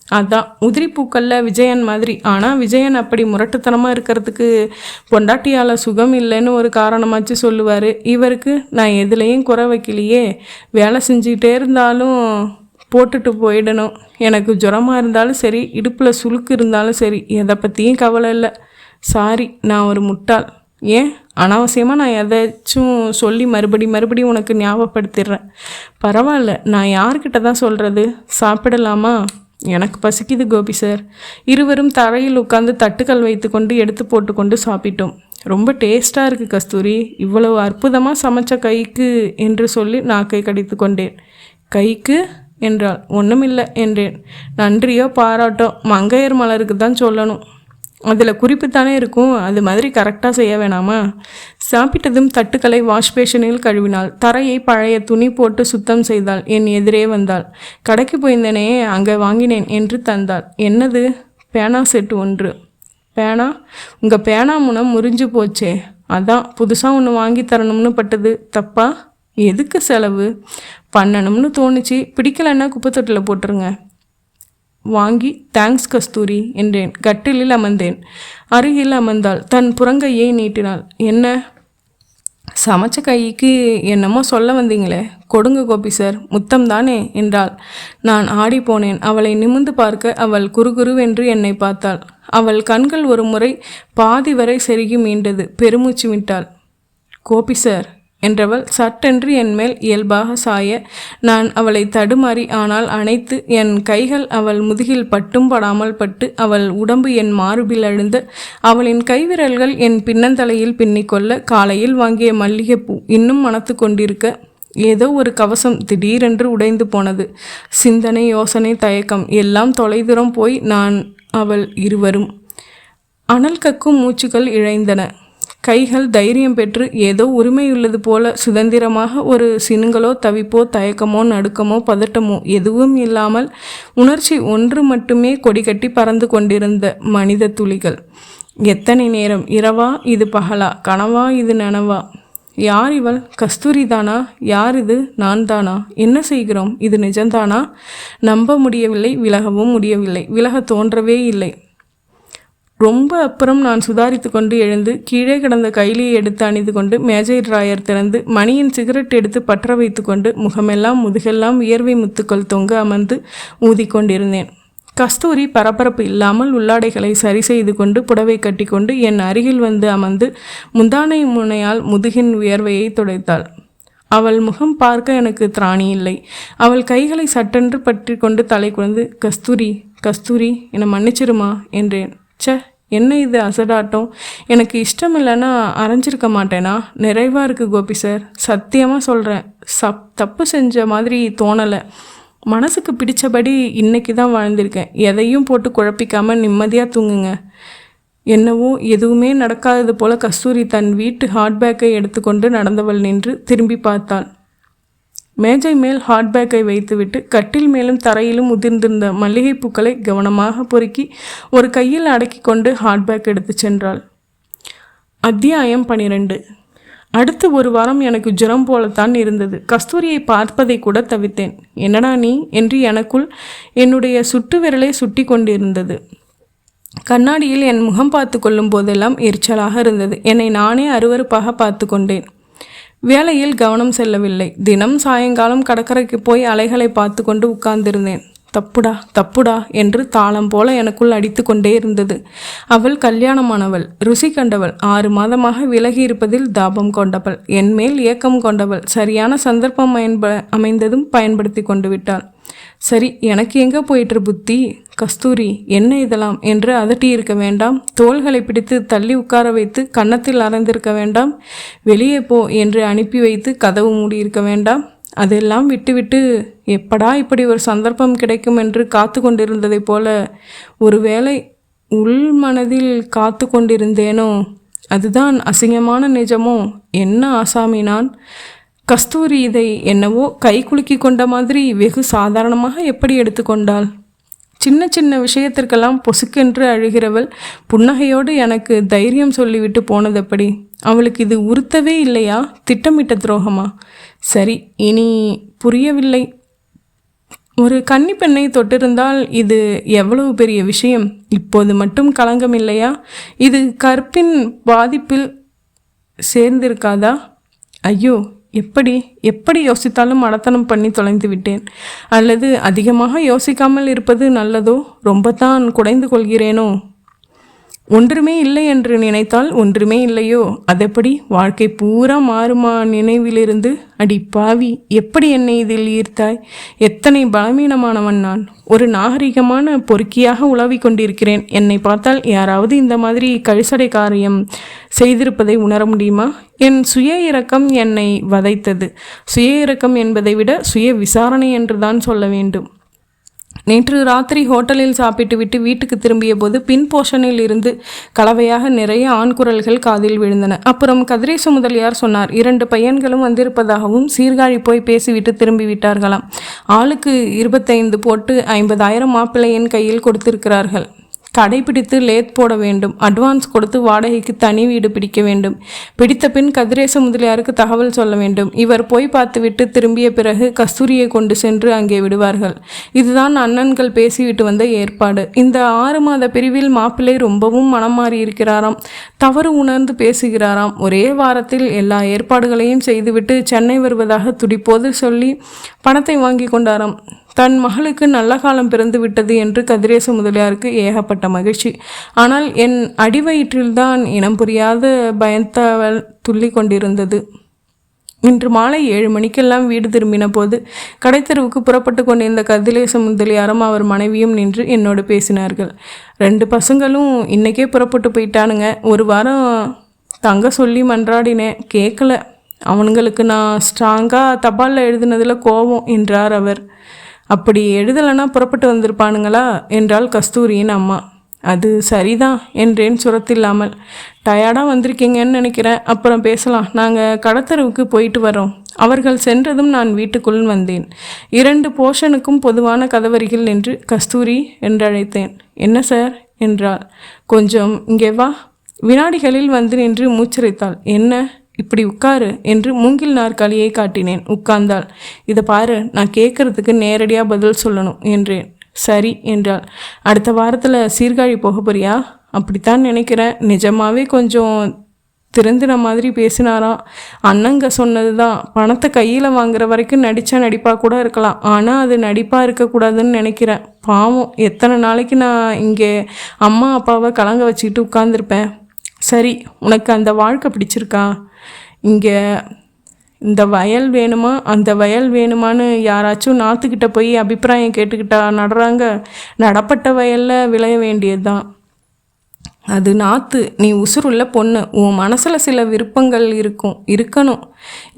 அதான் உதிரி பூக்கள்ல விஜயன் மாதிரி. ஆனால் விஜயன் அப்படி முரட்டுத்தனமாக இருக்கிறதுக்கு பொண்டாட்டியால் சுகம் இல்லைன்னு ஒரு காரணமாச்சு சொல்லுவார். இவருக்கு நான் எதுலேயும் குறை வைக்கலையே, வேலை செஞ்சுக்கிட்டே இருந்தாலும் போட்டுட்டு போயிடணும். எனக்கு ஜுரமாக இருந்தாலும் சரி, இடுப்பில் சுளுக்கு இருந்தாலும் சரி, எதை பற்றியும் கவலை இல்லை. சாரி, நான் ஒரு முட்டாள். ஏன் அனாவசியமாக நான் எதாச்சும் சொல்லி மறுபடியும் உனக்கு ஞாபகப்படுத்திடுறேன். பரவாயில்ல, நான் யார்கிட்ட தான் சொல்கிறது? சாப்பிடலாமா? எனக்கு பசிக்குது கோபி சார். இருவரும் தரையில் உட்கார்ந்து தட்டுக்கள் வைத்து கொண்டு எடுத்து போட்டுக்கொண்டு சாப்பிட்டோம். ரொம்ப டேஸ்ட்டாக இருக்குது கஸ்தூரி, இவ்வளவு அற்புதமாக சமைச்ச கைக்கு என்று சொல்லி நாக்கை கடித்து கொண்டேன். கைக்கு என்றாள். ஒன்றுமில்லை என்றேன். நன்றியோ பாராட்டோ மங்கையர் மலருக்கு தான் சொல்லணும். அதில் குறிப்பு தானே இருக்கும், அது மாதிரி கரெக்டாக செய்ய வேணாமா? சாப்பிட்டதும் தட்டுக்களை வாஷ் பேஷனில் கழுவினாள். தரையை பழைய துணி போட்டு சுத்தம் செய்தாள். என் எதிரே வந்தாள். கடைக்கு போயிருந்தேனே, அங்கே வாங்கினேன் என்று தந்தாள். என்னது? பேனா செட்டு 1. பேனா? உங்கள் பேனா முனம் முறிஞ்சு போச்சே, அதான் புதுசாக ஒன்று வாங்கி தரணும்னு பட்டது. தப்பா? எதுக்கு செலவு? பண்ணணும்னு தோணுச்சு, பிடிக்கலைன்னா குப்பை தொட்டில் போட்டுருங்க. வாங்கி தேங்க்ஸ் கஸ்தூரி என்றேன். கட்டிலில் அமர்ந்தேன். அருகில் அமர்ந்தாள். தன் புறங்கையை நீட்டினாள். என்ன? சமைச்ச கைக்கு என்னமோ சொல்ல வந்தீங்களே, கொடுங்க கோபி சார், முத்தம் தானே என்றாள். நான் ஆடி போனேன். அவளை நிமிர்ந்து பார்க்க அவள் குறுகுருவென்று என்னை பார்த்தாள். அவள் கண்கள் ஒரு முறை பாதி வரை செருகி மீண்டது. பெருமூச்சு விட்டாள். கோபி சார் என்றவள் சட்டென்று என் மேல் இயல்பாக சாய, நான் அவளை தடுமாறி ஆனால் அணைத்து, என் கைகள் அவள் முதுகில் பட்டும் படாமல் பட்டு, அவள் உடம்பு என் மார்பில் அழுந்த, அவளின் கைவிரல்கள் என் பின்னந்தலையில் பின்னிக்கொள்ள, காலையில் வாங்கிய மல்லிகைப்பூ இன்னும் மணத்து கொண்டிருக்க, ஏதோ ஒரு கவசம் திடீரென்று உடைந்து போனது. சிந்தனை, யோசனை, தயக்கம் எல்லாம் தொலைதூரம் போய் நான் அவள் இருவரும். அனல் கக்கும் மூச்சுகள் இழைந்தன. கைகள் தைரியம் பெற்று ஏதோ உரிமையுள்ளது போல சுதந்திரமாக ஒரு சினுங்களோ தவிப்போ தயக்கமோ நடுக்கமோ பதட்டமோ எதுவும் இல்லாமல் உணர்ச்சி ஒன்று மட்டுமே கொடி கட்டி பறந்து கொண்டிருந்த மனித துளிகள். எத்தனை நேரம்? இரவா இது பகலா? கனவா இது நனவா? யார் இவள்? கஸ்தூரி தானா? யார் இது? நான் தானா? என்ன செய்கிறோம்? இது நிஜம்தானா? நம்ப முடியவில்லை, விலகவும் முடியவில்லை. விலக தோன்றவே இல்லை. ரொம்ப அப்புறம் நான் சுதாரித்து கொண்டு எழுந்து கீழே கிடந்த கைலியை எடுத்து அணிந்து கொண்டு மேஜை டிராயர் திறந்து மணியின் சிகரெட் எடுத்து பற்ற வைத்து கொண்டு முகமெல்லாம் முதுகெல்லாம் வியர்வை முத்துக்கள் தொங்க அமர்ந்து ஊதிக்கொண்டிருந்தேன். கஸ்தூரி பரபரப்பு இல்லாமல் உள்ளாடைகளை சரி செய்து கொண்டு புடவை கட்டி கொண்டு என் அருகில் வந்து அமர்ந்து முந்தானை முனையால் முதுகின் வியர்வையை துடைத்தாள். அவள் முகம் பார்க்க எனக்கு திராணி இல்லை. அவள் கைகளை சட்டென்று பற்றி கொண்டு தலை குனிந்து, கஸ்தூரி கஸ்தூரி என்னை மன்னிச்சிருமா என்றேன். என்ன இது அசடாட்டம்? எனக்கு இஷ்டம் இல்லைன்னா அரைஞ்சிருக்க மாட்டேனா? நிறைவாக இருக்குது கோபி சார், சத்தியமாக சொல்கிறேன். தப்பு செஞ்ச மாதிரி தோணலை. மனசுக்கு பிடிச்சபடி இன்னைக்கு தான் வாழ்ந்திருக்கேன். எதையும் போட்டு குழப்பிக்காமல் நிம்மதியாக தூங்குங்க. என்னவோ எதுவுமே நடக்காதது போல கஸ்தூரி தன் வீட்டு ஹாட்பேக்கை எடுத்துக்கொண்டு நடந்தவள் நின்று திரும்பி பார்த்தாள். மேஜை மேல் ஹாட்பேக்கை வைத்துவிட்டு கட்டில் மேலும் தரையிலும் உதிர்ந்திருந்த மல்லிகைப்பூக்களை கவனமாக பொறுக்கி ஒரு கையில் அடக்கி கொண்டு ஹாட்பேக் எடுத்து சென்றாள். அத்தியாயம் 12. அடுத்து ஒரு வாரம் எனக்கு ஜுரம் போலத்தான் இருந்தது. கஸ்தூரியை பார்ப்பதை கூட தவிர்த்தேன். என்னடா நீ என்று எனக்குள் என்னுடைய சுட்டு விரலை சுட்டி கொண்டிருந்தது. கண்ணாடியில் என் முகம் பார்த்து கொள்ளும் போதெல்லாம் எரிச்சலாக இருந்தது. என்னை நானே அருவருப்பாக பார்த்து கொண்டேன். வேலையில் கவனம் செல்லவில்லை. தினம் சாயங்காலம் கடற்கரைக்கு போய் அலைகளை பார்த்து கொண்டு உட்கார்ந்திருந்தேன். தப்புடா தப்புடா என்று தாளம் போல எனக்குள் அடித்து கொண்டே இருந்தது. அவள் கல்யாணமானவள், ருசி கண்டவள், 6 மாதமாக விலகி இருப்பதில் தாபம் கொண்டவள், என் மேல் ஏக்கம் கொண்டவள். சரியான சந்தர்ப்பம் அமைந்ததும் பயன்படுத்தி கொண்டு விட்டாள். சரி, எனக்கு எங்கே போயிட்டு புத்தி? கஸ்தூரி, என்ன இதெல்லாம் என்று அதட்டி இருக்க வேண்டாம். தோள்களை பிடித்து தள்ளி உட்கார வைத்து கன்னத்தில் அரைந்திருக்க வேண்டாம். வெளியே போ என்று அனுப்பி வைத்து கதவு மூடியிருக்க வேண்டாம். அதெல்லாம் விட்டுவிட்டு எப்படா இப்படி ஒரு சந்தர்ப்பம் கிடைக்கும் என்று காத்து கொண்டிருந்ததைப் போல ஒருவேளை உள் மனதில் காத்து கொண்டிருந்தேனோ? அதுதான் அசிங்கமான நிஜமோ? என்ன ஆசாமி நான்? கஸ்தூரி இதை என்னவோ கை குலுக்கி கொண்ட மாதிரி வெகு சாதாரணமாக எப்படி எடுத்துக்கொண்டாள்? சின்ன சின்ன விஷயத்திற்கெல்லாம் பொசுக்கென்று அழுகிறவள் புன்னகையோடு எனக்கு தைரியம் சொல்லிவிட்டு போனதெப்படி? அவளுக்கு இது உறுத்தவே இல்லையா? திட்டமிட்ட துரோகமா? சரி, இனி புரியவில்லை. ஒரு கன்னி பெண்ணை தொட்டிருந்தால் இது எவ்வளவு பெரிய விஷயம். இப்போது மட்டும் களங்கம் இல்லையா? இது கற்பின் பாதிப்பில் சேர்ந்திருக்காதா? ஐயோ, எப்படி எப்படி யோசித்தாலும் மடத்தனம் பண்ணி தொலைந்து விட்டேன். அல்லது அதிகமாக யோசிக்காமல் இருப்பது நல்லதோ? ரொம்ப தான் குடைந்து கொள்கிறேனோ? ஒன்றுமே இல்லை என்று நினைத்தால் ஒன்றுமே இல்லையோ? அதெப்படி? வாழ்க்கை பூரா மாறுமா நினைவிலிருந்து? அடி பாவி, எப்படி என்னை இதில் ஈர்த்தாய்? எத்தனை பலவீனமானவன் நான்! ஒரு நாகரிகமான பொறுக்கியாக உலாவிக் கொண்டிருக்கிறேன். என்னை பார்த்தால் யாராவது இந்த மாதிரி கழிசடை காரியம் செய்திருப்பதை உணர முடியுமா? என் சுய இரக்கம் என்னை வதைத்தது. சுய இரக்கம் என்பதை விட சுய விசாரணை என்றுதான் சொல்ல வேண்டும். நேற்று ராத்திரி ஹோட்டலில் சாப்பிட்டு விட்டு வீட்டுக்கு திரும்பிய போது பின் போர்ஷனில் இருந்து கலவையாக நிறைய ஆண் குரல்கள் காதில் விழுந்தன. அப்புறம் கதிரேச முதலியார் சொன்னார், 2 பையன்களும் வந்திருப்பதாகவும் சீர்காழி போய் பேசிவிட்டு திரும்பி விட்டார்களாம். ஆளுக்கு 25 போட்டு 50,000 மாப்பிள்ளையின் கையில் கொடுத்திருக்கிறார்கள். கடைபிடித்து லேத் போட வேண்டும். அட்வான்ஸ் கொடுத்து வாடகைக்கு தனி வீடு பிடிக்க வேண்டும். பிடித்த பின் கதிரேச முதலியாருக்கு தகவல் சொல்ல வேண்டும். இவர் போய் பார்த்துவிட்டு திரும்பிய பிறகு கஸ்தூரியை கொண்டு சென்று அங்கே விடுவார்கள். இதுதான் அண்ணன்கள் பேசிவிட்டு வந்த ஏற்பாடு. இந்த 6 மாத பிரிவில் மாப்பிள்ளை ரொம்பவும் மனம் மாறி இருக்கிறாராம். தவறு உணர்ந்து பேசுகிறாராம். ஒரே வாரத்தில் எல்லா ஏற்பாடுகளையும் செய்துவிட்டு சென்னை வருவதாக துடிப்போது சொல்லி பணத்தை வாங்கி கொண்டாராம். தன் மகளுக்கு நல்ல காலம் பிறந்து விட்டது என்று கதிரேச முதலியாருக்கு ஏகப்பட்ட மகிழ்ச்சி. ஆனால் என் அடிவயிற்றில்தான் இனம் புரியாத பயந்தவள் துள்ளி கொண்டிருந்தது. இன்று மாலை 7 மணிக்கெல்லாம் வீடு திரும்பின போது கடைத்தெருவுக்கு புறப்பட்டு கொண்டிருந்த கதிரேச முதலியாரும் அவர் மனைவியும் நின்று என்னோடு பேசினார்கள். 2 பசங்களும் இன்னைக்கே புறப்பட்டு போயிட்டானுங்க. 1 வாரம் தங்க சொல்லி மன்றாடினேன், கேட்கல. அவனுங்களுக்கு நான் ஸ்ட்ராங்காக தபாலில் எழுதினதில் கோபம் என்றார் அவர். அப்படி எழுதலைன்னா புறப்பட்டு வந்திருப்பானுங்களா என்றாள் கஸ்தூரியின் அம்மா. அது சரிதான் என்றேன் சுரத்தில்லாமல். டயர்டாக வந்திருக்கீங்கன்னு நினைக்கிறேன், அப்புறம் பேசலாம். நாங்கள் கடத்தருவுக்கு போயிட்டு வரோம். அவர்கள் சென்றதும் நான் வீட்டுக்குள் வந்தேன். 2 போர்ஷனுக்கும் பொதுவான கதவருகில் நின்று கஸ்தூரி என்றழைத்தேன். என்ன சார் என்றாள். கொஞ்சம் இங்கே வா. வினாடிகளில் வந்து நின்று மூச்சரைத்தாள். என்ன, இப்படி உட்காரு என்று மூங்கில் நாற்காலியை காட்டினேன். உட்கார்ந்தாள். இதை பாரு, நான் கேட்கறதுக்கு நேரடியாக பதில் சொல்லணும் என்றேன். சரி என்றாள். அடுத்த வாரத்தில் சீர்காழி போக போறியா? அப்படித்தான் நினைக்கிறேன். நிஜமாவே கொஞ்சம் திறந்தின மாதிரி பேசினாராம். அண்ணங்க சொன்னது தான். பணத்தை கையில் வாங்குற வரைக்கும் நடித்தா நடிப்பாக கூட இருக்கலாம். ஆனால் அது நடிப்பாக இருக்கக்கூடாதுன்னு நினைக்கிறேன். பாவம், எத்தனை நாளைக்கு நான் இங்கே அம்மா அப்பாவை கலங்க வச்சுக்கிட்டு உட்கார்ந்துருப்பேன். சரி, உனக்கு அந்த வாழ்க்கை பிடிச்சிருக்கா? இங்கே இந்த வயல் வேணுமா அந்த வயல் வேணுமான்னு யாராச்சும் நாற்றுக்கிட்ட போய் அபிப்பிராயம் கேட்டுக்கிட்டா நடுறாங்க? நடப்பட்ட வயலில் விளைய வேண்டியது தான். அது நாற்று. நீ உசுருள்ள பொண்ணு. உன் மனசில் சில விருப்பங்கள் இருக்கணும்.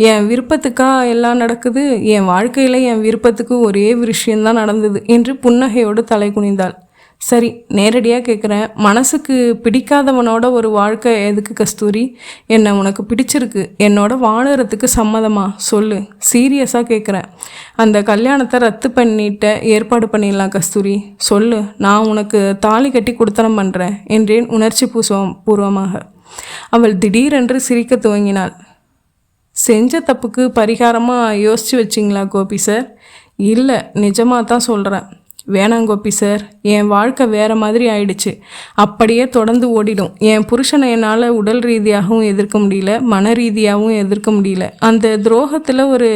என் விருப்பத்துக்கா எல்லாம் நடக்குது? என் வாழ்க்கையில் என் விருப்பத்துக்கு ஒரே விஷயந்தான் நடந்தது என்று புன்னகையோடு தலை குனிந்தாள். சரி, நேரடியாக கேட்குறேன். மனசுக்கு பிடிக்காதவனோட ஒரு வாழ்க்கை எதுக்கு கஸ்தூரி? என்னை உனக்கு பிடிச்சிருக்கு. என்னோட வாழறதுக்கு சம்மதமா? சொல்லு. சீரியஸாக கேட்குறேன். அந்த கல்யாணத்தை ரத்து பண்ணிட்ட ஏற்பாடு பண்ணிடலாம் கஸ்தூரி. சொல்லு, நான் உனக்கு தாலி கட்டி கொடுத்தனம் பண்ணுறேன் என்றேன் உணர்ச்சி பூர்வமாக. அவள் திடீரென்று சிரிக்க துவங்கினாள். செஞ்ச தப்புக்கு பரிகாரமாக யோசித்து வச்சிங்களா கோபி சார்? இல்லை, நிஜமாக தான் சொல்கிறேன். வேணாம் கோபி சார், என் வாழ்க்கை வேறு மாதிரி ஆயிடுச்சு. அப்படியே தொடர்ந்து ஓடிடும். என் புருஷனை என்னால் உடல் ரீதியாகவும் எதிர்க்க முடியல, மன ரீதியாகவும் எதிர்க்க முடியல. அந்த துரோகத்தில் ஒரு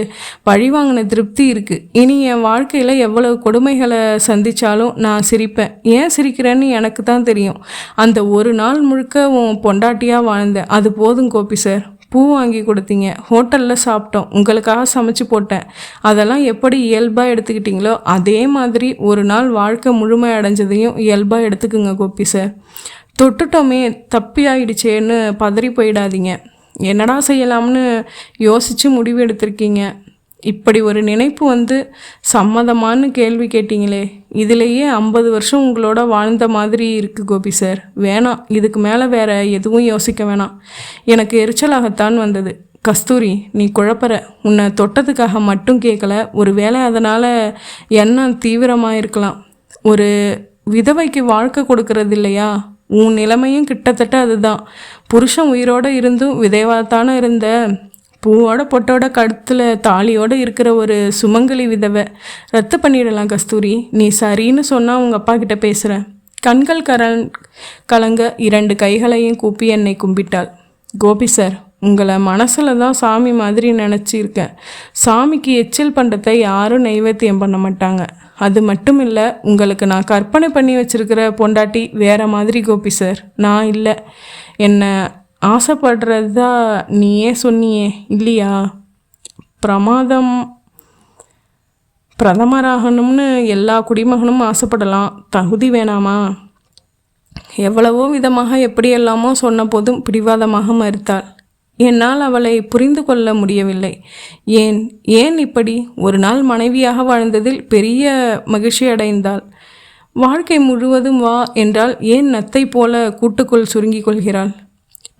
பழிவாங்கின திருப்தி இருக்குது. இனி என் வாழ்க்கையில் எவ்வளவு கொடுமைகளை சந்தித்தாலும் நான் சிரிப்பேன். ஏன் சிரிக்கிறேன்னு எனக்கு தான் தெரியும். அந்த ஒரு நாள் முழுக்க உன் பொண்டாட்டியாக வாழ்ந்தேன். அது போதும் கோபி சார். பூ வாங்கி கொடுத்தீங்க, ஹோட்டலில் சாப்பிட்டோம், உங்களுக்காக சமைச்சு போட்டேன். அதெல்லாம் எப்படி இயல்பாக எடுத்துக்கிட்டீங்களோ அதே மாதிரி ஒரு நாள் வாழ்க்கை முழுமை அடைஞ்சதையும் இயல்பாக எடுத்துக்குங்க கோபி சார். தொட்டுட்டோமே, தப்பி ஆயிடுச்சேன்னு பதறி போயிடாதீங்க. என்னடா செய்யலாம்னு யோசித்து முடிவு எடுத்திருக்கீங்க. இப்படி ஒரு நினைப்பு வந்து சம்மதமானு கேள்வி கேட்டீங்களே, இதிலேயே 50 வருஷம் உங்களோட வாழ்ந்த மாதிரி இருக்குது கோபி சார். வேணாம், இதுக்கு மேலே வேற எதுவும் யோசிக்க வேணாம். எனக்கு எரிச்சலாகத்தான் வந்தது. கஸ்தூரி, நீ குழப்பற. உன்னை தொட்டதுக்காக மட்டும் கேட்கல. ஒரு வேளை அதனால் எண்ணம் தீவிரமாக இருக்கலாம். ஒரு விதவைக்கு வாழ்க்கை கொடுக்கறது இல்லையா? உன் நிலைமையும் கிட்டத்தட்ட அதுதான். புருஷன் உயிரோடு இருந்தும் விதவாத்தானே இருந்த. பூவோட பொட்டோட கழுத்தில் தாலியோடு இருக்கிற ஒரு சுமங்கலி விதவை ரத்து பண்ணிடலாம் கஸ்தூரி. நீ சரின்னு சொன்னால் உங்கள் அப்பா கிட்ட பேசுகிறேன். கண்கள் கலங்க 2 கைகளையும் கூப்பி என்னை கும்பிட்டாள். கோபி சார், உங்களை மனசில் தான் சாமி மாதிரி நினச்சிருக்கேன். சாமிக்கு எச்சில் பண்டத்தை யாரும் நைவேத்தியம் பண்ண மாட்டாங்க. அது மட்டும் இல்லை, உங்களுக்கு நான் கற்பனை பண்ணி வச்சுருக்கிற பொண்டாட்டி வேறு மாதிரி கோபி சார். நான் இல்லை. என்னை ஆசைப்படுறது தான் நீயே சொன்னியே இல்லையா? பிரதமராகணும்னு எல்லா குடிமகனும் ஆசைப்படலாம். தகுதி வேணாமா? எவ்வளவோ விதமாக எப்படியெல்லாமோ சொன்ன போதும் பிடிவாதமாக மறுத்தாள். என்னால் அவளை புரிந்து கொள்ள முடியவில்லை. ஏன் இப்படி? ஒரு நாள் மனைவியாக வாழ்ந்ததில் பெரிய மகிழ்ச்சி அடைந்தாள். வாழ்க்கை முழுவதும் வா என்றால் ஏன் நத்தை போல கூட்டுக்குள் சுருங்கிக் கொள்கிறாள்?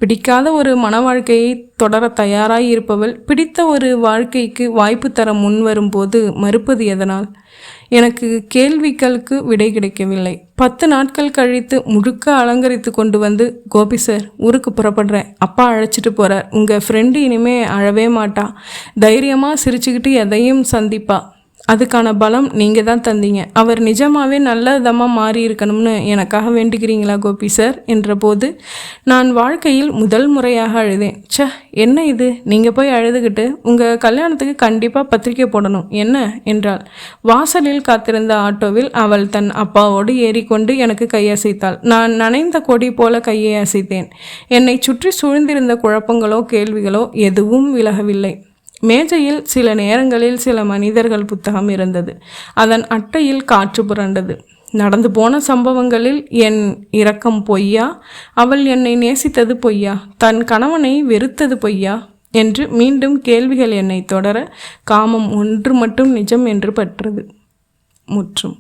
பிடிக்காத ஒரு மன வாழ்க்கையை தொடர தயாராய் இருப்பவள் பிடித்த ஒரு வாழ்க்கைக்கு வாய்ப்பு தர முன் வரும்போது மறுப்பது எதனால்? எனக்கு கேள்விகளுக்கு விடை கிடைக்கவில்லை. 10 நாட்கள் கழித்து முழுக்க அலங்கரித்து கொண்டு வந்து, கோபி சார், ஊருக்கு புறப்படுறேன். அப்பா அழைச்சிட்டு போகிறார். உங்கள் ஃப்ரெண்டு இனிமே அழவே மாட்டா. தைரியமாக சிரிச்சுக்கிட்டு எதையும் சந்திப்பா. அதுக்கான பலம் நீங்கள் தான் தந்தீங்க. அவர் நிஜமாகவே நல்ல விதமாக மாறி இருக்கணும்னு எனக்காக வேண்டிக்கிறீங்களா கோபி சார் என்றபோது நான் வாழ்க்கையில் முதல் முறையாக அழுதேன். என்ன இது? நீங்கள் போய் அழுதுகிட்டு உங்கள் கல்யாணத்துக்கு கண்டிப்பாக பத்திரிக்கை போடணும் என்ன என்றாள். வாசலில் காத்திருந்த ஆட்டோவில் அவள் தன் அப்பாவோடு ஏறிக்கொண்டு எனக்கு கையசைத்தாள். நான் நனைந்த கொடி போல கையை அசைத்தேன். என்னை சுற்றி சூழ்ந்திருந்த குழப்பங்களோ கேள்விகளோ எதுவும் விலகவில்லை. மேஜையில் சில நேரங்களில் சில மனிதர்கள் புத்தகம் இருந்தது. அதன் அட்டையில் காற்று புரண்டது. நடந்து போன சம்பவங்களில் என் இரக்கம் பொய்யா? அவள் என்னை நேசித்தது பொய்யா? தன் கணவனை வெறுத்தது பொய்யா என்று மீண்டும் கேள்விகள் என்னை தொடர காமம் ஒன்று மட்டும் நிஜம் என்று பற்றது. முற்றும்.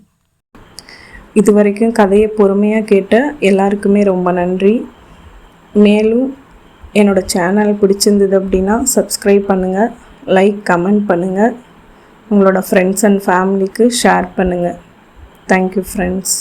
இதுவரைக்கும் கதையை பொறுமையாக கேட்ட எல்லாருக்குமே ரொம்ப நன்றி. மேலும் என்னோடய சேனல் பிடிச்சிருந்தது அப்படின்னா சப்ஸ்கிரைப் பண்ணுங்கள், லைக் கமெண்ட் பண்ணுங்கள், உங்களோட ஃப்ரெண்ட்ஸ் அண்ட் ஃபேமிலிக்கு ஷேர் பண்ணுங்கள். Thank you friends.